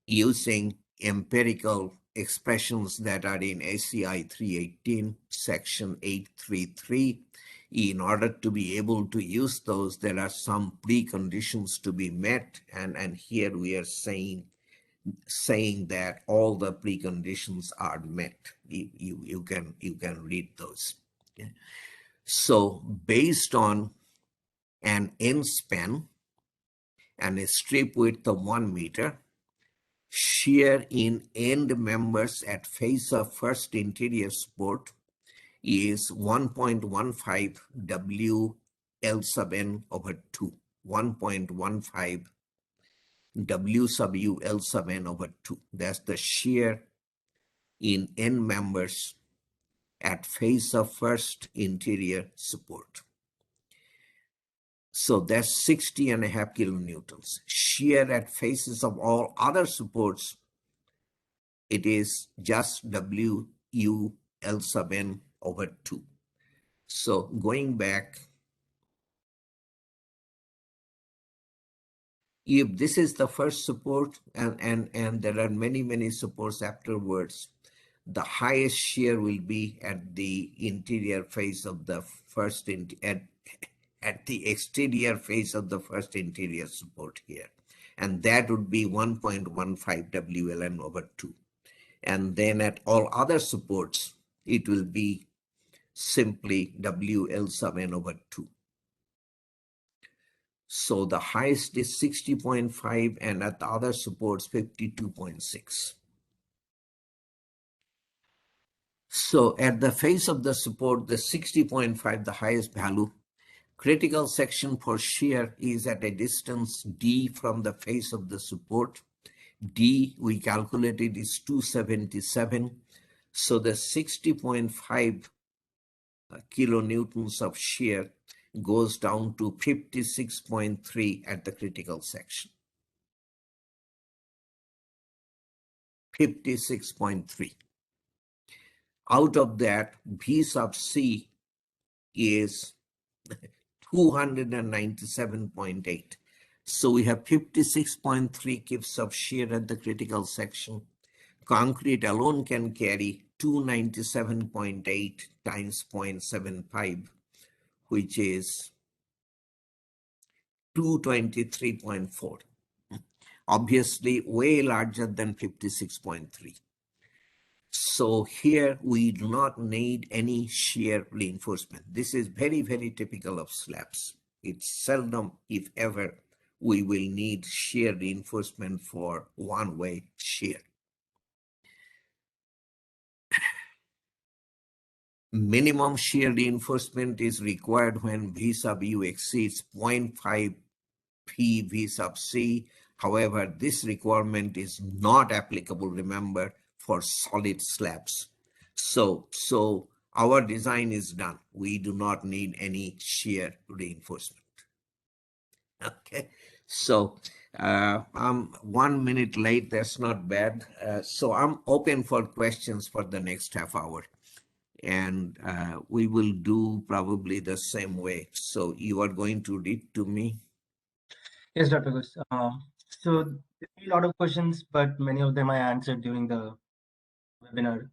using empirical expressions that are in ACI 318, section 833. In order to be able to use those, there are some preconditions to be met, and here we are saying that all the preconditions are met. You can read those. Okay. So based on an end span and a strip width of 1 meter, shear in end members at face of first interior support is 1.15 W L sub n over 2. 1.15 W sub U L sub n over 2. That's the shear in end members at face of first interior support. So that's 60.5 kilonewtons. Shear at faces of all other supports, it is just W U L sub n over 2. So going back, if this is the first support and there are many supports afterwards, the highest shear will be at the interior face of the first at the exterior face of the first interior support here, and that would be 1.15 WLN over 2. And then at all other supports, it will be simply WL sub n over 2. So the highest is 60.5 and at the other supports 52.6. So at the face of the support, the 60.5, the highest value. Critical section for shear is at a distance D from the face of the support. D, we calculated, is 277. So the 60.5 kilonewtons of shear goes down to 56.3 at the critical section. 56.3. Out of that, V sub C is 297.8. So we have 56.3 kips of shear at the critical section. Concrete alone can carry 297.8 times 0.75, which is 223.4. Obviously way larger than 56.3. So here we do not need any shear reinforcement. This is very typical of slabs. It's seldom, if ever, we will need shear reinforcement for one-way shear. Minimum shear reinforcement is required when V sub U exceeds 0.5 P V sub C. However, this requirement is not applicable, remember, for solid slabs. So our design is done. We do not need any shear reinforcement. Okay, so I'm 1 minute late. That's not bad. So I'm open for questions for the next half hour. And we will do probably the same way. So you are going to read to me? Yes, Dr. Ghosh. So there are a lot of questions, but many of them I answered during the webinar.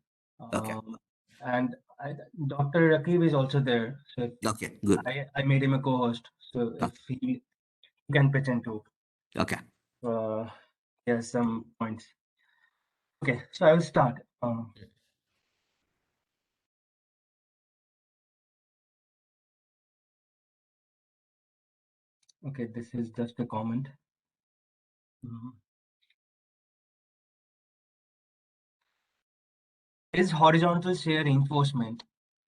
Okay. And Dr. Rakib is also there. So Okay, good. I made him a co-host. So if he can pretend to Okay. yes, some points. Okay, so I will start. Okay, this is just a comment. Mhm. Is horizontal shear reinforcement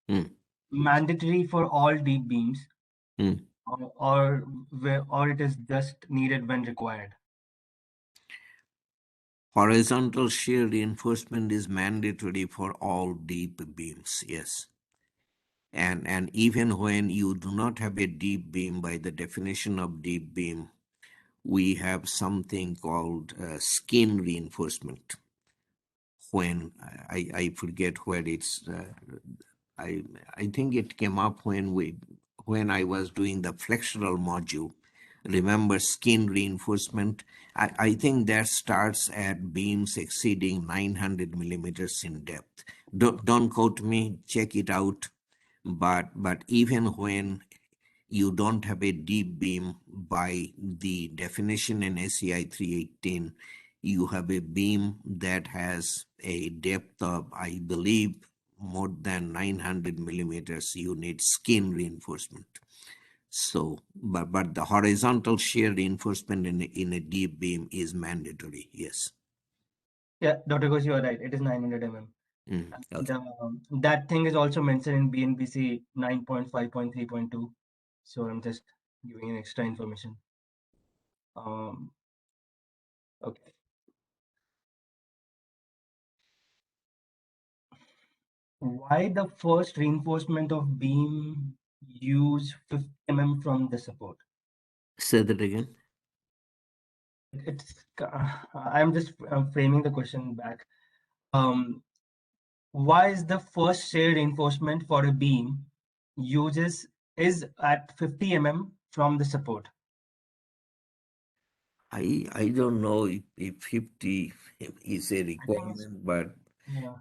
Hmm, mandatory for all deep beams, hmm. or it is just needed when required? Horizontal shear reinforcement is mandatory for all deep beams, yes. And even when you do not have a deep beam, by the definition of deep beam, we have something called skin reinforcement. When I forget where it's, I I think it came up when I was doing the flexural module. Remember skin reinforcement? I think that starts at beams exceeding 900 millimeters in depth. Don't quote me, check it out. But even when you don't have a deep beam by the definition in SEI 318, you have a beam that has a depth of, I believe, more than 900 millimeters. You need skin reinforcement. So, but the horizontal shear reinforcement in a deep beam is mandatory. Yes. Yeah, Dr. Ghosh, you are right. It is 900 mm. And Okay. that thing is also mentioned in BNBC 9.5.3.2. So I'm just giving an extra information. Um, okay. Why the first reinforcement of beam use 50 mm from the support? Say that again. It's I'm just framing the question back. Um, why is the first shear reinforcement for a beam uses is at 50 mm from the support? I don't know if 50 is a I think it's requirement, but yeah.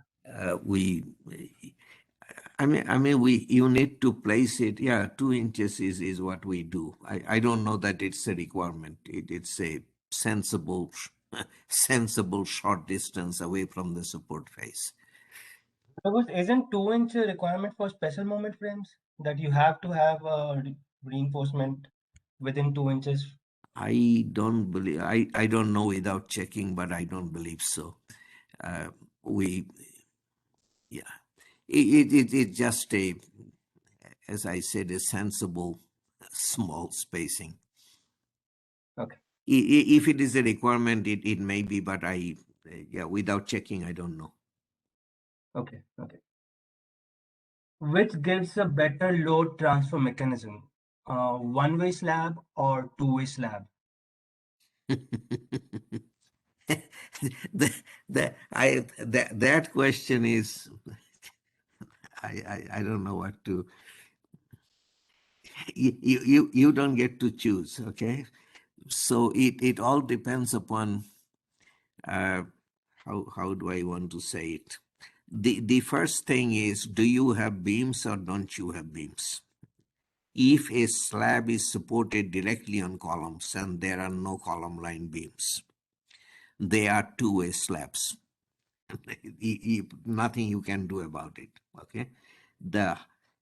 we I mean we you need to place it. Yeah, 2 inches is what we do. I don't know that it's a requirement. It's a sensible sensible short distance away from the support face. Because isn't 2 inch a requirement for special moment frames that you have to have reinforcement within 2 inches? I don't know without checking, but I don't believe so. Uh, we yeah, it's just a, as I said, a sensible small spacing. Okay, If it is a requirement, it may be, but yeah, without checking, I don't know. okay. Which gives a better load transfer mechanism? One-way slab or two-way slab? That question is, I don't know what to, you don't get to choose, okay? So it all depends upon, uh, how do I want to say it? The first thing is, do you have beams or don't you have beams? If a slab is supported directly on columns and there are no column line beams, they are two-way slabs. Nothing you can do about it. Okay, the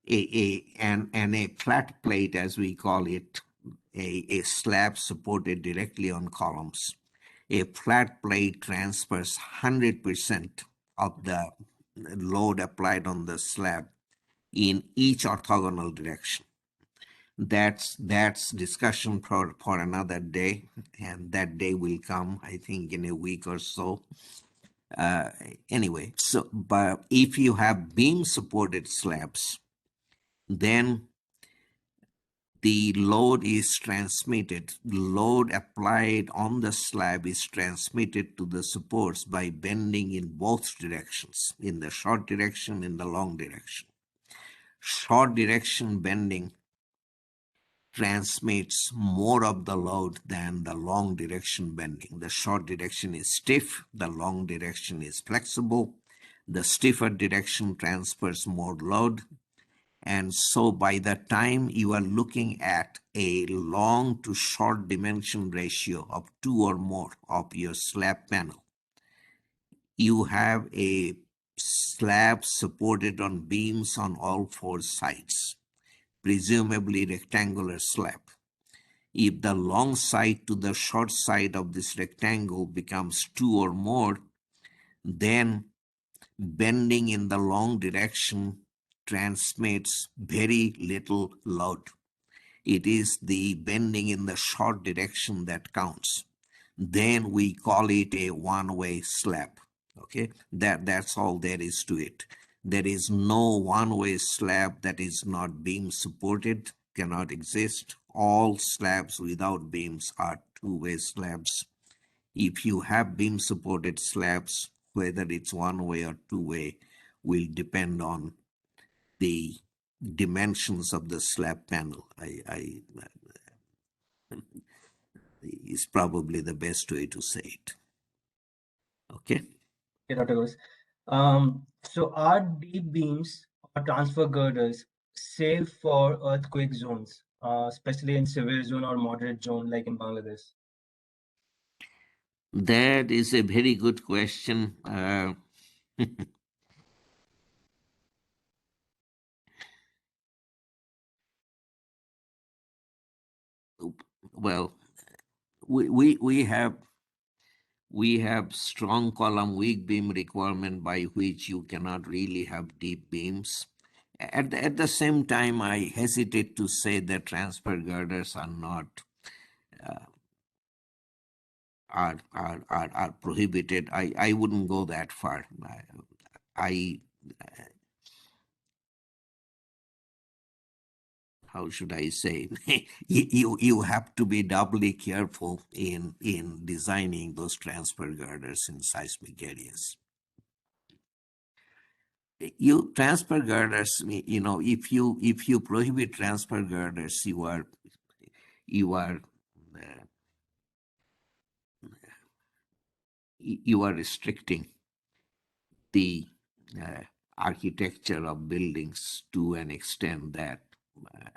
and a flat plate, as we call it, a slab supported directly on columns. A flat plate transfers 100% of the load applied on the slab in each orthogonal direction. That's discussion for another day, and that day will come, I think, in a week or so. uh, anyway, so but if you have beam supported slabs, then the load is transmitted. Load applied on the slab is transmitted to the supports by bending in both directions, in the short direction, in the long direction. Short direction bending transmits more of the load than the long direction bending. The short direction is stiff, the long direction is flexible. The stiffer direction transfers more load. And so by the time you are looking at a long to short dimension ratio of 2 or more of your slab panel, you have a slab supported on beams on all four sides, presumably rectangular slab. If the long side to the short side of this rectangle becomes 2 or more, then bending in the long direction transmits very little load. It is the bending in the short direction that counts. Then we call it a one-way slab. Okay, that's all there is to it. There is no one-way slab that is not beam supported, cannot exist. All slabs without beams are two-way slabs. If you have beam supported slabs, whether it's one way or two way, will depend on the dimensions of the slab panel. Is probably the best way to say it. Okay. Okay, Dr. Ghosh. So are deep beams or transfer girders safe for earthquake zones, especially in severe zone or moderate zone like in Bangladesh? That is a very good question. Well, we have strong column weak beam requirement by which you cannot really have deep beams. At the same time, I hesitate to say that transfer girders are not are prohibited. I wouldn't go that far. I how should I say? You have to be doubly careful in designing those transfer girders in seismic areas. You transfer girders, if you prohibit transfer girders, you are uh, you are restricting the uh, architecture of buildings to an extent that uh,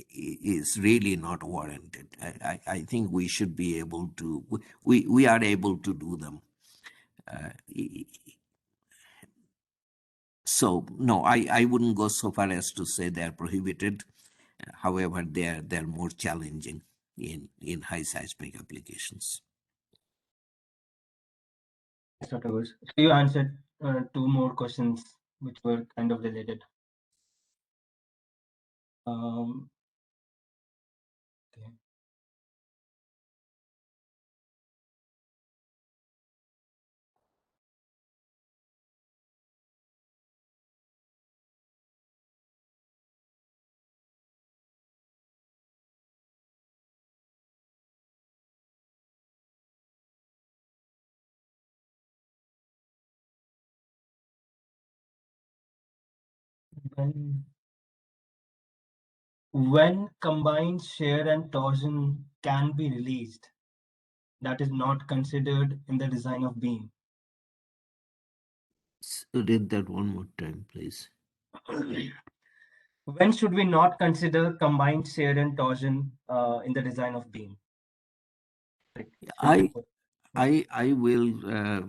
is really not warranted. I think we should be able to, we are able to do them. So no, I wouldn't go so far as to say they're prohibited. However, they're more challenging in high seismic applications. Yes, Dr. Ghosh. So you answered two more questions which were kind of related. Um, okay. When, when combined shear and torsion can be released, that is not considered in the design of beam. Read that one more time, please. When should we not consider combined shear and torsion in the design of beam? Like, should we I put, yeah.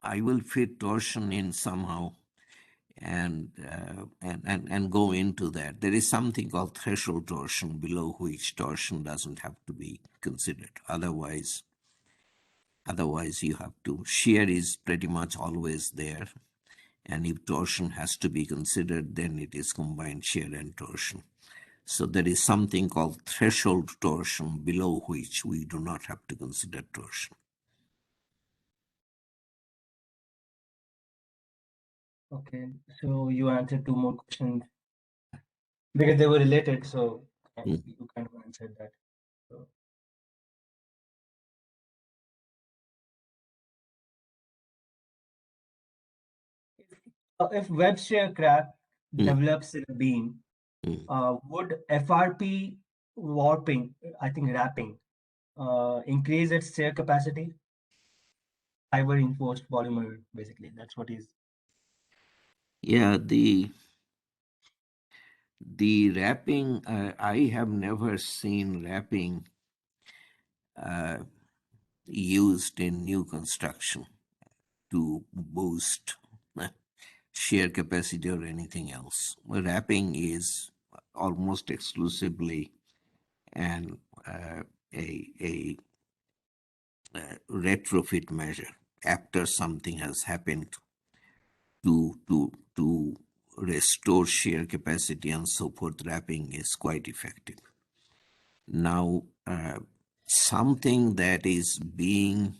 I will fit torsion in somehow and go into that. There is something called threshold torsion below which torsion doesn't have to be considered. Otherwise you have to. Shear is pretty much always there, and if torsion has to be considered, then it is combined shear and torsion. So there is something called threshold torsion below which we do not have to consider torsion. Okay, so you answered two more questions because they were related, so Mm. you kind of answered that. So, if web shear crack Mm. develops in a beam, Mm. would FRP warping, I think wrapping, increase its shear capacity? Fiber reinforced polymer, basically. That's what is. Yeah, the wrapping, I have never seen wrapping uh, used in new construction to boost shear capacity or anything else. Wrapping is almost exclusively and a retrofit measure after something has happened to restore shear capacity and so forth, wrapping is quite effective. Now, something that is being,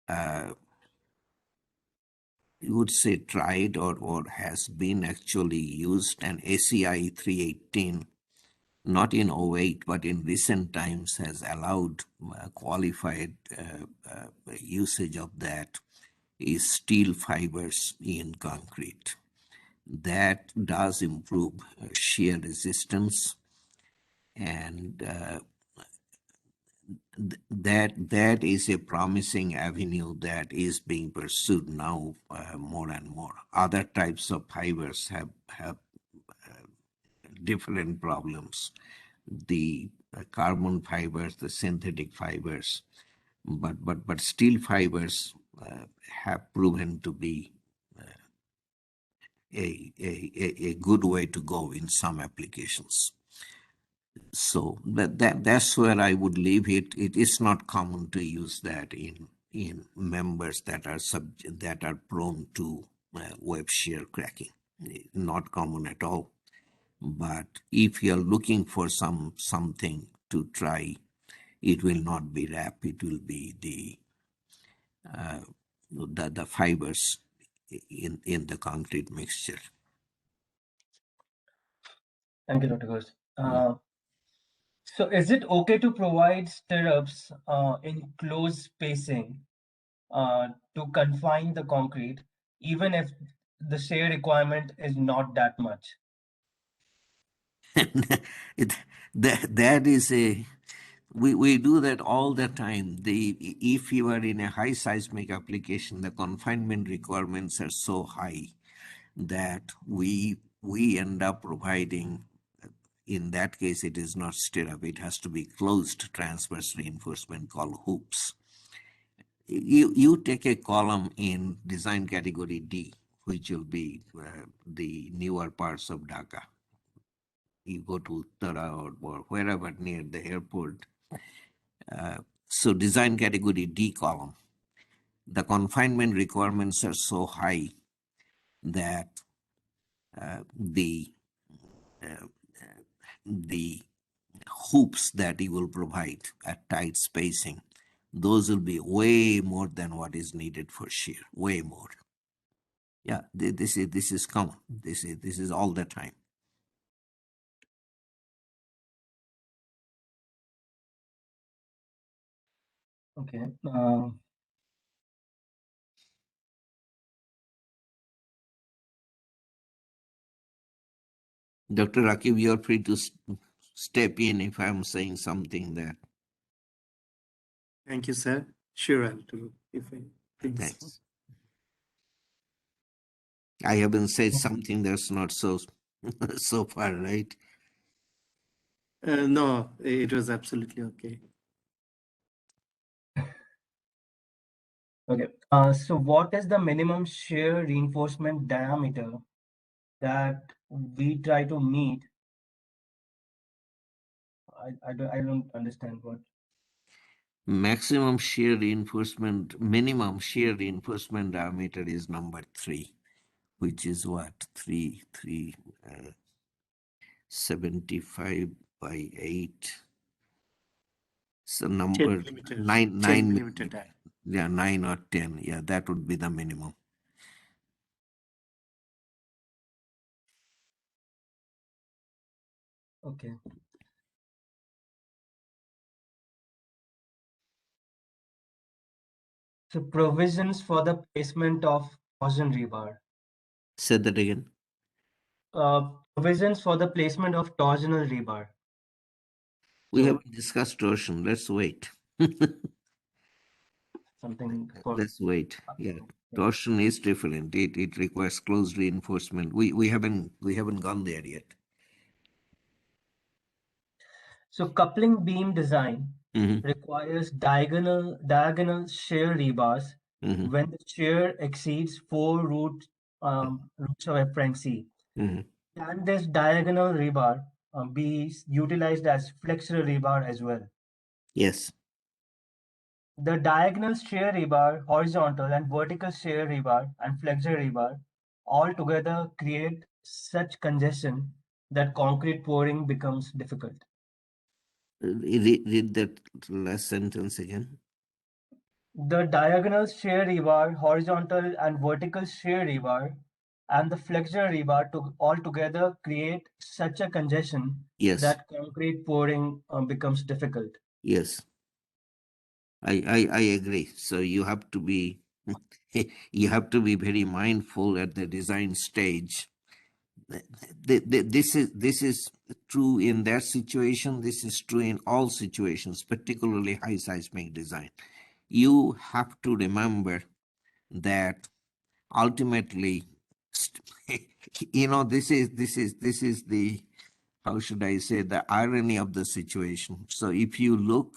you would say, tried or has been actually used, and ACI 318, not in '08, but in recent times, has allowed qualified usage of that, is steel fibers in concrete. That does improve shear resistance, and that is a promising avenue that is being pursued now more and more. Other types of fibers have different problems. The carbon fibers, the synthetic fibers, but steel fibers have proven to be a good way to go in some applications. So that's where I would leave it. It is not common to use that in members that are prone to web shear cracking. Not common at all. But if you're looking for something to try, it will not be wrap. It will be the fibers in the concrete mixture. Thank you, Dr. Ghosh. Mm. So is it okay to provide stirrups in closed spacing to confine the concrete, even if the shear requirement is not that much? it, that is a we do that all the time. If you are in a high seismic application, the confinement requirements are so high that we end up providing. In that case, it is not stirrup; it has to be closed transverse reinforcement called hoops. You take a column in design category D, which will be the newer parts of Dhaka. You go to Uttara or wherever near the airport. So design category D column, the confinement requirements are so high that the the hoops that you will provide at tight spacing, those will be way more than what is needed for shear, way more. Yeah, this is common. This is all the time. Okay. Dr. Rakib, you're free to step in if I'm saying something that. Thank you, sir. Sure, I'll do if I think so. Thanks. I haven't said something that's not so so far, right? No, it was absolutely okay. Okay. So what is the minimum shear reinforcement diameter that we try to meet? I don't understand what. Minimum shear reinforcement diameter is number 3, which is what? 75 by 8. So 10 number millimeter, 9, 10 9 millimeter millimeter. die. Yeah, 9 or 10. Yeah, that would be the minimum. Okay. So provisions for the placement of torsion rebar. Say that again. Provisions for the placement of torsional rebar. We So haven't discussed torsion. Let's wait. something for. Let's wait. Yeah. Yeah. Torsion is different. It requires close reinforcement. We haven't gone there yet. So coupling beam design Hmm. requires diagonal shear rebars Hmm. when the shear exceeds 4 roots of FMC. Hmm. Can this diagonal rebar be utilized as flexural rebar as well. Yes. The diagonal shear rebar, horizontal and vertical shear rebar, and flexure rebar all together create such congestion that concrete pouring becomes difficult. Read that last sentence again. The diagonal shear rebar, horizontal and vertical shear rebar, and the flexure rebar all together create such a congestion Yes. that concrete pouring becomes difficult. Yes. I agree. So you have to be you have to be very mindful at the design stage. This is true in that situation. This is true in all situations, particularly high seismic design. You have to remember that ultimately, this is the, how should I say, the irony of the situation. So if you look,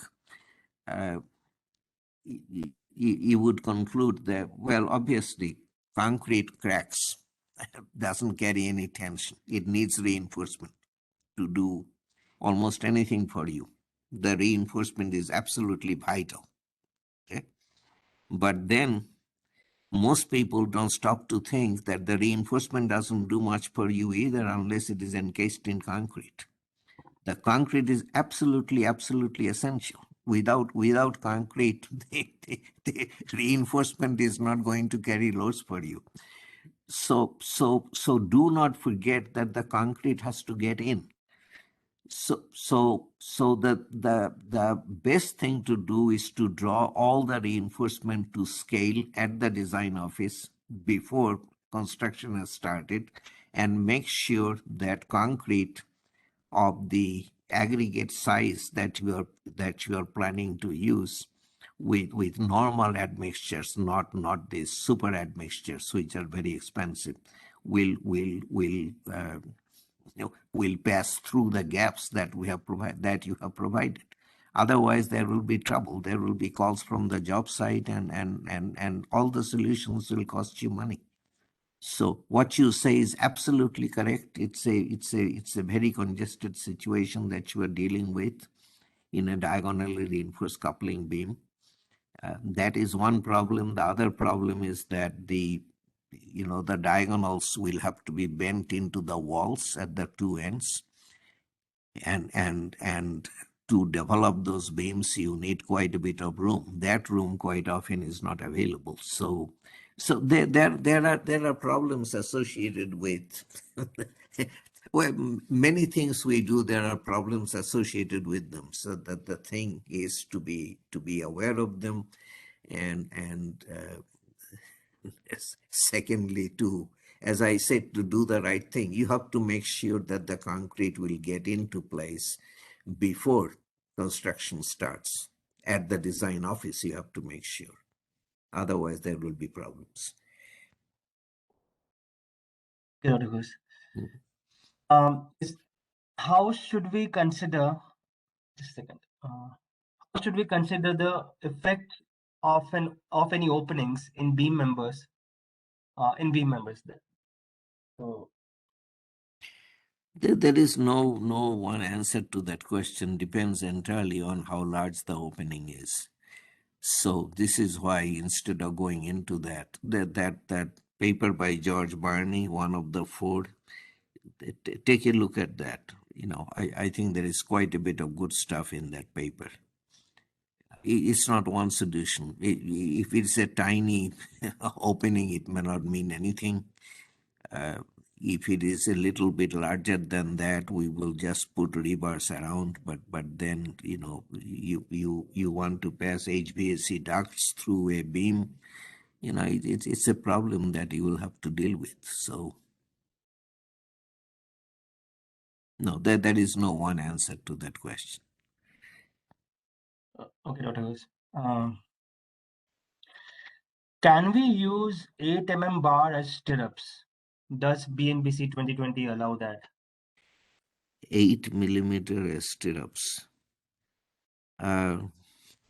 uh, you would conclude that, well, obviously, concrete cracks doesn't carry any tension. It needs reinforcement to do almost anything for you. The reinforcement is absolutely vital. Okay? But then most people don't stop to think that the reinforcement doesn't do much for you either unless it is encased in concrete. The concrete is absolutely, absolutely essential. Without concrete, the reinforcement is not going to carry loads for you. So do not forget that the concrete has to get in. So the best thing to do is to draw all the reinforcement to scale at the design office before construction has started, and make sure that concrete of the aggregate size that you are planning to use with normal admixtures, not these super admixtures which are very expensive, will pass through the gaps that you have provided. Otherwise, there will be trouble. There will be calls from the job site, and all the solutions will cost you money. So what you say is absolutely correct. It's a very congested situation that you are dealing with in a diagonally reinforced coupling beam. That is one problem. The other problem is that the diagonals will have to be bent into the walls at the two ends, and to develop those beams you need quite a bit of room. That room quite often is not available. So there are problems associated with well, many things we do, there are problems associated with them. So that the thing is to be aware of them, and secondly, as I said, to do the right thing, you have to make sure that the concrete will get into place before construction starts. At the design office, you have to make sure. Otherwise, there will be problems. Okay, Dr. Ghosh. Mhm. How should we consider, just a second, how should we consider the effect of any openings in beam members there? So There is no one answer to that question. Depends entirely on how large the opening is. So this is why, instead of going into that paper by George Barney, one of the four, take a look at that. I think there is quite a bit of good stuff in that paper. It's not one solution. If it's a tiny opening, it may not mean anything. If it is a little bit larger than that, we will just put rebars around. But then you want to pass HVAC ducts through a beam. It's a problem that you will have to deal with. So no, there is no one answer to that question. okay, Dr. Ghosh. Can we use 8 bar as stirrups? Does BNBC 2020 allow that? 8 mm stirrups. Uh,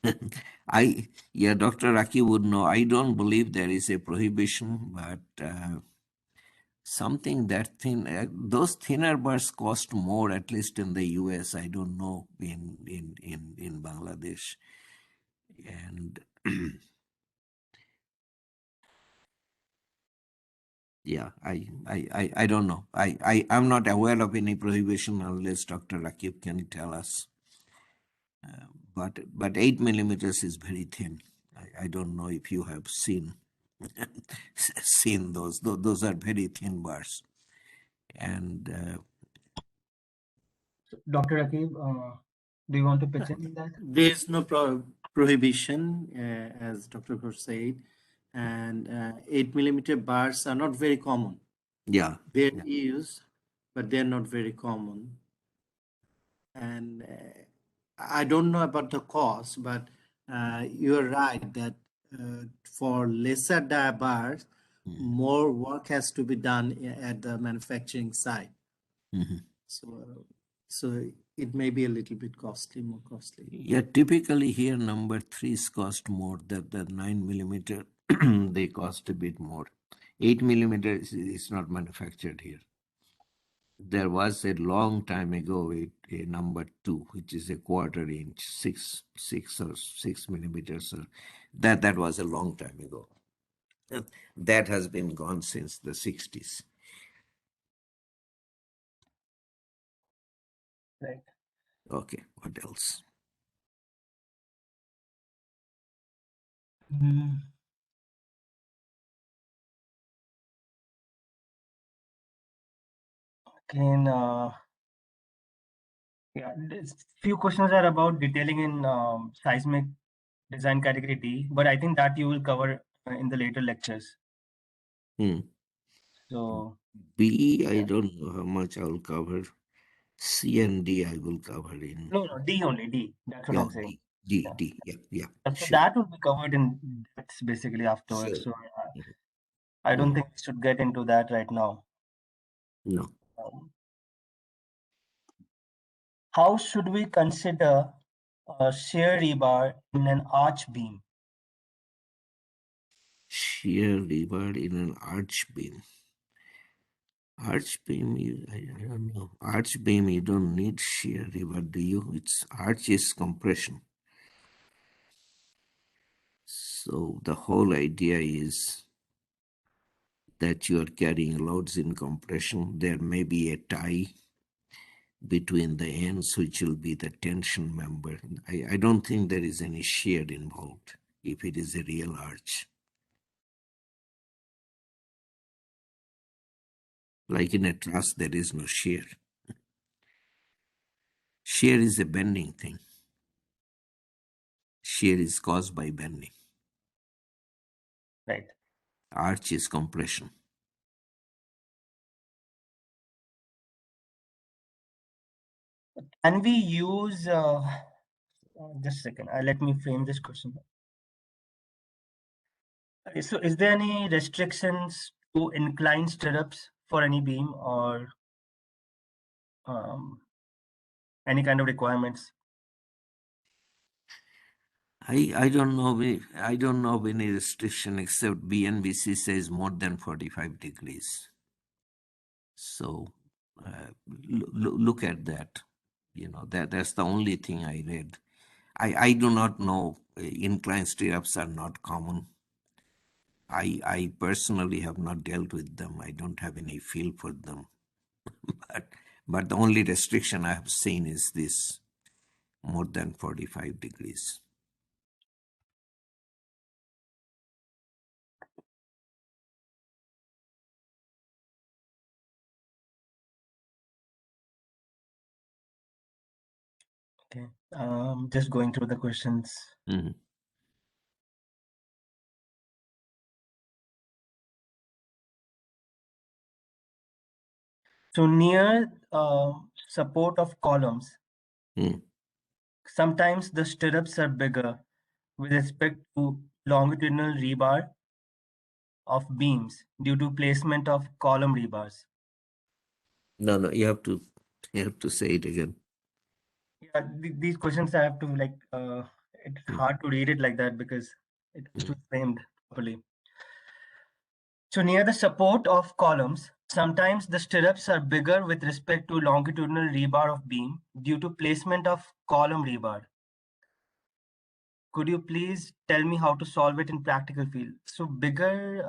Dr. Raki would know. I don't believe there is a prohibition, but something that thin. Those thinner bars cost more, at least in the US. I don't know in Bangladesh. And yeah, I don't know. I'm not aware of any prohibition unless Dr. Rakib can tell us. But 8 millimeters is very thin. I don't know if you have seen seen those. Those are very thin bars. And Dr. Rakib, do you want to pitch in that? There is no prohibition, as Dr. Ghosh said, and 8 millimeter bars are not very common. yeah, They're yeah. used, but they're not very common. And I don't know about the cost, but you're right that for lesser dia bars, Mhm, more work has to be done at the manufacturing site. mhm. So it may be a little bit costly, more costly. Yeah, typically here number threes cost more than the 9 millimeter. They cost a bit more. 8 millimeter is not manufactured here. There was a long time ago a number two, which is a quarter inch, 6 millimeters. That was a long time ago. That has been gone since the 60s. Right. Okay, what else? Mm, Again, yeah, few questions are about detailing in seismic design category D, but I think that you will cover in the later lectures. Hmm. So, B, I yeah. don't know how much I'll cover. C and D, I will cover in. No, D only, D. That's what Yeah, I'm saying. D, Yeah. D. Yeah, yeah, So sure, that will be covered in depth basically afterwards. sure. So I don't Mhm. think we should get into that right now. No, Um, how should we consider a shear rebar in an arch beam? shear lever in an arch beam. Arch beam, I don't know. Arch beam, you don't need shear lever, do you? It's arch is compression. So the whole idea is that you are carrying loads in compression. There may be a tie between the ends, which will be the tension member. I don't think there is any shear involved if it is a real arch. Like in a truss, there is no shear. Shear is a bending thing. Shear is caused by bending. Right. Arch is compression. Can we use, just a second, let me frame this question. So is there any restrictions to inclined stirrups for any beam or um, any kind of requirements? I don't know. I don't know of any restriction except BNBC says more than 45 degrees. So look at that. You know that's the only thing I read. I do not know. Inclined stirrups are not common. I personally have not dealt with them. I don't have any feel for them. But the only restriction I have seen is this more than 45 degrees. Okay. Just going through the questions. Mhm. So near support of columns, Mm. sometimes the stirrups are bigger with respect to longitudinal rebar of beams due to placement of column rebars. No, you have to say it again. Yeah, these questions I have to like, it's Mm. hard to read it like that because it's Mm. too framed properly. So near the support of columns, Sometimes the stirrups are bigger with respect to longitudinal rebar of beam due to placement of column rebar. Could you please tell me how to solve it in practical field? So bigger,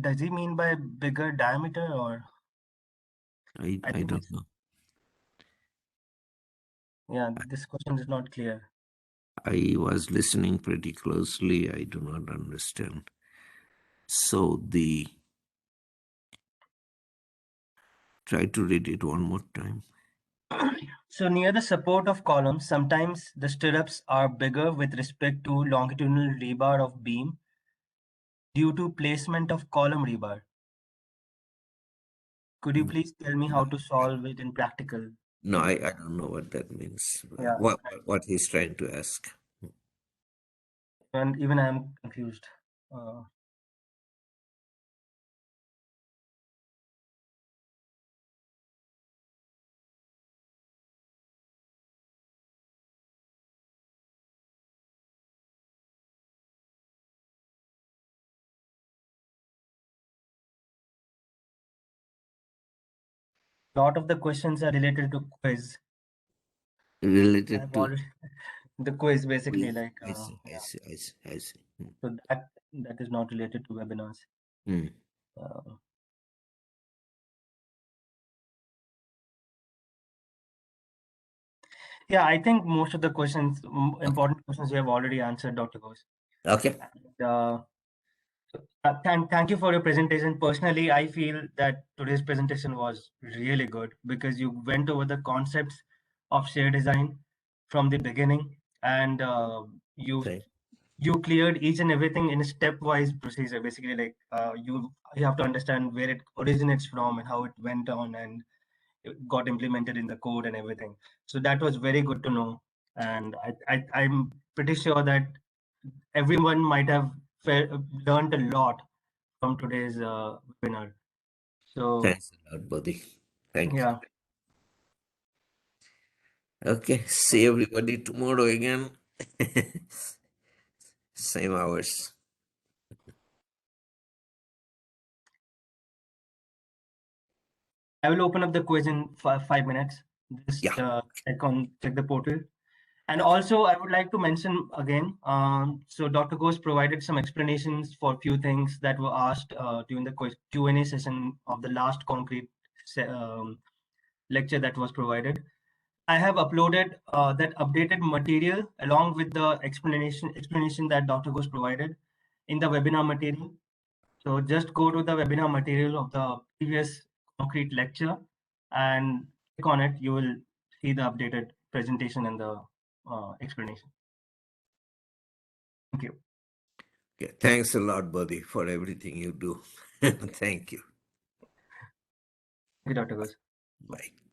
does he mean by bigger diameter, or I I think don't it's, know. yeah, this question is not clear. I was listening pretty closely. I do not understand. So the try to read it one more time. So near the support of columns, sometimes the stirrups are bigger with respect to longitudinal rebar of beam due to placement of column rebar. Could you No, please tell me how to solve it in practical no, field? I don't know what that means. Yeah, What he's trying to ask. and even I am confused. Uh, lot of the questions are related to quiz. Related I've to already the quiz basically, quiz. like I see, I yeah. see, I see, I see. So that is not related to webinars. Hmm. Uh, yeah, I think most of the questions, Okay. important questions, you have already answered, Dr. Ghosh. Okay. And, thank you for your presentation. Personally, I feel that today's presentation was really good because you went over the concepts of share design from the beginning, and Thank. you cleared each and everything in a stepwise procedure. Basically, like you have to understand where it originates from and how it went on and it got implemented in the code and everything. So that was very good to know, and I'm pretty sure that everyone might have learned a lot from today's webinar. So Thanks a lot, buddy. Thank you. yeah, Okay. See everybody tomorrow again. Same hours. I will open up the quiz in 5 minutes. Just Yeah. check the portal. And also, I would like to mention again, so Dr. Ghosh provided some explanations for a few things that were asked during the Q&A session of the last concrete lecture that was provided. I have uploaded that updated material along with the explanation that Dr. Ghosh provided in the webinar material. So just go to the webinar material of the previous concrete lecture and click on it. You will see the updated presentation and the explanation. Thank you. Okay. Thanks a lot, buddy, for everything you do. Thank you. Thank you, Dr. Ghosh. Bye.